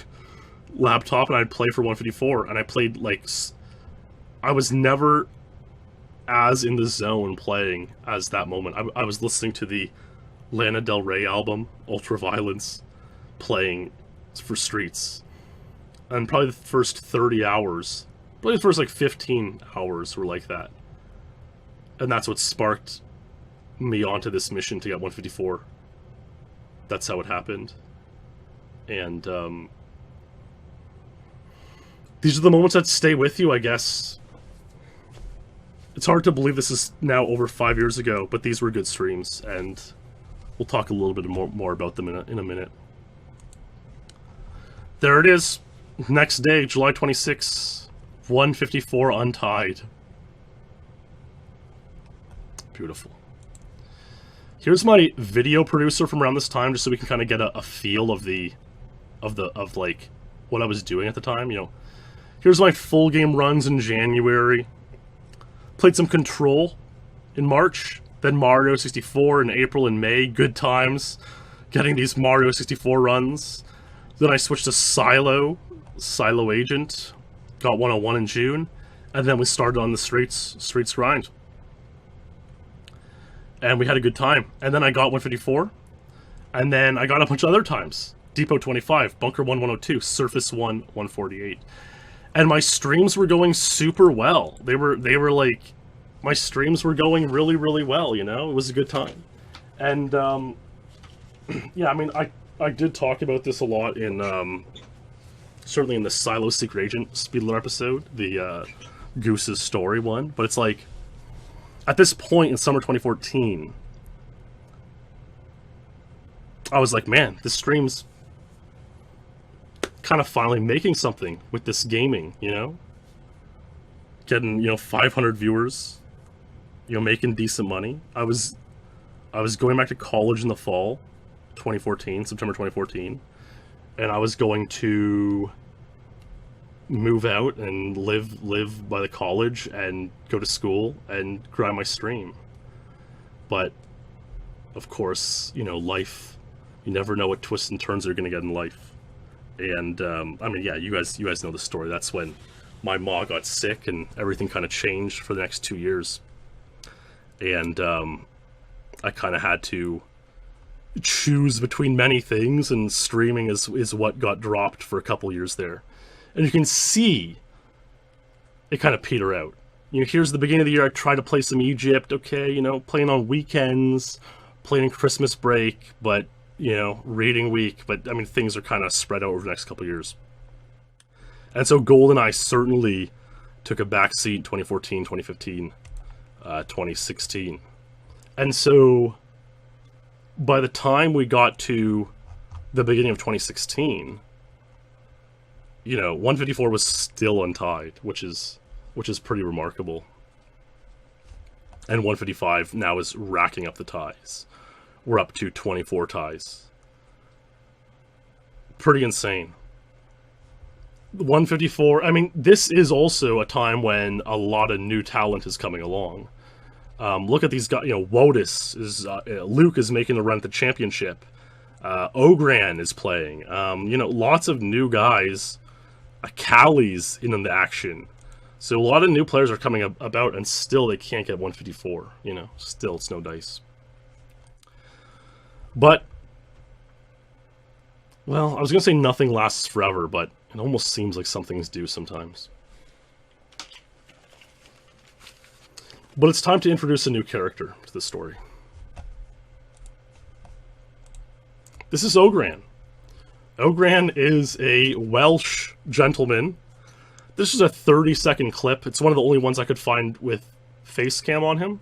laptop, and I'd play for 154. And I played like, I was never as in the zone playing as that moment. I was listening to the Lana Del Rey album, Ultraviolence, playing for Streets. And probably the first 30 hours, probably the first like 15 hours were like that. And that's what sparked me onto this mission to get 154. That's how it happened. And these are the moments that stay with you, I guess. It's hard to believe this is now over 5 years ago, but these were good streams, and we'll talk a little bit more about them in a minute. There it is. Next day, July 26th, 154 Untied. Beautiful. Here's my video producer from around this time, just so we can kind of get a feel of like what I was doing at the time. You know, here's my full game runs in January. Played some Control in March, then Mario 64 in April and May. Good times, getting these Mario 64 runs. Then I switched to Silo Agent, got 101 in June, and then we started on the Streets grind. And we had a good time. And then I got 154, and then I got a bunch of other times. Depot 25, Bunker 1 102, Surface 1 148. And my streams were going super well. They were like, my streams were going really, really well, you know? It was a good time. And, yeah, I mean, I did talk about this a lot in, certainly in the Silo Secret Agent SpeedLore episode, the Goose's story one. But it's like, at this point in summer 2014, I was like, man, this stream's kind of finally making something with this gaming, you know? Getting, you know, 500 viewers, you know, making decent money. I was going back to college in the fall, 2014, September 2014, and I was going to move out and live by the college and go to school and grind my stream. But, of course, you know, life, you never know what twists and turns are going to get in life. And, I mean, yeah, you guys know the story. That's when my ma got sick and everything kind of changed for the next 2 years. And, I kind of had to choose between many things, and streaming is what got dropped for a couple years there. And you can see it kind of peter out. You know, here's the beginning of the year, I tried to play some Egypt, okay, you know, playing on weekends, playing Christmas break, but, you know, raiding week, but, I mean, things are kind of spread out over the next couple of years. And so GoldenEye certainly took a backseat in 2014, 2015, 2016. And so, by the time we got to the beginning of 2016, you know, 154 was still untied, which is pretty remarkable. And 155 now is racking up the ties. We're up to 24 ties. Pretty insane. 154, I mean, this is also a time when a lot of new talent is coming along. Look at these guys, you know, Wotus is, Luke is making the run at the championship. Ogran is playing. You know, lots of new guys. Callie's in the action. So a lot of new players are coming about, and still they can't get 154, you know, still it's no dice. But, well, I was going to say nothing lasts forever, but it almost seems like some things do sometimes. But it's time to introduce a new character to the story. This is Ogran. Ogran is a Welsh gentleman. This is a 30-second clip. It's one of the only ones I could find with face cam on him.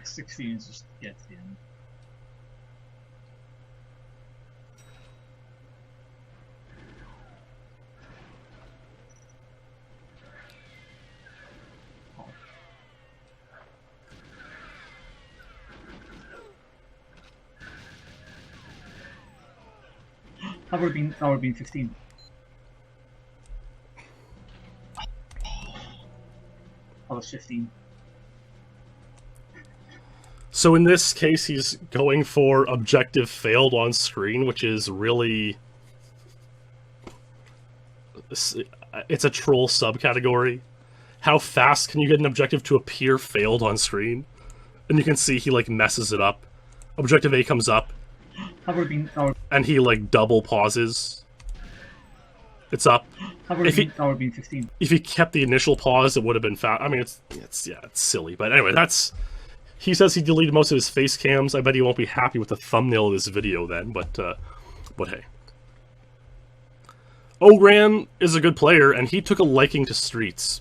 16 is just to get to the end. That would have been 15. That was 15. So in this case, he's going for objective failed on screen, which is really... It's a troll subcategory. How fast can you get an objective to appear failed on screen? And you can see he, like, messes it up. Objective A comes up, and he, like, double pauses. It's up. If he kept the initial pause, it would have been fast. I mean, it's silly. But anyway, that's... He says he deleted most of his face cams. I bet he won't be happy with the thumbnail of this video then, but hey. Ogran is a good player, and he took a liking to Streets.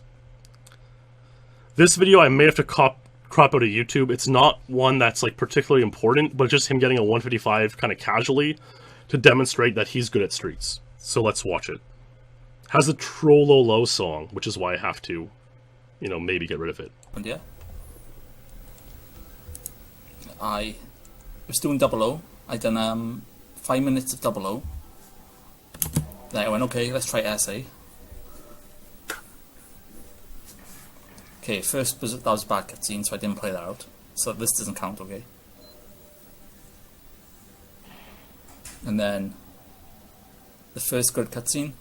This video I may have to crop out of YouTube. It's not one that's, like, particularly important, but just him getting a 155 kind of casually to demonstrate that he's good at Streets. So let's watch it. Has a Trollolo song, which is why I have to, you know, maybe get rid of it. And yeah, I was doing double O. I done 5 minutes of double O. Then I went, okay, let's try SA. Okay, first that was a bad cutscene, so I didn't play that out. So this doesn't count, okay? And then the first good cutscene.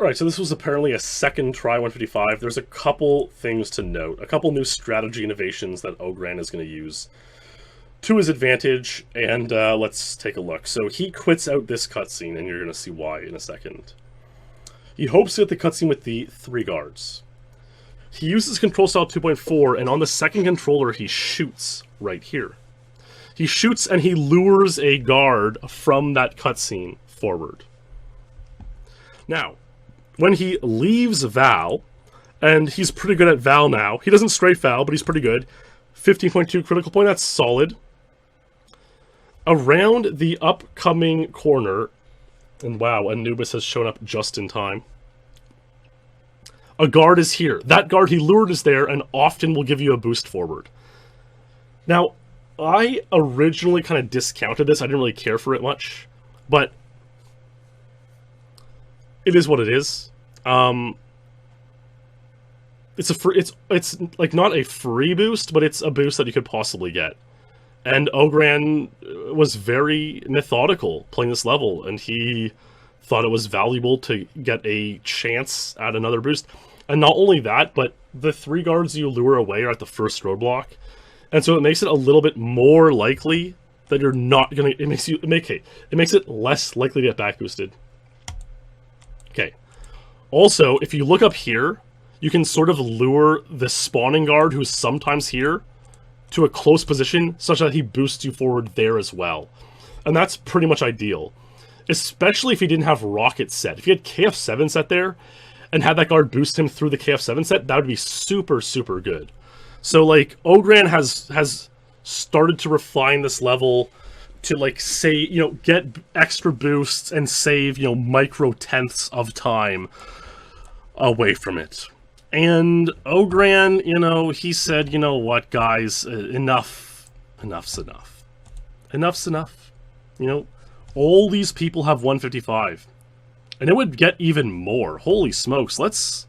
Alright, so this was apparently a second try 155. There's a couple things to note. A couple new strategy innovations that Ogran is going to use to his advantage, and let's take a look. So he quits out this cutscene, and you're going to see why in a second. He hopes to get the cutscene with the 3 guards. He uses control style 2.4, and on the second controller he shoots right here. He shoots and he lures a guard from that cutscene forward. Now, when he leaves Val, and he's pretty good at Val now, he doesn't strafe Val, but he's pretty good. 15.2 critical point, that's solid. Around the upcoming corner, and wow, Anubis has shown up just in time. A guard is here. That guard he lured is there and often will give you a boost forward. Now, I originally kind of discounted this. I didn't really care for it much, but it is what it is. It's like not a free boost, but it's a boost that you could possibly get. And Ogran was very methodical playing this level, and he thought it was valuable to get a chance at another boost. And not only that, but the 3 guards you lure away are at the first roadblock. And so it makes it a little bit more likely that you're not going to... It makes it less likely to get back boosted. Okay. Also, if you look up here, you can sort of lure the spawning guard, who's sometimes here, to a close position such that he boosts you forward there as well. And that's pretty much ideal. Especially if he didn't have rocket set. If you had KF7 set there and had that guard boost him through the KF7 set, that would be super, super good. So, like, Ogran has started to refine this level to, like, say, you know, get extra boosts and save, you know, micro tenths of time away from it. And Ogran, you know, he said, you know what, guys, enough's enough. Enough's enough. You know, all these people have 155. And it would get even more. Holy smokes, let's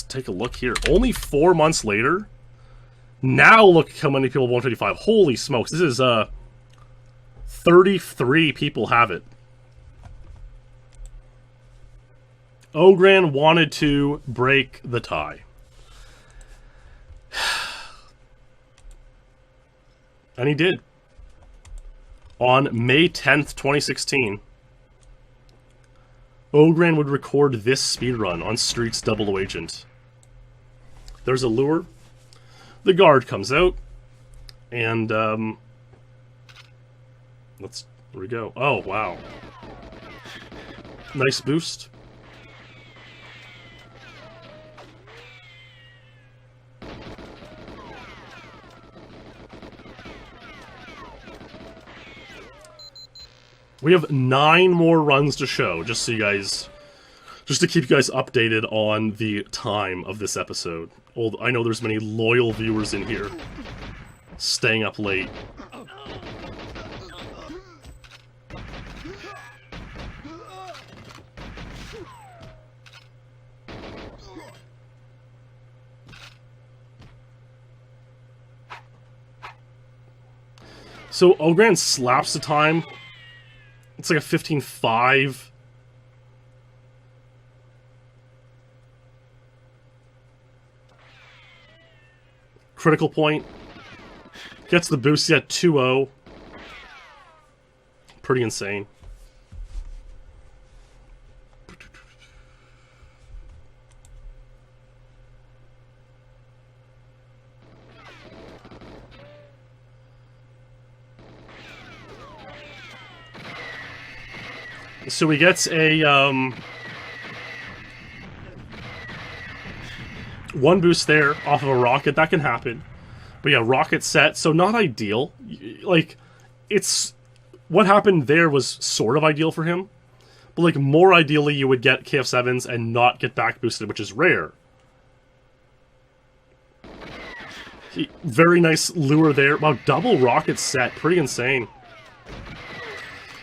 take a look here. Only 4 months later, now look how many people have 155. Holy smokes, this is, 33 people have it. Ogran wanted to break the tie. And he did. On May 10th, 2016, Ogran would record this speedrun on Streets Double O Agent. There's a lure. The guard comes out. And, there we go. Oh, wow. Nice boost. We have 9 more runs to show, just so you guys... Just to keep you guys updated on the time of this episode. I know there's many loyal viewers in here. Staying up late. So Ogran slaps the time. It's like a 15.5. Critical point. Gets the boost at 2-0. Pretty insane. So he gets a, one boost there off of a rocket. That can happen. But yeah, rocket set, so not ideal. Like, it's... What happened there was sort of ideal for him. But, like, more ideally you would get KF7s and not get back boosted, which is rare. Very nice lure there. Wow, double rocket set. Pretty insane.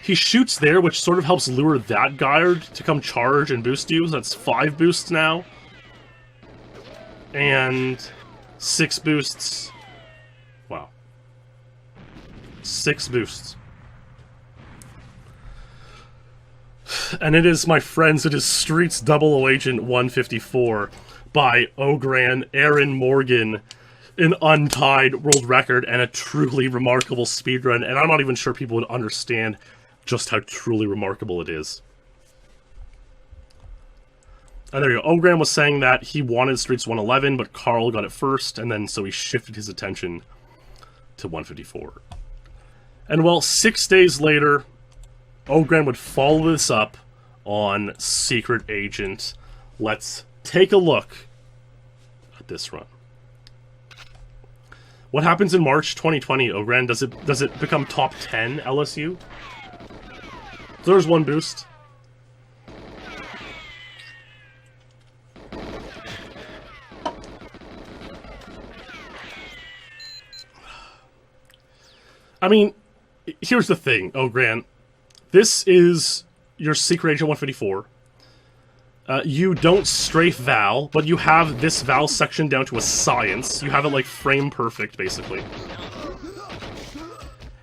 He shoots there, which sort of helps lure that guard to come charge and boost you. So that's 5 boosts now. And 6 boosts. Wow. 6 boosts. And it is, my friends, it is Streets 00 Agent 154 by Ogran Aaron Morgan. An untied world record and a truly remarkable speedrun. And I'm not even sure people would understand just how truly remarkable it is. And there you go. Ogran was saying that he wanted Streets 111, but Carl got it first, and then so he shifted his attention to 154. And well, 6 days later, Ogran would follow this up on Secret Agent. Let's take a look at this run. What happens in March 2020, Ogran? Does it become top 10 LSU? So there's one boost. I mean, here's the thing, Ogran. This is your Secret Agent 154. You don't strafe Val, but you have this Val section down to a science. You have it, like, frame perfect, basically.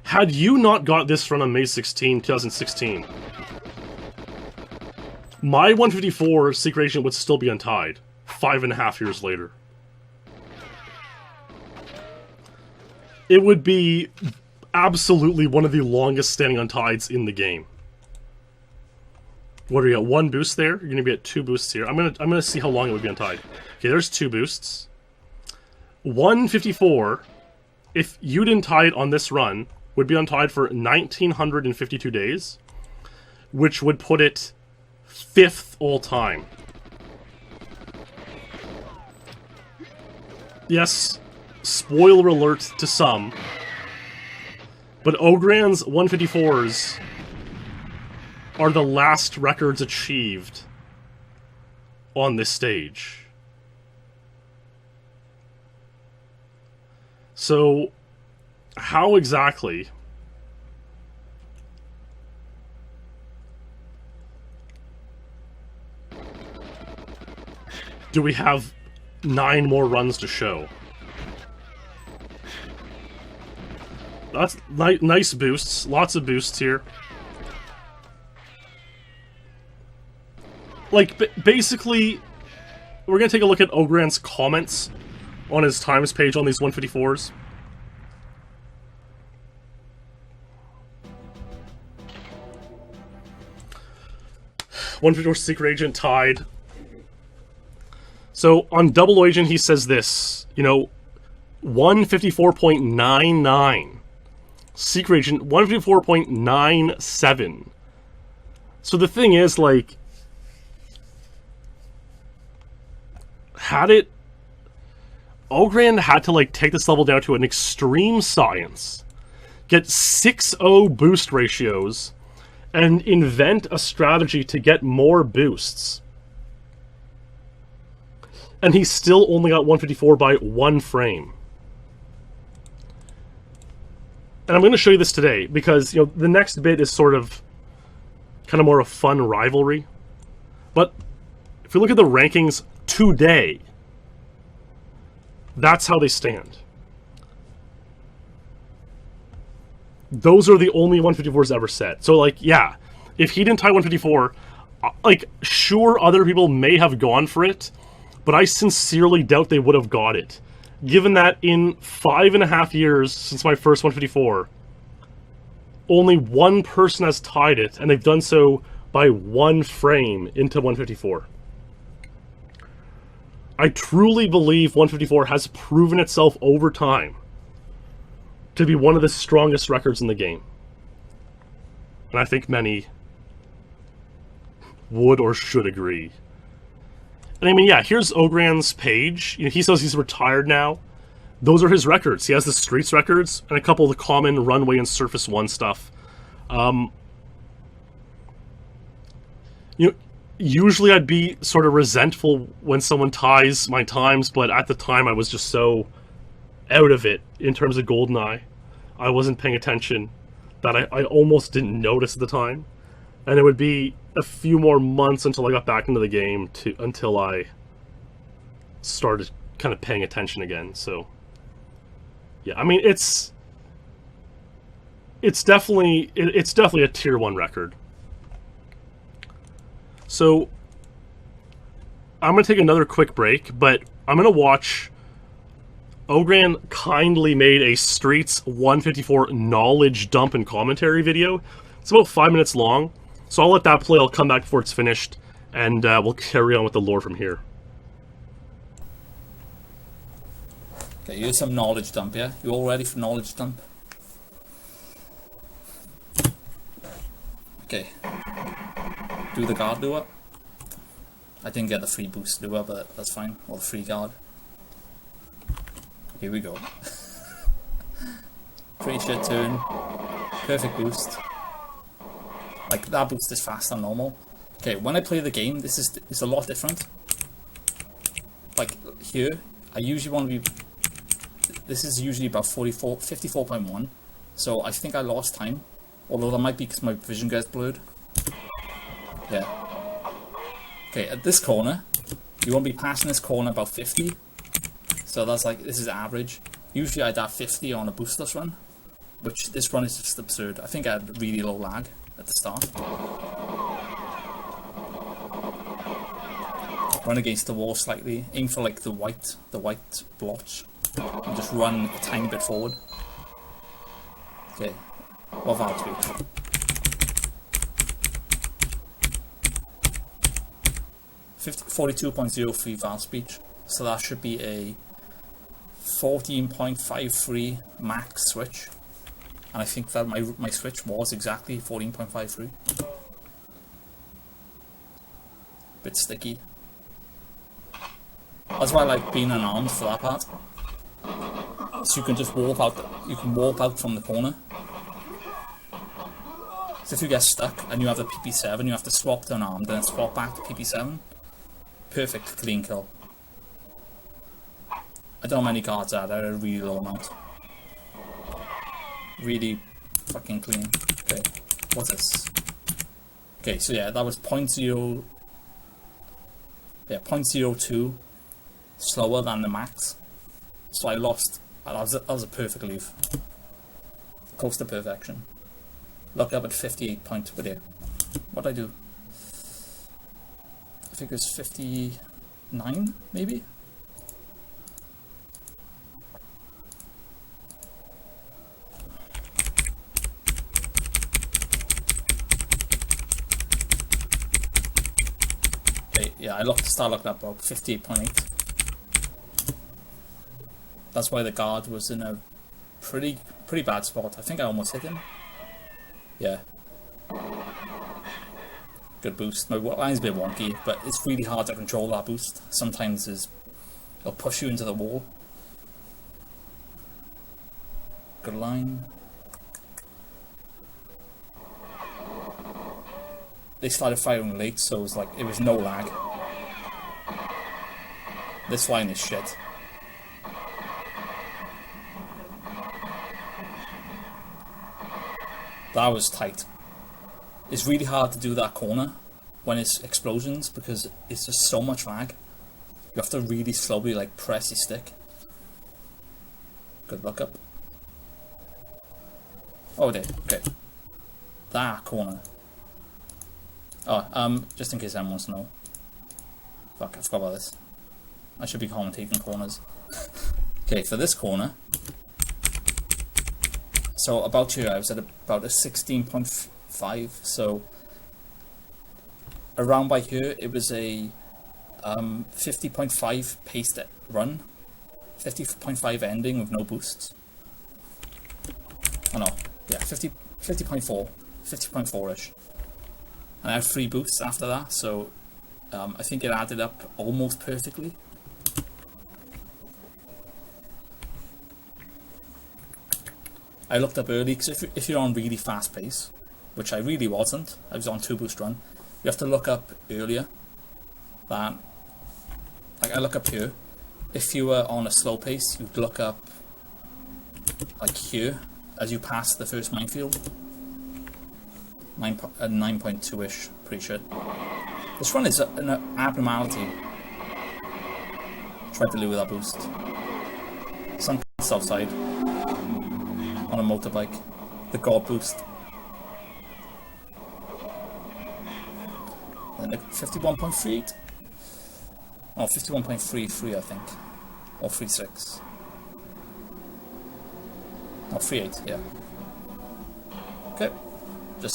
Had you not got this run on May 16, 2016, my 154 Secret Agent would still be untied 5.5 years later. It would be absolutely one of the longest standing untieds in the game. What are you at? 1 boost there? You're gonna be at 2 boosts here. I'm gonna see how long it would be untied. Okay, there's 2 boosts. 154, if you didn't tie it on this run, would be untied for 1,952 days, which would put it 5th all time. Yes, spoiler alert to some, but Ogran's 154s are the last records achieved on this stage. So, how exactly do we have 9 more runs to show? That's nice boosts, lots of boosts here. Like, basically, we're gonna take a look at Ogran's comments on his times page on these 154s. Secret Agent tied. So on Double Agent, he says this, you know, 154.99. Secret Agent 154.97. So the thing is, like, Ogran had to, like, take this level down to an extreme science, get 6-0 boost ratios, and invent a strategy to get more boosts. And he still only got 154 by 1 frame. And I'm going to show you this today, because, you know, the next bit is sort of kind of more a fun rivalry. But if you look at the rankings today, that's how they stand. those are the only 154s ever set. So, like, yeah, if he didn't tie 154, like, sure, other people may have gone for it, but I sincerely doubt they would have got it. Given that in 5.5 years since my first 154, only one person has tied it, and they've done so by 1 frame into 154. I truly believe 154 has proven itself over time to be one of the strongest records in the game. And I think many would or should agree. And I mean, yeah, here's Ogran's page. You know, he says he's retired now. Those are his records. He has the Streets records and a couple of the common Runway and Surface 1 stuff. You know, usually I'd be sort of resentful when someone ties my times, but at the time I was just so out of it in terms of GoldenEye. I wasn't paying attention that I almost didn't notice at the time. And it would be a few more months until I got back into the game until I started kind of paying attention again. So yeah, I mean, it's definitely a tier 1 record. So I'm going to take another quick break, but I'm going to watch... Ogran kindly made a Streets 154 knowledge dump and commentary video. It's about 5 minutes long, so I'll let that play. I'll come back before it's finished, and we'll carry on with the lore from here. Okay, here's some knowledge dump, yeah? You all ready for knowledge dump? Okay. Do the guard lure. I didn't get the free boost lure, but that's fine. Or the free guard. Here we go. Pretty shit turn. Perfect boost. Like, that boost is faster than normal. Okay, when I play the game, this is a lot different. Like, here, I usually want to be... This is usually about 54.1. So I think I lost time. Although that might be because my vision gets blurred. Yeah. Okay, at this corner, you want to be passing this corner about 50. So that's like, this is average. Usually I'd have 50 on a boostless run, which this run is just absurd. I think I had really low lag at the start. Run against the wall slightly, aim for like the white blotch, and just run a tiny bit forward. Okay, what valve speed? .43 valve speed, so that should be a 14.53 max switch, and I think that my switch was exactly 14.53. Bit sticky. That's why I like being unarmed for that part. So you can just warp out. You can warp out from the corner. So if you get stuck and you have the PP7, you have to swap to unarmed, then swap back to PP7. Perfect clean kill. I don't know how many cards I had a really low amount. Really fucking clean. Okay, what's this? Okay, so yeah, that was 0.0... Yeah, 0.02 slower than the max. So I lost. That was a perfect leave. Close to perfection. Look up at 58 point video. What'd I do? I think it was 59, maybe? Okay, yeah, I start looking up about 58.8. That's why the guard was in a pretty bad spot. I think I almost hit him. Yeah. Good boost. My line's a bit wonky, but it's really hard to control that boost. Sometimes it'll push you into the wall. Good line. They started firing late, so it was no lag. This line is shit. That was tight. It's really hard to do that corner when it's explosions because it's just so much lag. You have to really slowly press your stick. Good look up. Oh, there. Okay. That corner. Oh, just in case anyone wants to know. Fuck, I forgot about this. I should be commentating corners. Okay, for this corner. So about here, I was at about a 16.5. So around by here, it was a 50.5 paced run. 50.5 ending with no boosts. Oh no, yeah, 50.4, 50.4-ish. And I have 3 boosts after that, so I think it added up almost perfectly. I looked up early, because if you're on really fast pace, which I really wasn't, I was on 2 boost run, you have to look up earlier than, like I look up here. If you were on a slow pace, you'd look up like here as you pass the first minefield. 9.2-ish, pretty sure. This run is an abnormality. Tried to lure that boost. Some outside on a motorbike. The god boost. And 51.38. Oh, 51.33, I think. Or 36. No, 38, yeah. Okay. It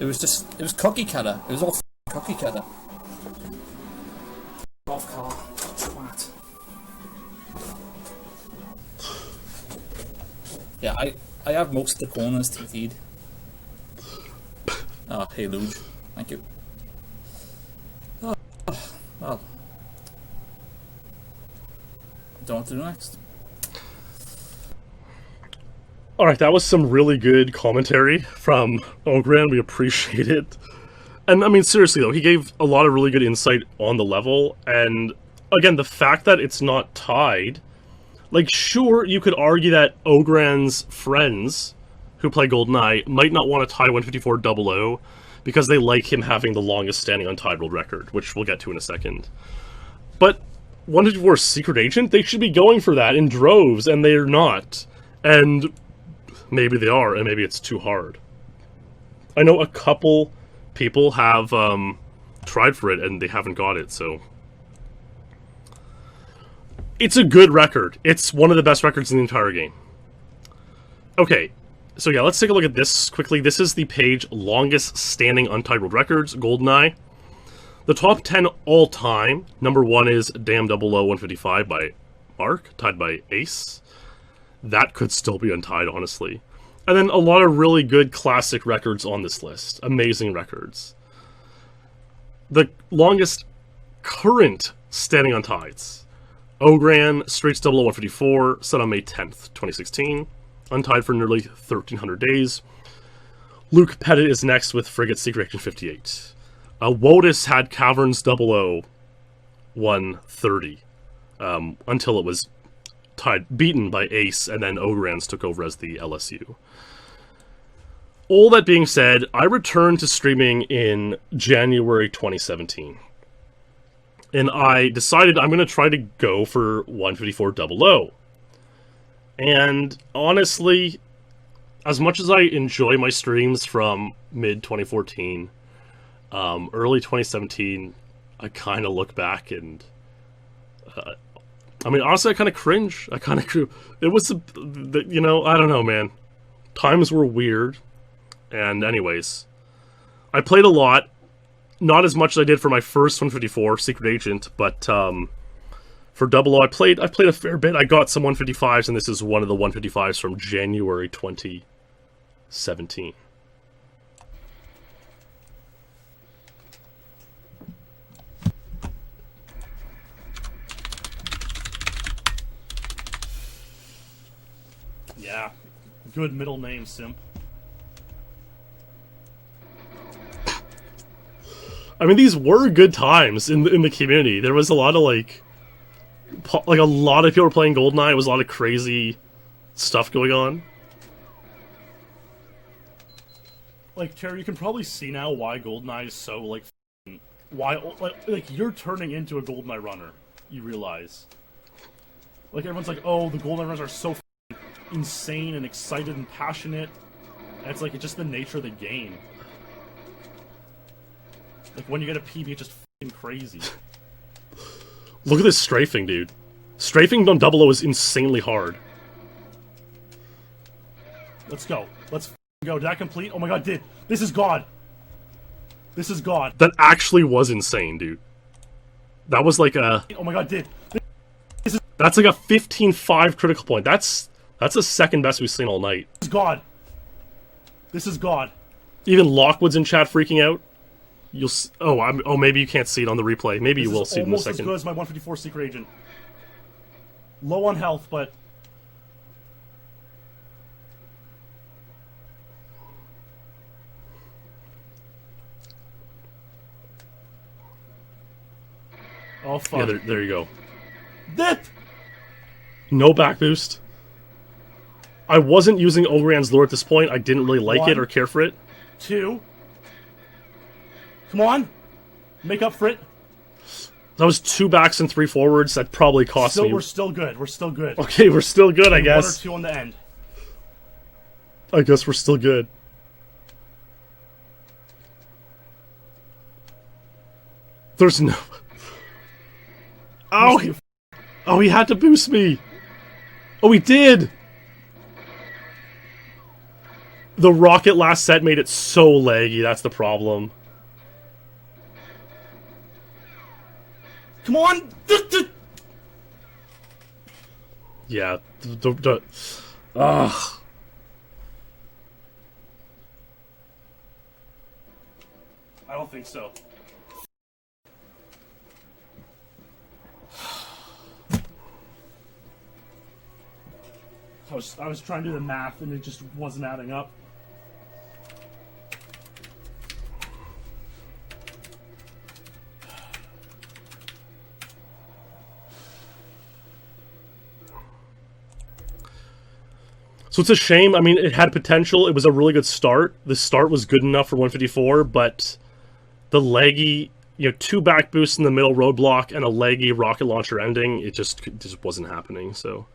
was cookie cutter. It was all cookie cutter. Golf car. Twat. Yeah, I have most of the corners to feed. Oh, hey Luge. Thank you. Oh, well. Don't know what to do next. Alright, that was some really good commentary from Ogren. We appreciate it. And I mean, seriously though, he gave a lot of really good insight on the level. And again, the fact that it's not tied, like, sure, you could argue that Ogren's friends who play GoldenEye might not want to tie 154.00 because they like him having the longest standing Untied world record, which we'll get to in a second. But 154 Secret Agent, they should be going for that in droves, and they're not. And maybe they are, and maybe it's too hard. I know a couple people have tried for it, and they haven't got it, so... It's a good record. It's one of the best records in the entire game. Okay, so yeah, let's take a look at this quickly. This is the page longest standing Untied world records, GoldenEye. The top 10 all time. Number 1 is Damn 00155 by Mark, tied by Ace. That could still be untied, honestly. And then a lot of really good classic records on this list. Amazing records. The longest current standing untieds. Ogran, Straits 00154, set on May 10th, 2016. Untied for nearly 1,300 days. Luke Pettit is next with Frigate Secret Action 58. Wotus had Caverns 00130 until it was beaten by Ace, and then Ograns took over as the LSU. All that being said, I returned to streaming in January 2017. And I decided I'm going to try to go for 154.00. And honestly, as much as I enjoy my streams from mid-2014, early 2017, I kind of look back and... I mean, honestly, I kind of cringe. It was, you know, I don't know, man. Times were weird. And anyways, I played a lot. Not as much as I did for my first 154, Secret Agent, but for 00, I played a fair bit. I got some 155s, and this is one of the 155s from January 2017. Yeah. Good middle name, simp. I mean, these were good times in the community. There was a lot of, like a lot of people were playing GoldenEye. It was a lot of crazy stuff going on. Like, Terry, you can probably see now why GoldenEye is so, like, why, like, you're turning into a GoldenEye runner, you realize. Like, everyone's like, oh, the GoldenEye runners are so insane and excited and passionate. And it's like, it's just the nature of the game. Like, when you get a PB, it's just f***ing crazy. Look at this strafing, dude. Strafing on Double O is insanely hard. Let's go. Let's f***ing go. Did I complete? Oh my god, did. This is God. This is God. That actually was insane, dude. That was like a... Oh my god, did. That's like a 15-5 critical point. That's the second best we've seen all night. This is God. This is God. Even Lockwood's in chat freaking out. Oh, maybe you can't see it on the replay. Maybe you will see it in a Almost as second. good as my 154 Secret Agent. Low on health, but... Oh, fuck. Yeah, there you go. Dip! No back boost. I wasn't using Ogran's Lure at this point. I didn't really like it or care for it. 2. Come on! Make up for it. That was 2 backs and 3 forwards. That probably cost me. We're still good. We're still good. Okay, we're still good, I guess. 1 or 2 on the end. I guess we're still good. There's no... Oh, he had to boost me. Oh, he did. The rocket last set made it so laggy. That's the problem. Come on! Yeah. Ugh. I don't think so. I was trying to do the math and it just wasn't adding up. So it's a shame. I mean, it had potential. It was a really good start. The start was good enough for 154, but the leggy, 2 back boosts in the middle roadblock and a leggy rocket launcher ending, it just wasn't happening. So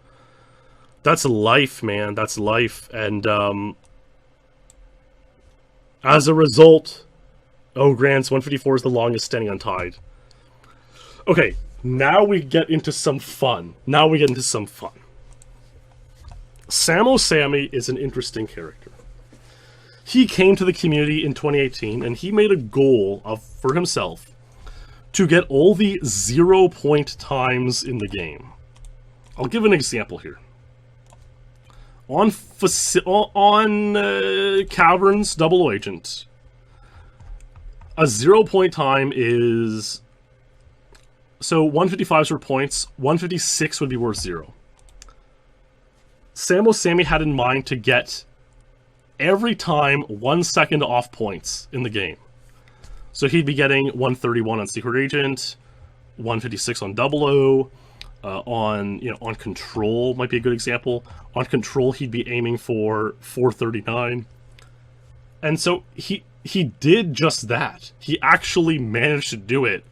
that's life, man. That's life. And as a result, Grant's 154 is the longest standing Untied. Okay, now we get into some fun. Samo Sammy is an interesting character. He came to the community in 2018 and he made a goal for himself to get all the 0-point times in the game. I'll give an example here. On Cavern's Double Agent, a 0-point time is... So 155's worth points, 156 would be worth 0. Samo Sammy had in mind to get every time 1 second off points in the game. So he'd be getting 131 on Secret Agent, 156 on Double O, on Control might be a good example. On Control he'd be aiming for 439. And so he did just that. He actually managed to do it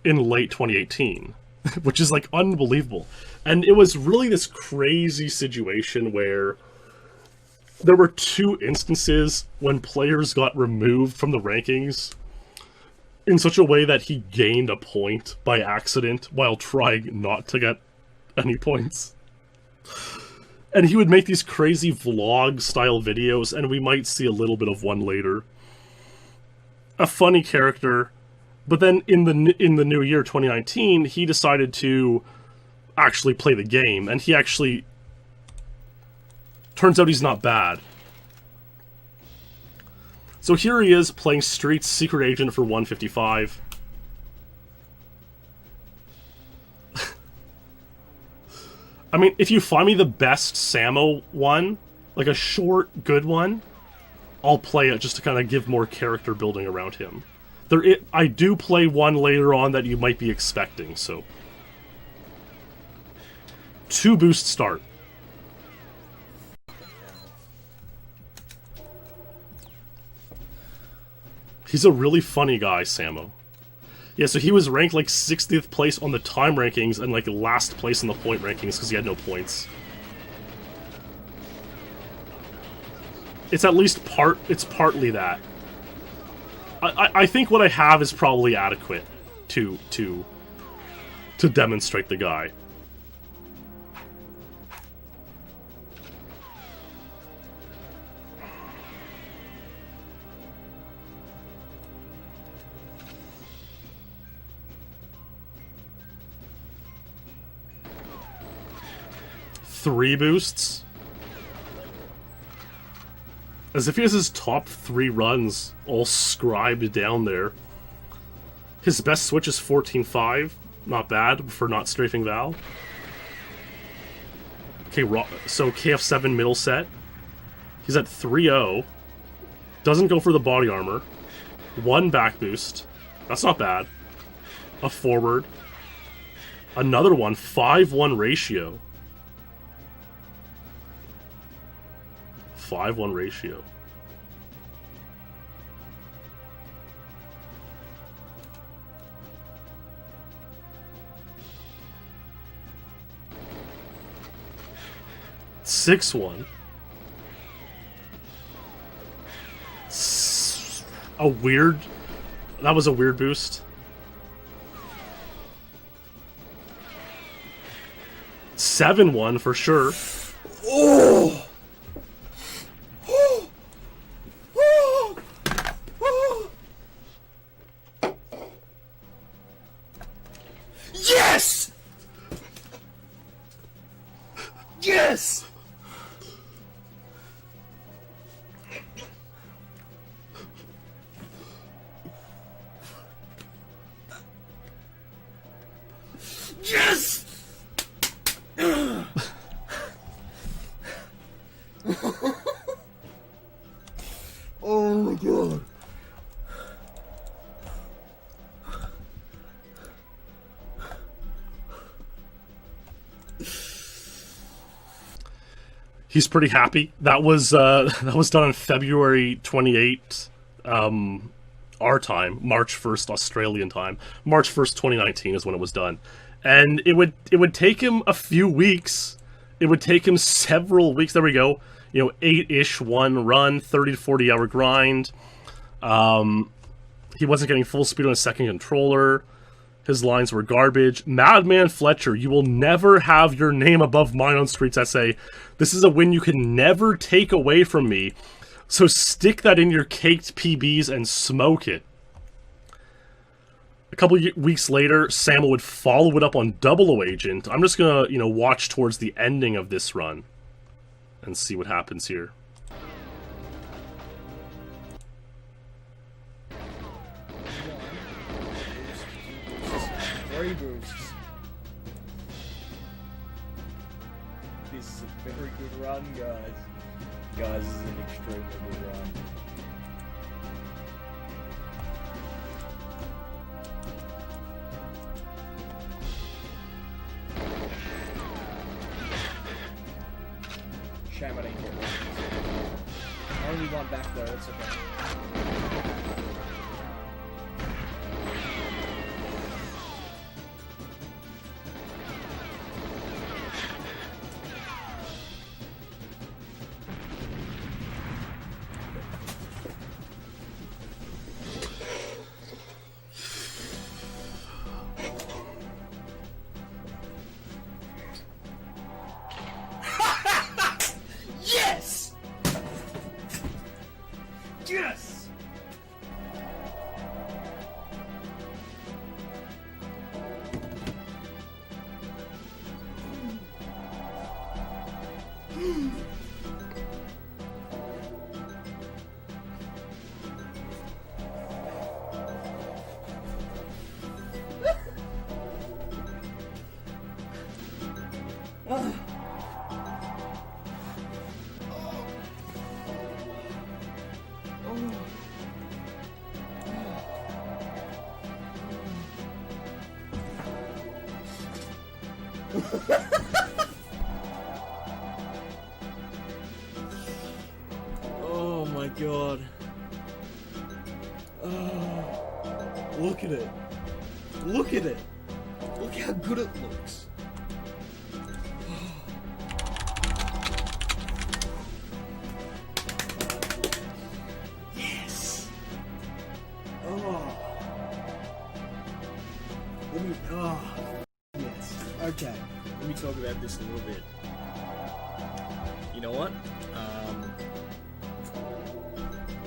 in late 2018, which is like unbelievable. And it was really this crazy situation where there were 2 instances when players got removed from the rankings in such a way that he gained a point by accident while trying not to get any points. And he would make these crazy vlog-style videos, and we might see a little bit of one later. A funny character, but then in the new year, 2019, he decided to actually play the game, and he actually... Turns out he's not bad. So here he is playing Street's Secret Agent for 155. I mean, if you find me the best Samo one, like a short, good one, I'll play it just to kind of give more character building around him. I do play one later on that you might be expecting, so... 2 boost start. He's a really funny guy, Samo. Yeah, so he was ranked like 60th place on the time rankings and like last place in the point rankings because he had no points. it's at least it's partly that. I think what I have is probably adequate to demonstrate the guy. Three boosts? As if he has his top 3 runs all scribed down there. His best switch is 14.5. Not bad for not strafing Val. Okay, so KF7 middle set. He's at 3-0. Doesn't go for the body armor. 1 back boost. That's not bad. A forward. Another one, 5-1 ratio. 5-1 ratio. Six one. A weird. That was a weird boost. 7-1 for sure. Oh! Yes! Yes! Yes! Oh my god. He's pretty happy. That was done on February 28th, our time, March 1st Australian time. March 1st, 2019 is when it was done. And it would take him a few weeks. It would take him several weeks. There we go. 8-ish one run, 30 to 40 hour grind. He wasn't getting full speed on his second controller. His lines were garbage. Madman Fletcher, you will never have your name above mine on Streets SA. This is a win you can never take away from me. So stick that in your caked PBs and smoke it. A couple weeks later, Sam would follow it up on Double O Agent. I'm just gonna, watch towards the ending of this run and see what happens here. Three boosts. This is a very good run, guys. Guys, this is an extremely good run. Shame I didn't get one. Only one back though, that's okay. Yes! Yes! Oh my god. Oh, look at it. Look at it. Look how good it looks. Okay, let me talk about this a little bit. You know what?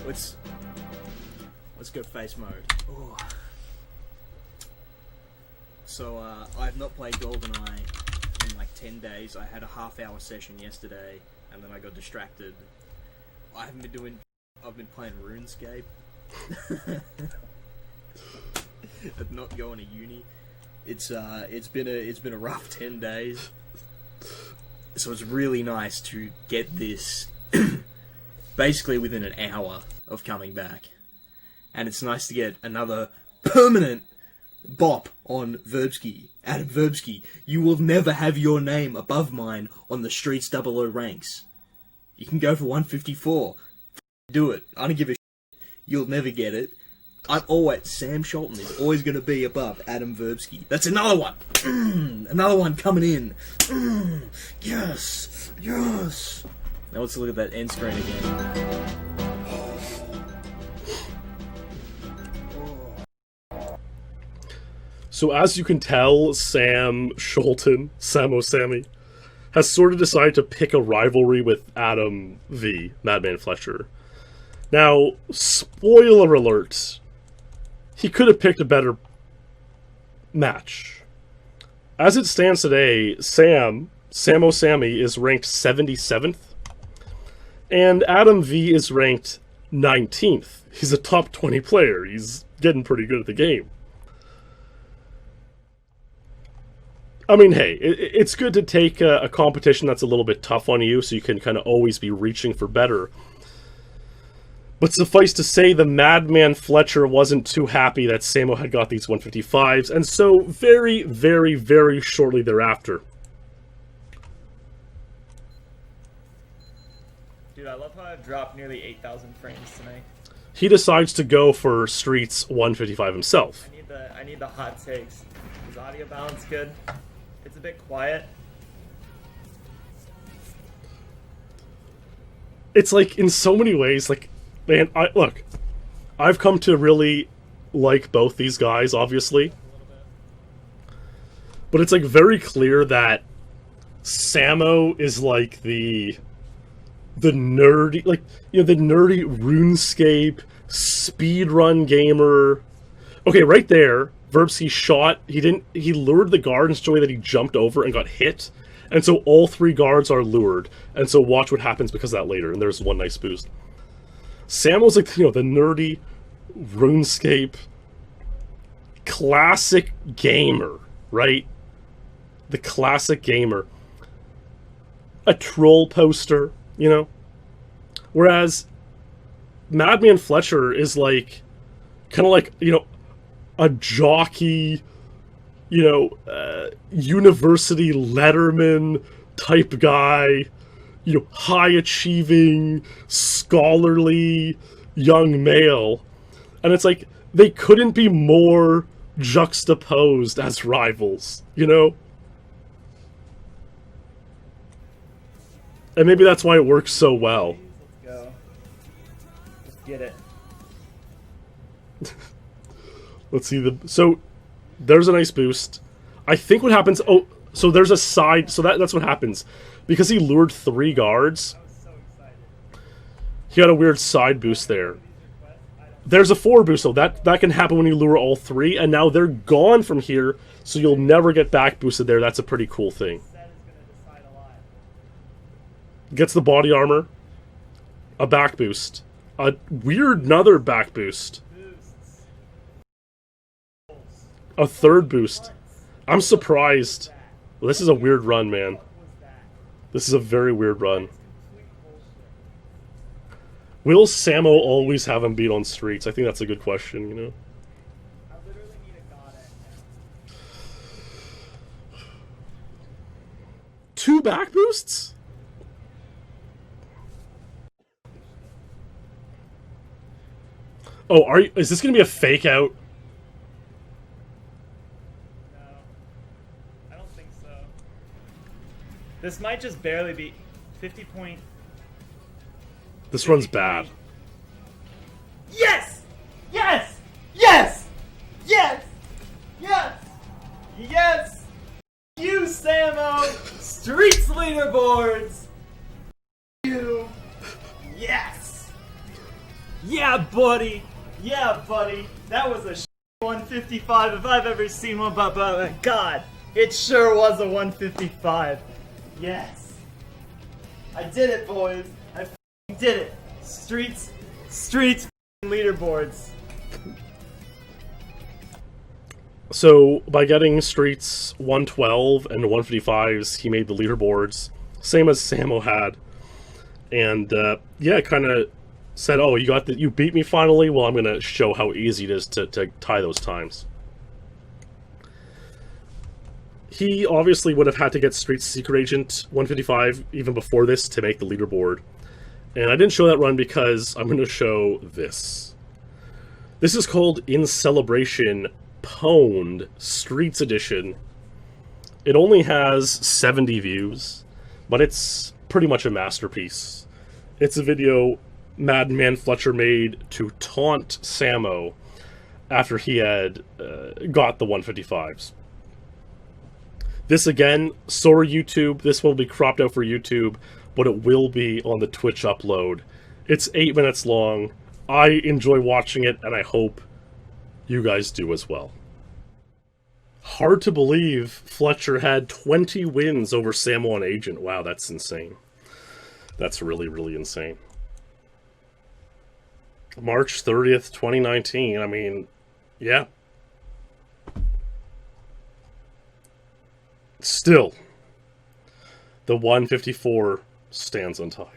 Let's go face mode. Ooh. So, I've not played GoldenEye in like 10 days. I had a half-hour session yesterday, and then I got distracted. I've been playing RuneScape. I'm not going to uni. It's been a rough 10 days. So it's really nice to get this basically within an hour of coming back. And it's nice to get another permanent bop on Verbsky. Adam Verbsky, you will never have your name above mine on the Streets 00 ranks. You can go for 154. Do it. I don't give a shit. You'll never get it. Sam Sholton is always going to be above Adam Verbsky. That's another one. Another one coming in. Yes. Yes. Now let's look at that end screen again. So as you can tell, Sam Sholton, Samo Sammy, has sort of decided to pick a rivalry with Adam V, Madman Fletcher. Now, spoiler alert, he could have picked a better match. As it stands today, Samo Sammy is ranked 77th, and Adam V is ranked 19th. He's a top 20 player. He's getting pretty good at the game. I mean, hey, it's good to take a competition that's a little bit tough on you, so you can kind of always be reaching for better. But suffice to say, the Madman Fletcher wasn't too happy that Samo had got these 155s, and so very, very, very shortly thereafter. Dude, I love how I've dropped nearly 8,000 frames tonight. He decides to go for Streets 155 himself. I need the hot takes. Is audio balance good? It's a bit quiet. It's like, in so many ways, like, man, look, I've come to really like both these guys, obviously. But it's, like, very clear that Samo is, like, the nerdy, like, you know, the nerdy RuneScape speedrun gamer. Okay, right there, Verbsky shot, he lured the guard in such a way that he jumped over and got hit. And so all three guards are lured. And so watch what happens because of that later, and there's one nice boost. Samo's like, you know, the nerdy RuneScape classic gamer, right? The classic gamer. A troll poster, you know? Whereas Madman Fletcher is like, kind of like, you know, a jockey, you know, university letterman type guy, you know, high-achieving, scholarly young male. And it's like, they couldn't be more juxtaposed as rivals, you know? And maybe that's why it works so well. Let's go. Just get it. Let's see so there's a nice boost. I think what happens, oh, so there's a side, so that's what happens. Because he lured three guards, he got a weird side boost there. There's a forward boost, though. That can happen when you lure all three, and now they're gone from here, so you'll never get back boosted there. That's a pretty cool thing. Gets the body armor, a back boost, a weird another back boost, a third boost. I'm surprised. Well, this is a weird run, man. This is a very weird run. Will Samo always have him beat on streets? I think that's a good question, you know? I literally need a god at now. 2 back boosts? Oh, is this going to be a fake out? No. I don't think so. This might just barely be 50 point. This run's bad. Yes! Yes! Yes! Yes! Yes! Yes! You, Sam! leaderboards! You! Yes! Yeah, buddy! Yeah, buddy! That was a 155 if I've ever seen one, but God, it sure was a 155. Yes. I did it, boys. I did it. Streets leaderboards. So, by getting Streets 112 and 155s, he made the leaderboards, same as Samo had. And, yeah, kind of said, oh, you beat me finally? Well, I'm going to show how easy it is to tie those times. He obviously would have had to get Streets Secret Agent 155 even before this to make the leaderboard. And I didn't show that run because I'm going to show this. This is called In Celebration Pwned Streets Edition. It only has 70 views, but it's pretty much a masterpiece. It's a video Madman Fletcher made to taunt Samo after he had got the 155s. This again, sorry YouTube, this will be cropped out for YouTube, but it will be on the Twitch upload. It's 8 minutes long. I enjoy watching it, and I hope you guys do as well. Hard to believe Fletcher had 20 wins over Samo on Agent. Wow, that's insane. That's really, really insane. March 30th, 2019. I mean, yeah. Still, the 154 stands untied.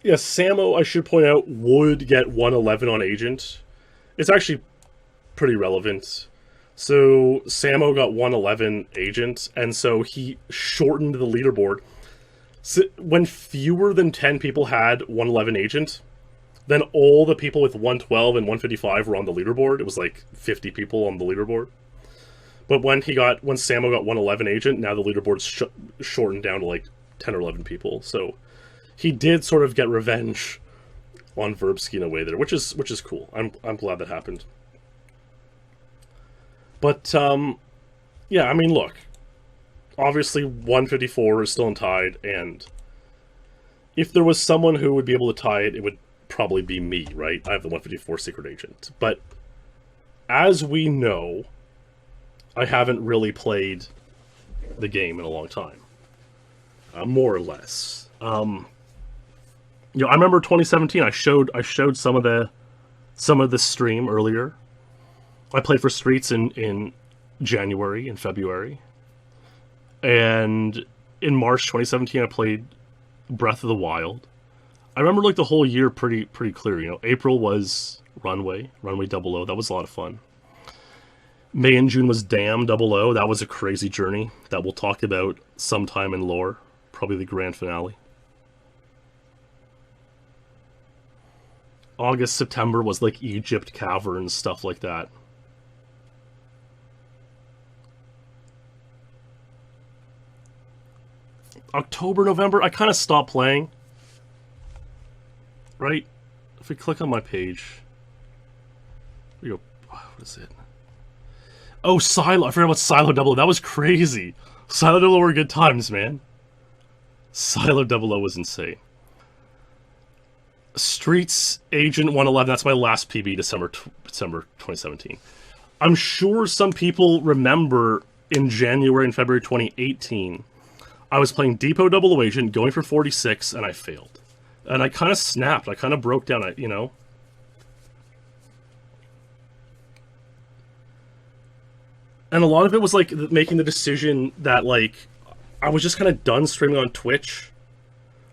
Yes, Samo, I should point out, would get 111 on Agent. It's actually pretty relevant. So, Samo got 111 Agent, and so he shortened the leaderboard. So when fewer than 10 people had 111 Agent, then all the people with 112 and 155 were on the leaderboard. It was like 50 people on the leaderboard. But when Samo got 111 Agent, now the leaderboard's shortened down to like 10 or 11 people. So he did sort of get revenge on Verbsky in a way there, which is cool. I'm glad that happened. But yeah, I mean, look, obviously 154 is still untied, and if there was someone who would be able to tie it, it would probably be me, right? I have the 154 Secret Agent. But as we know, I haven't really played the game in a long time, more or less. You know, I remember 2017. I showed some of the stream earlier. I played for Streets in January and February, and in March 2017 I played Breath of the Wild. I remember like the whole year pretty clear. You know, April was Runway 00. That was a lot of fun. May and June was Damn 00. That was a crazy journey that we'll talk about sometime in lore. Probably the grand finale. August, September was like Egypt Caverns, stuff like that. October, November, I kind of stopped playing. Right? If we click on my page, we go, what is it? Oh, Silo. I forgot about Silo 00. That was crazy. Silo 00 were good times, man. Silo 00 was insane. Streets Agent 111. That's my last PB, December 2017. I'm sure some people remember in January and February 2018, I was playing Depot 00 Agent, going for 46, and I failed. And I kind of snapped. I kind of broke down, you know. And a lot of it was like making the decision that like I was just kind of done streaming on Twitch.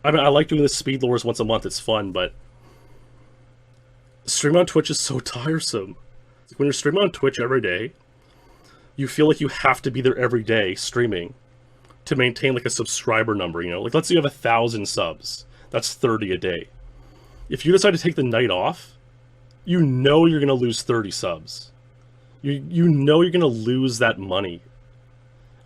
I mean, I like doing the SpeedLores once a month. It's fun, but streaming on Twitch is so tiresome. When you're streaming on Twitch every day, you feel like you have to be there every day streaming to maintain like a subscriber number, you know? Like let's say you have 1,000 subs. That's 30 a day. If you decide to take the night off, you know you're going to lose 30 subs. You know you're going to lose that money.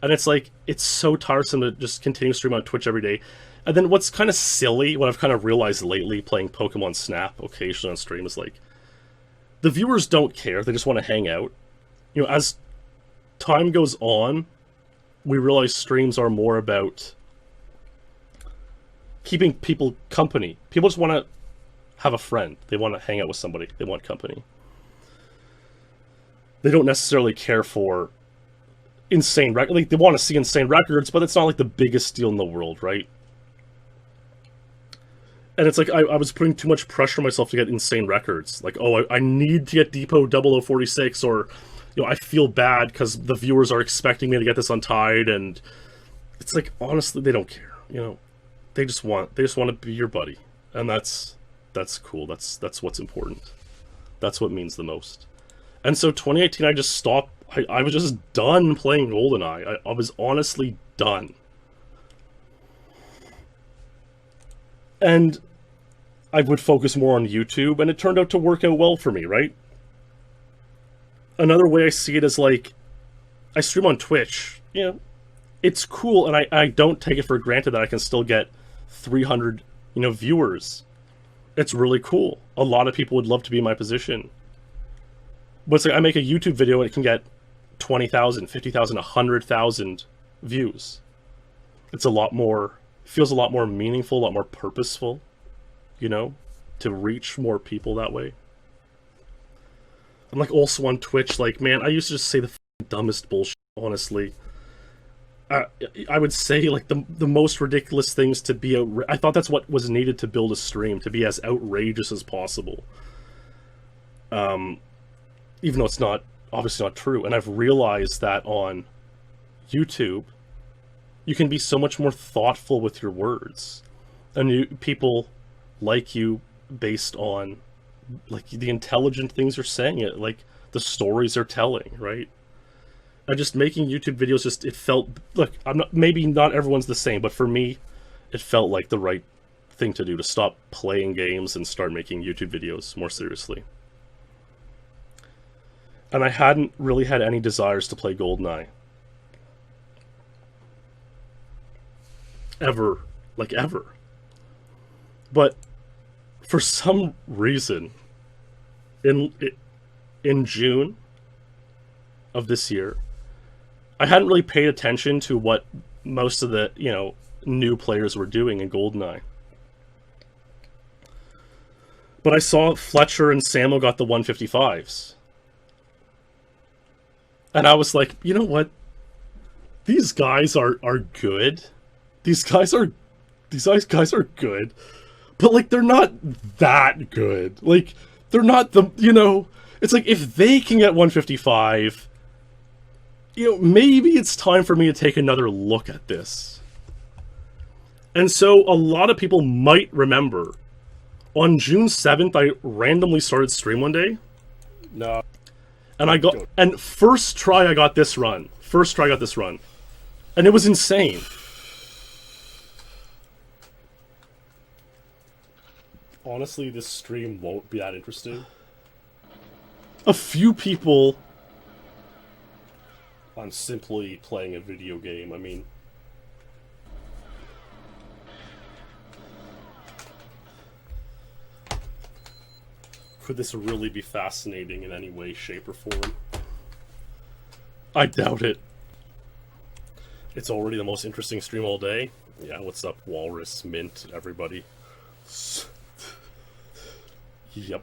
And it's like, it's so tiresome to just continue streaming on Twitch every day. And then what's kind of silly, what I've kind of realized lately playing Pokemon Snap occasionally on stream is like, the viewers don't care, they just want to hang out. You know, as time goes on, we realized streams are more about keeping people company. People just want to have a friend. They want to hang out with somebody. They want company. They don't necessarily care for insane records. Like, they want to see insane records, but it's not like the biggest deal in the world, right? And it's like, I was putting too much pressure on myself to get insane records. Like, oh, I need to get Depot 0046, or, you know, I feel bad because the viewers are expecting me to get this Untied, and it's like, honestly, they don't care, you know? They just want to be your buddy. And that's cool. That's what's important. That's what means the most. And so 2018, I just stopped. I was just done playing GoldenEye. I was honestly done. And I would focus more on YouTube, and it turned out to work out well for me, right? Another way I see it is, like, I stream on Twitch. You know, it's cool, and I don't take it for granted that I can still get 300, you know, viewers. It's really cool. A lot of people would love to be in my position. But it's like, I make a YouTube video and it can get 20,000, 50,000, 100,000 views. It's a lot more, feels a lot more meaningful, a lot more purposeful, you know, to reach more people that way. I'm like, also on Twitch, like, man, I used to just say the dumbest bullshit, honestly. I would say, like, the most ridiculous things to be I thought that's what was needed to build a stream, to be as outrageous as possible. Even though it's not, obviously not true. And I've realized that on YouTube, you can be so much more thoughtful with your words. And people like you based on, like, the intelligent things you're saying, like, the stories they're telling, right? And just making YouTube videos, just, it felt, look, maybe not everyone's the same, but for me, it felt like the right thing to do, to stop playing games and start making YouTube videos more seriously. And I hadn't really had any desires to play GoldenEye. Ever. Like, ever. But for some reason, in June of this year, I hadn't really paid attention to what most of the, you know, new players were doing in GoldenEye. But I saw Fletcher and Samo got the 155s. And I was like, you know what? These guys are good. These guys are good. But, like, they're not that good. Like, they're not the, you know, it's like, if they can get 155, you know, maybe it's time for me to take another look at this. And so a lot of people might remember, on June 7th, I randomly started stream one day. No. And first try I got this run. And it was insane. Honestly, this stream won't be that interesting. A few people... I'm simply playing a video game. I mean... Could this really be fascinating in any way, shape, or form? I doubt it. It's already the most interesting stream all day. Yeah, what's up, Walrus, Mint, everybody? Yep.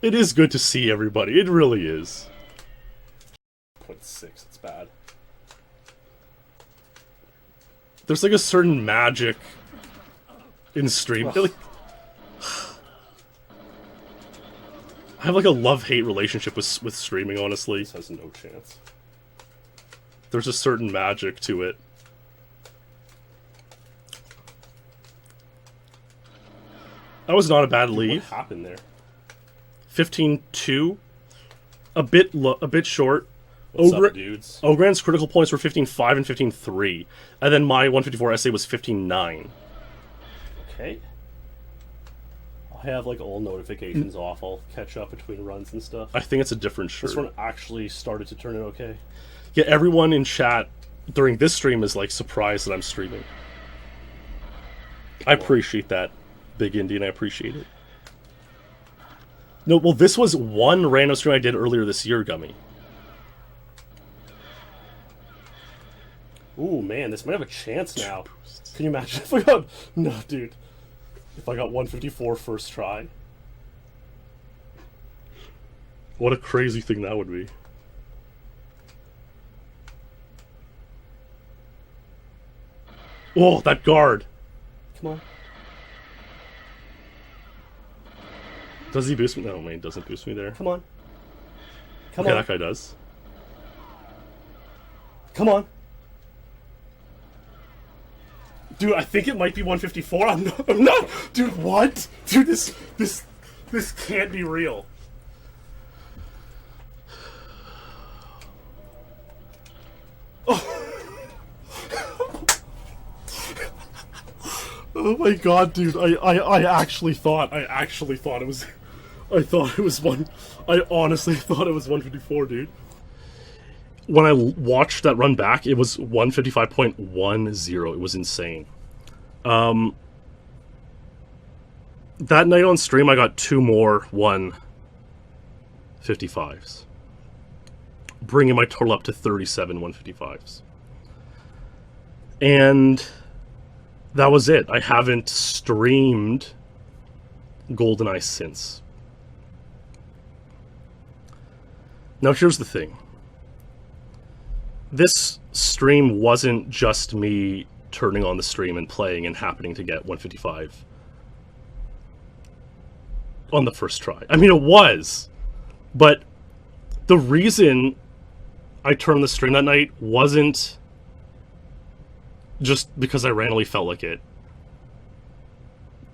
It is good to see everybody. It really is. 0.6, it's bad. There's like a certain magic in stream. Like, I have like a love-hate relationship with streaming, honestly. This has no chance. There's a certain magic to it. That was not a bad lead. What happened there? 15-2. A bit short. What's up, dudes? Ogran's critical points were 15-5 and 15-3. And then my 154 essay was 15-9. Okay. I'll have, like, all notifications off. I'll catch up between runs and stuff. I think it's a different shirt. This one actually started to turn out okay. Yeah, everyone in chat during this stream is, like, surprised that I'm streaming. I appreciate that, Big Indian. I appreciate it. No, well, this was one random stream I did earlier this year, Gummy. Ooh, man, this might have a chance now. Can you imagine if I got... No, dude. If I got 154 first try. What a crazy thing that would be. Oh, that guard. Come on. Does he boost me? No, man, he doesn't boost me there. Come on. Come on. That guy does. Come on. Dude, I think it might be 154. I'm not. Dude, what? Dude, this can't be real. Oh my god, dude! I actually thought it was. I thought it was one. I honestly thought it was 154, dude. When I watched that run back, it was 155.10. It was insane. That night on stream, I got 2 more 155s, bringing my total up to 37 155s. And that was it. I haven't streamed GoldenEye since. Now here's the thing. This stream wasn't just me turning on the stream and playing and happening to get 155 on the first try. I mean, it was. But the reason I turned the stream that night wasn't just because I randomly felt like it.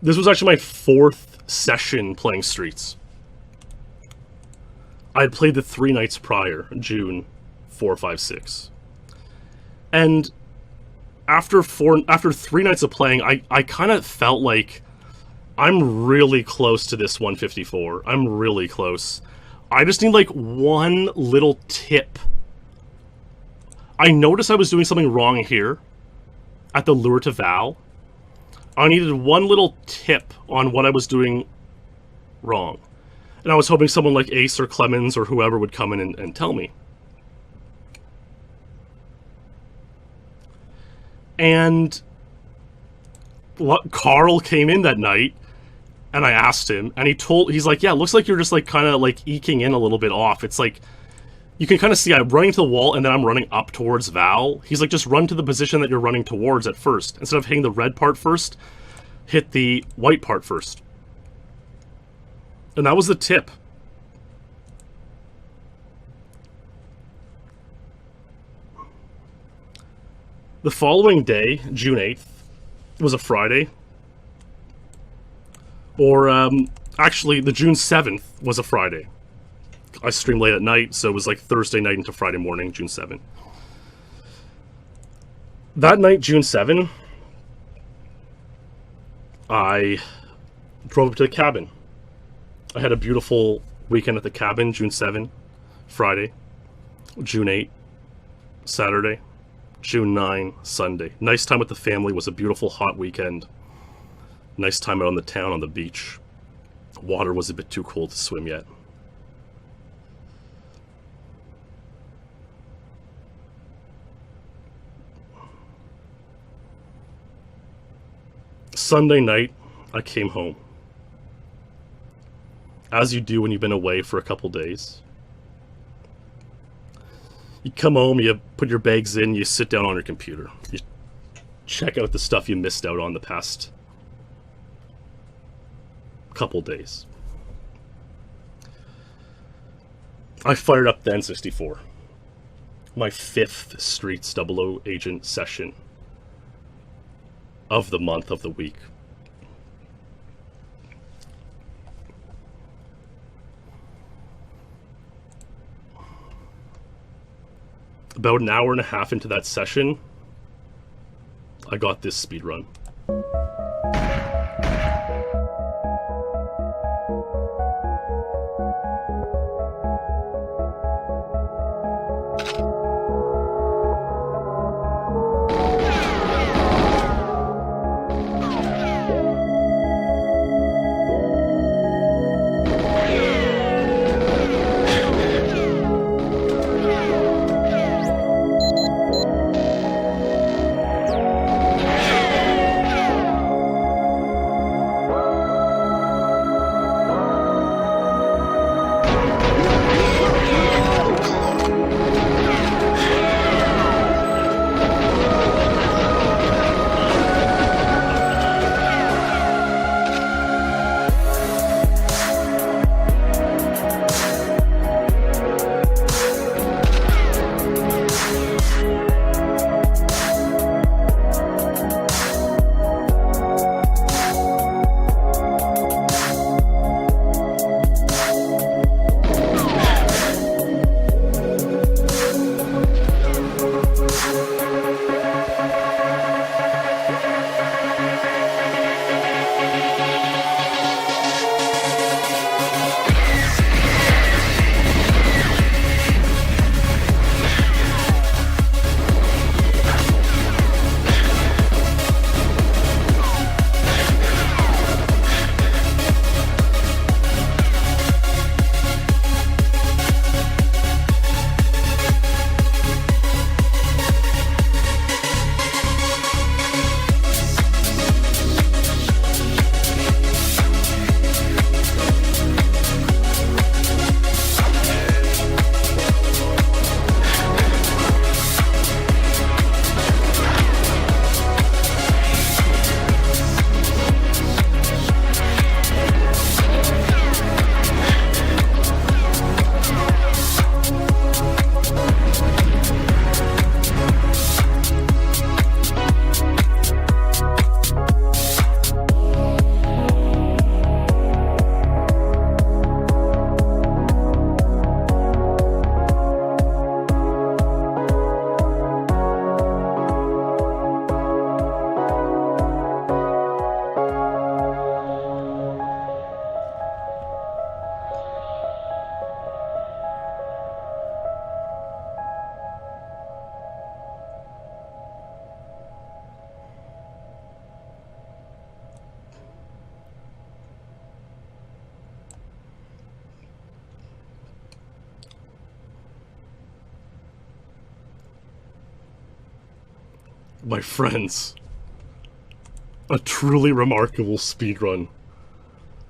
This was actually my 4th session playing Streets. I had played the 3 nights prior, June 4, 5, 6. And after 3 nights of playing, I kind of felt like I'm really close to this 154. I'm really close. I just need like one little tip. I noticed I was doing something wrong here at the Lure to Val. I needed one little tip on what I was doing wrong. And I was hoping someone like Ace or Clemens or whoever would come in and tell me. And Carl came in that night, and I asked him, and he's like, yeah, it looks like you're just like kind of like eking in a little bit off. It's like, you can kind of see I'm running to the wall, and then I'm running up towards Val. He's like, just run to the position that you're running towards at first. Instead of hitting the red part first, hit the white part first. And that was the tip. The following day, June 8th, was a Friday. Or, actually, the June 7th was a Friday. I streamed late at night, so it was like Thursday night into Friday morning, June 7th. That night, June 7th, I drove up to the cabin. I had a beautiful weekend at the cabin, June 7th, Friday, June 8th, Saturday, June 9, Sunday. Nice time with the family. Was a beautiful hot weekend. Nice time out on the town on the beach. Water was a bit too cold to swim yet. Sunday night, I came home. As you do when you've been away for a couple days. You come home, you put your bags in, you sit down on your computer. You check out the stuff you missed out on the past couple days. I fired up the N64. My 5th Streets 00 agent session of the month, of the week. About an hour and a half into that session, I got this speed run. my friends, a truly remarkable speedrun.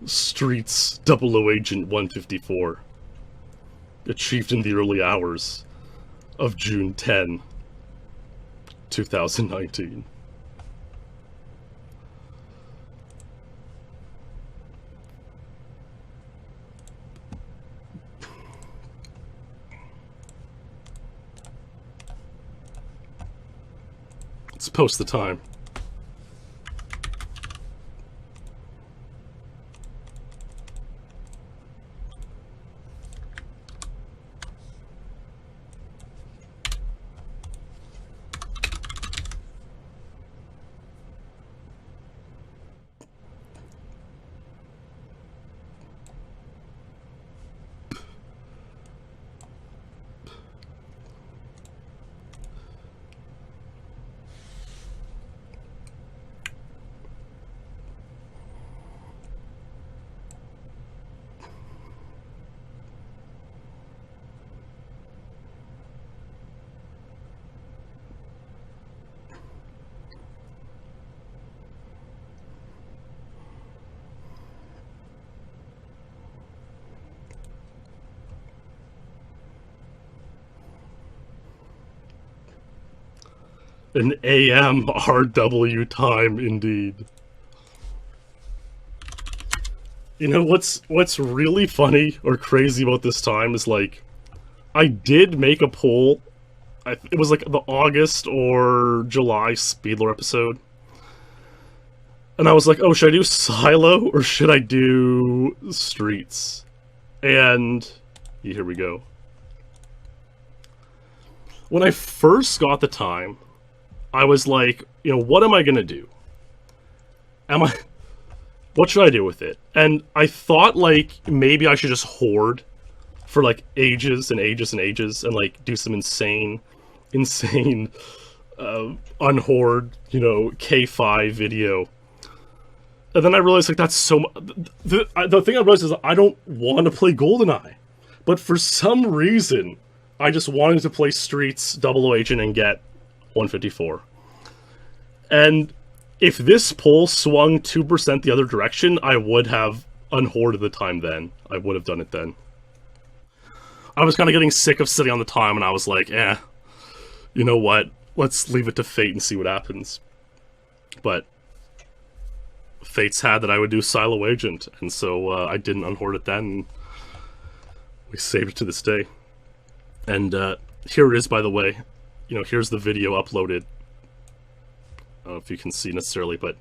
Streets 00 Agent 154. Achieved in the early hours of June 10, 2019. Let's post the time. An AM RW time, indeed. You know, what's really funny or crazy about this time is, like, I did make a poll. It was like the August or July SpeedLore episode. And I was like, oh, should I do Silo or should I do Streets? And here we go. When I first got the time, I was like, you know, what am I gonna do? What should I do with it? And I thought, like, maybe I should just hoard for, like, ages and ages and ages and, like, do some insane, unhoard, you know, K5 video. And then I realized, like, that's so the thing I realized is I don't want to play GoldenEye. But for some reason, I just wanted to play Streets 00 Agent and get 154. And if this poll swung 2% the other direction, I would have unhoarded the time then. I would have done it then. I was kind of getting sick of sitting on the time, and I was like, you know what? Let's leave it to fate and see what happens. But fate's had that I would do Silo Agent, and so I didn't unhoard it then, and we saved it to this day. And here it is, by the way. You know, here's the video uploaded. I don't know if you can see necessarily, but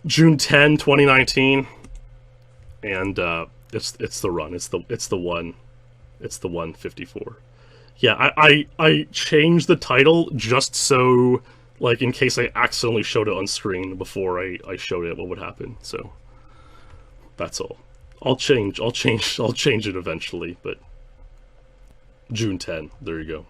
June 10, 2019, and it's the run. It's the 154. Yeah, I changed the title just so, like, in case I accidentally showed it on screen before I showed it, what would happen. So that's all. I'll change it eventually, but June 10. There you go.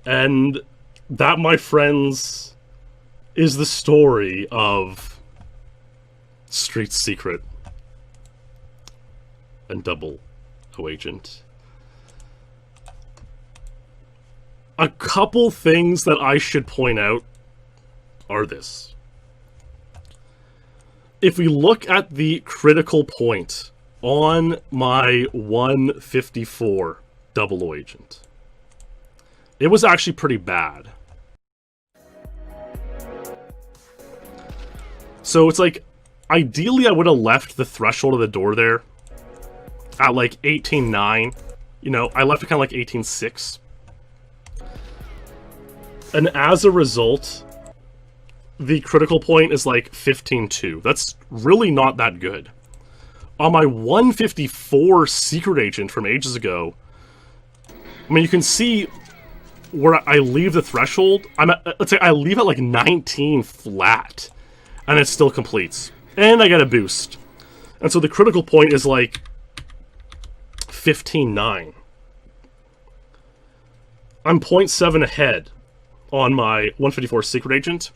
And that, my friends, is the story of Street's Secret and 00 Agent. A couple things that I should point out are this. If we look at the critical point on my 154 00 Agent, it was actually pretty bad. So it's like, ideally I would have left the threshold of the door there at like 18.9. You know, I left it kind of like 18.6. And as a result, the critical point is like 15.2. That's really not that good. On my 154 Secret Agent from ages ago, I mean, you can see where I leave the threshold. I'm at, let's say I leave at like 19 flat, and it still completes. And I get a boost. And so the critical point is like 15.9. I'm 0.7 ahead on my 154 Secret Agent.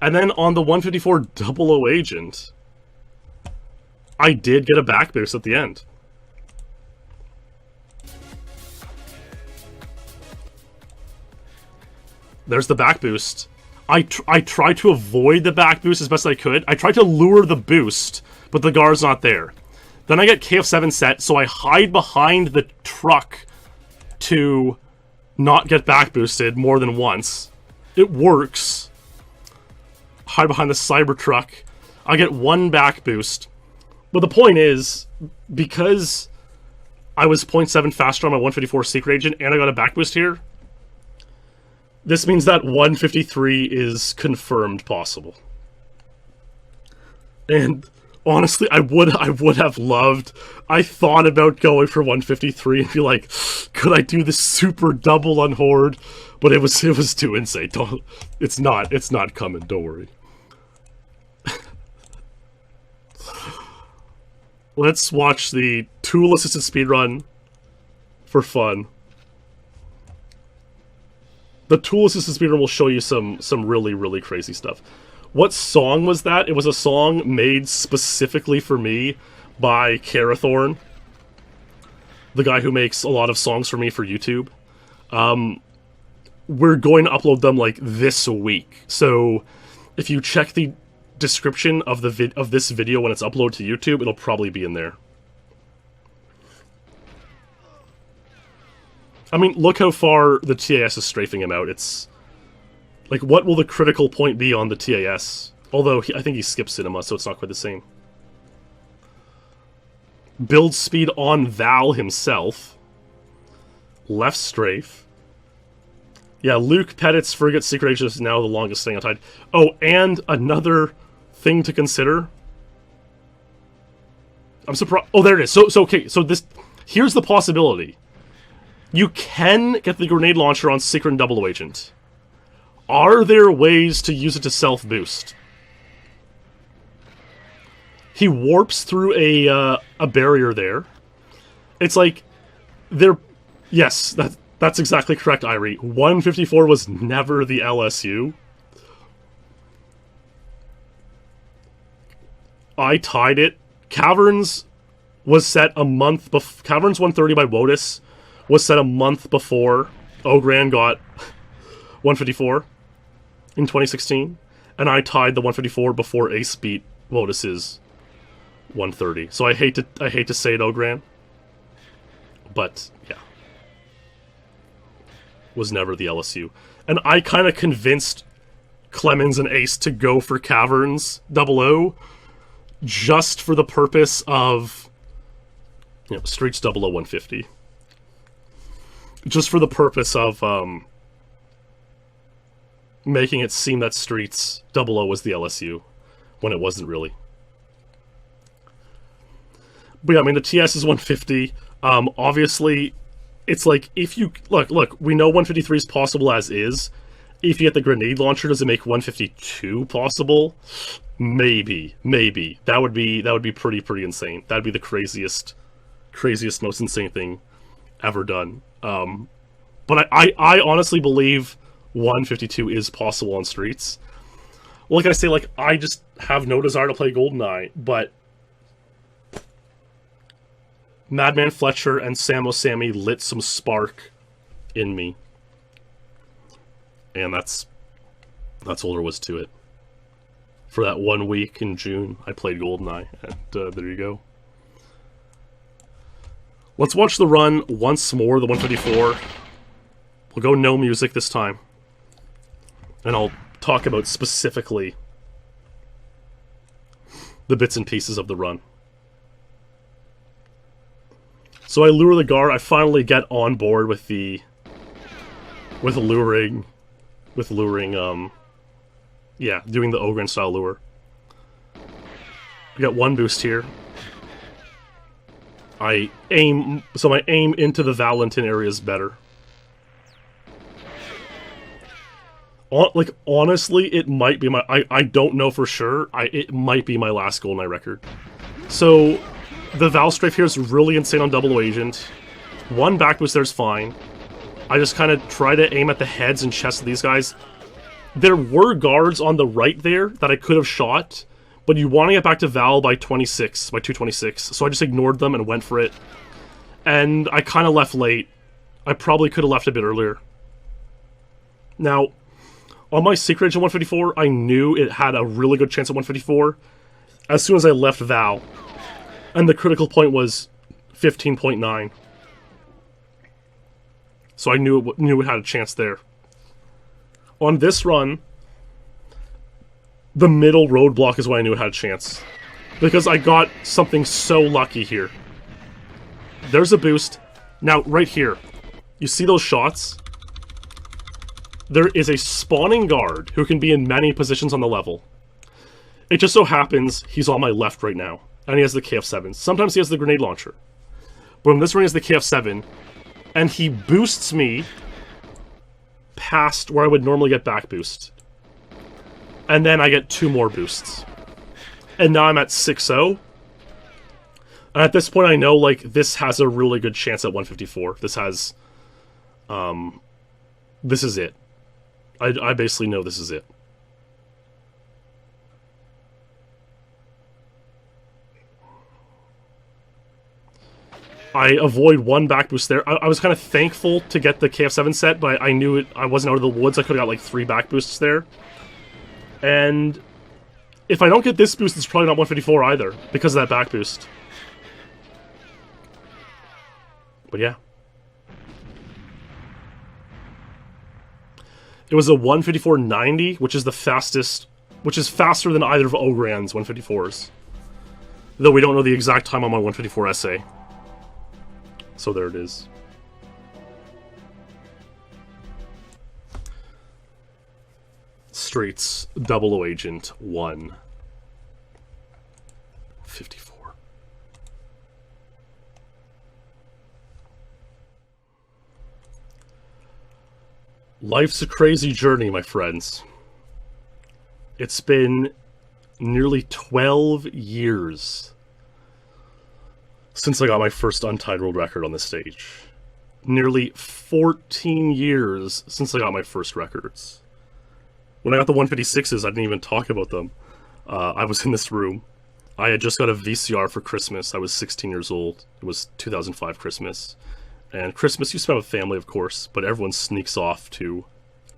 And then on the 154 00 Agent, I did get a back boost at the end. There's the back boost. I tried to avoid the back boost as best I could. I tried to lure the boost, but the guard's not there. Then I get KF7 set, so I hide behind the truck to not get back boosted more than once. It works. Hide behind the cyber truck. I get one back boost. But the point is, because I was 0.7 faster on my 154 Secret Agent and I got a back boost here, this means that 153 is confirmed possible. And honestly, I would have loved. I thought about going for 153 and be like, could I do this super double on Horde? But it was too insane. It's not coming. Don't worry. Let's watch the tool assisted speedrun for fun. The tool assisted speedrun will show you some really, really crazy stuff. What song was that? It was a song made specifically for me by Carathorn, the guy who makes a lot of songs for me for YouTube. We're going to upload them like this week. So if you check the description of this video when it's uploaded to YouTube, it'll probably be in there. I mean, look how far the TAS is strafing him out. It's like, what will the critical point be on the TAS? Although, I think he skips cinema, so it's not quite the same. Build speed on Val himself. Left strafe. Yeah, Luke Pettit's Frigate Secret Agent is now the longest thing Untied. Oh, and another thing to consider. I'm surprised. Oh, there it is. So okay, so this... Here's the possibility. You can get the grenade launcher on Secret and Double Agent. Are there ways to use it to self-boost? He warps through a barrier there. It's like, there... Yes, that's exactly correct, Irie. 154 was never the LSU. I tied it. Caverns was set a month before... Caverns 130 by Wotus was set a month before Ogran got 154 in 2016, and I tied the 154 before Ace beat Wotus's 130. So I hate to say it, Ogran, but yeah, was never the LSU. And I kind of convinced Clemens and Ace to go for Caverns 00 just for the purpose of, you know, Streets 00150. Just for the purpose of making it seem that Streets 00 was the LSU, when it wasn't really. But yeah, I mean, the TS is 150. Obviously, it's like, if you... Look, we know 153 is possible as is. If you get the grenade launcher, does it make 152 possible? Maybe. That would be pretty insane. That'd be the craziest, most insane thing ever done. But I honestly believe 152 is possible on Streets. Like I say, like, I just have no desire to play GoldenEye, but Madman Fletcher and Samo Sammy lit some spark in me. And that's all there was to it. For that 1 week in June, I played GoldenEye, and there you go. Let's watch the run once more, the 154. We'll go no music this time. And I'll talk about specifically the bits and pieces of the run. So I lure the guard. I finally get on board with the... luring, yeah, doing the Ogren style lure. I got one boost here. I aim, so my aim into the Valentin area is better. Like, honestly, it might be my... I don't know for sure. It might be my last GoldenEye record. So, the Val strafe here is really insane on Double Agent. One back boost there's fine. I just kind of try to aim at the heads and chests of these guys. There were guards on the right there that I could have shot, But you want to get back to Val by 226, so I just ignored them and went for it. And I kind of left late. I probably could have left a bit earlier. Now, on my secret edge at 154, I knew it had a really good chance at 154 as soon as I left Val. And the critical point was 15.9. So I knew it had a chance there. On this run, the middle roadblock is why I knew it had a chance. Because I got something so lucky here. There's a boost. Now, right here, you see those shots? There is a spawning guard who can be in many positions on the level. It just so happens he's on my left right now, and he has the KF7. Sometimes he has the grenade launcher. But in this run he has the KF7, and he boosts me past where I would normally get back boost. And then I get 2 more boosts. And now I'm at 6-0. And at this point I know, like, this has a really good chance at 154. This has... this is it. I basically know this is it. I avoid 1 back boost there. I was kind of thankful to get the KF7 set, but I knew I wasn't out of the woods. I could have got like 3 back boosts there. And if I don't get this boost, it's probably not 154 either, because of that back boost. But yeah. It was a 154.90, which is the fastest, which is faster than either of Ogran's 154s. Though we don't know the exact time on my 154 essay. So there it is. Streets, 00 Agent 1. 54. Life's a crazy journey, my friends. It's been nearly 12 years since I got my first Untied world record on this stage. Nearly 14 years since I got my first records. When I got the 156s, I didn't even talk about them. I was in this room. I had just got a VCR for Christmas. I was 16 years old. It was 2005 Christmas. And Christmas, you spend with family, of course, but everyone sneaks off to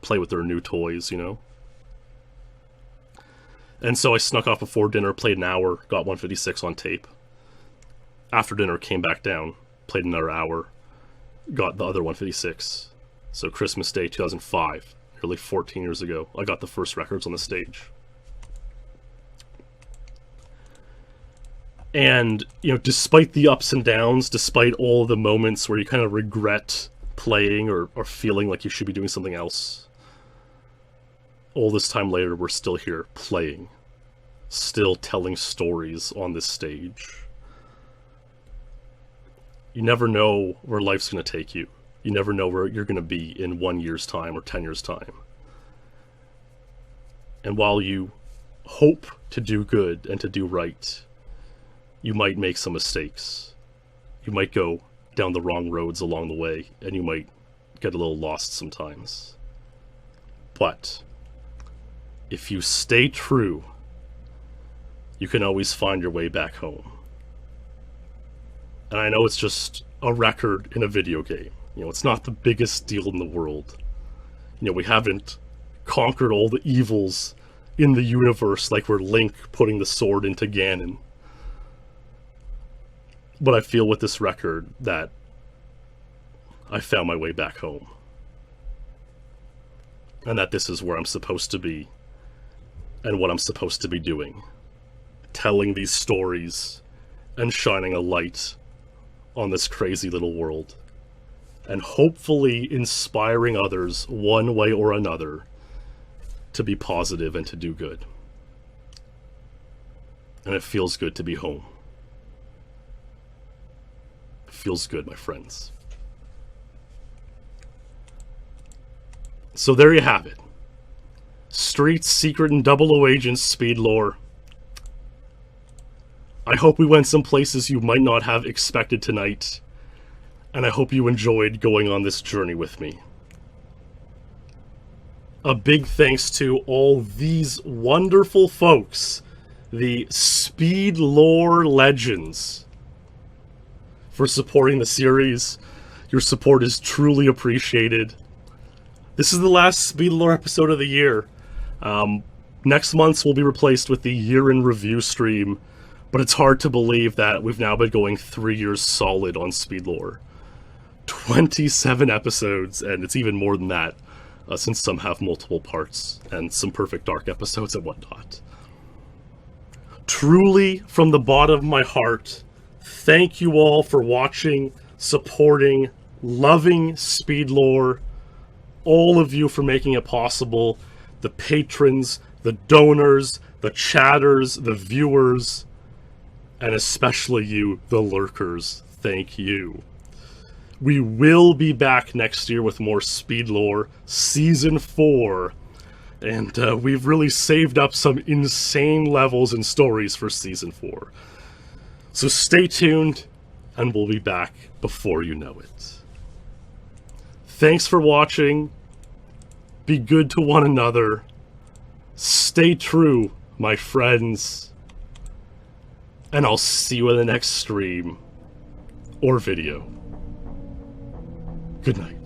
play with their new toys, you know? And so I snuck off before dinner, played an hour, got 156 on tape. After dinner, came back down, played another hour, got the other 156. So Christmas Day 2005, nearly 14 years ago, I got the first records on the stage. And, you know, despite the ups and downs, despite all the moments where you kind of regret playing or feeling like you should be doing something else, all this time later, we're still here playing. Still telling stories on this stage. You never know where life's going to take you. You never know where you're going to be in 1 year's time or 10 years' time. And while you hope to do good and to do right, you might make some mistakes. You might go down the wrong roads along the way, and you might get a little lost sometimes. But if you stay true, you can always find your way back home. And I know it's just a record in a video game. You know, it's not the biggest deal in the world. You know, we haven't conquered all the evils in the universe like we're Link putting the sword into Ganon. But I feel with this record that I found my way back home. And that this is where I'm supposed to be and what I'm supposed to be doing. Telling these stories and shining a light on this crazy little world. And hopefully inspiring others one way or another to be positive and to do good. And it feels good to be home. Feels good, my friends. So there you have it. Streets, Secret, and 00 Agents SpeedLore. I hope we went some places you might not have expected tonight, and I hope you enjoyed going on this journey with me. A big thanks to all these wonderful folks the SpeedLore legends for supporting the series. Your support is truly appreciated. This is the last SpeedLore episode of the year. Next month's will be replaced with the year in review stream, but it's hard to believe that we've now been going 3 years solid on SpeedLore. 27 episodes, and it's even more than that, since some have multiple parts and some Perfect Dark episodes and whatnot. Truly, from the bottom of my heart, thank you all for watching, supporting, loving SpeedLore. All of you for making it possible. The patrons, the donors, the chatters, the viewers, and especially you, the lurkers. Thank you. We will be back next year with more SpeedLore Season 4. And we've really saved up some insane levels and stories for Season 4. So stay tuned, and we'll be back before you know it. Thanks for watching. Be good to one another. Stay true, my friends. And I'll see you in the next stream or video. Good night.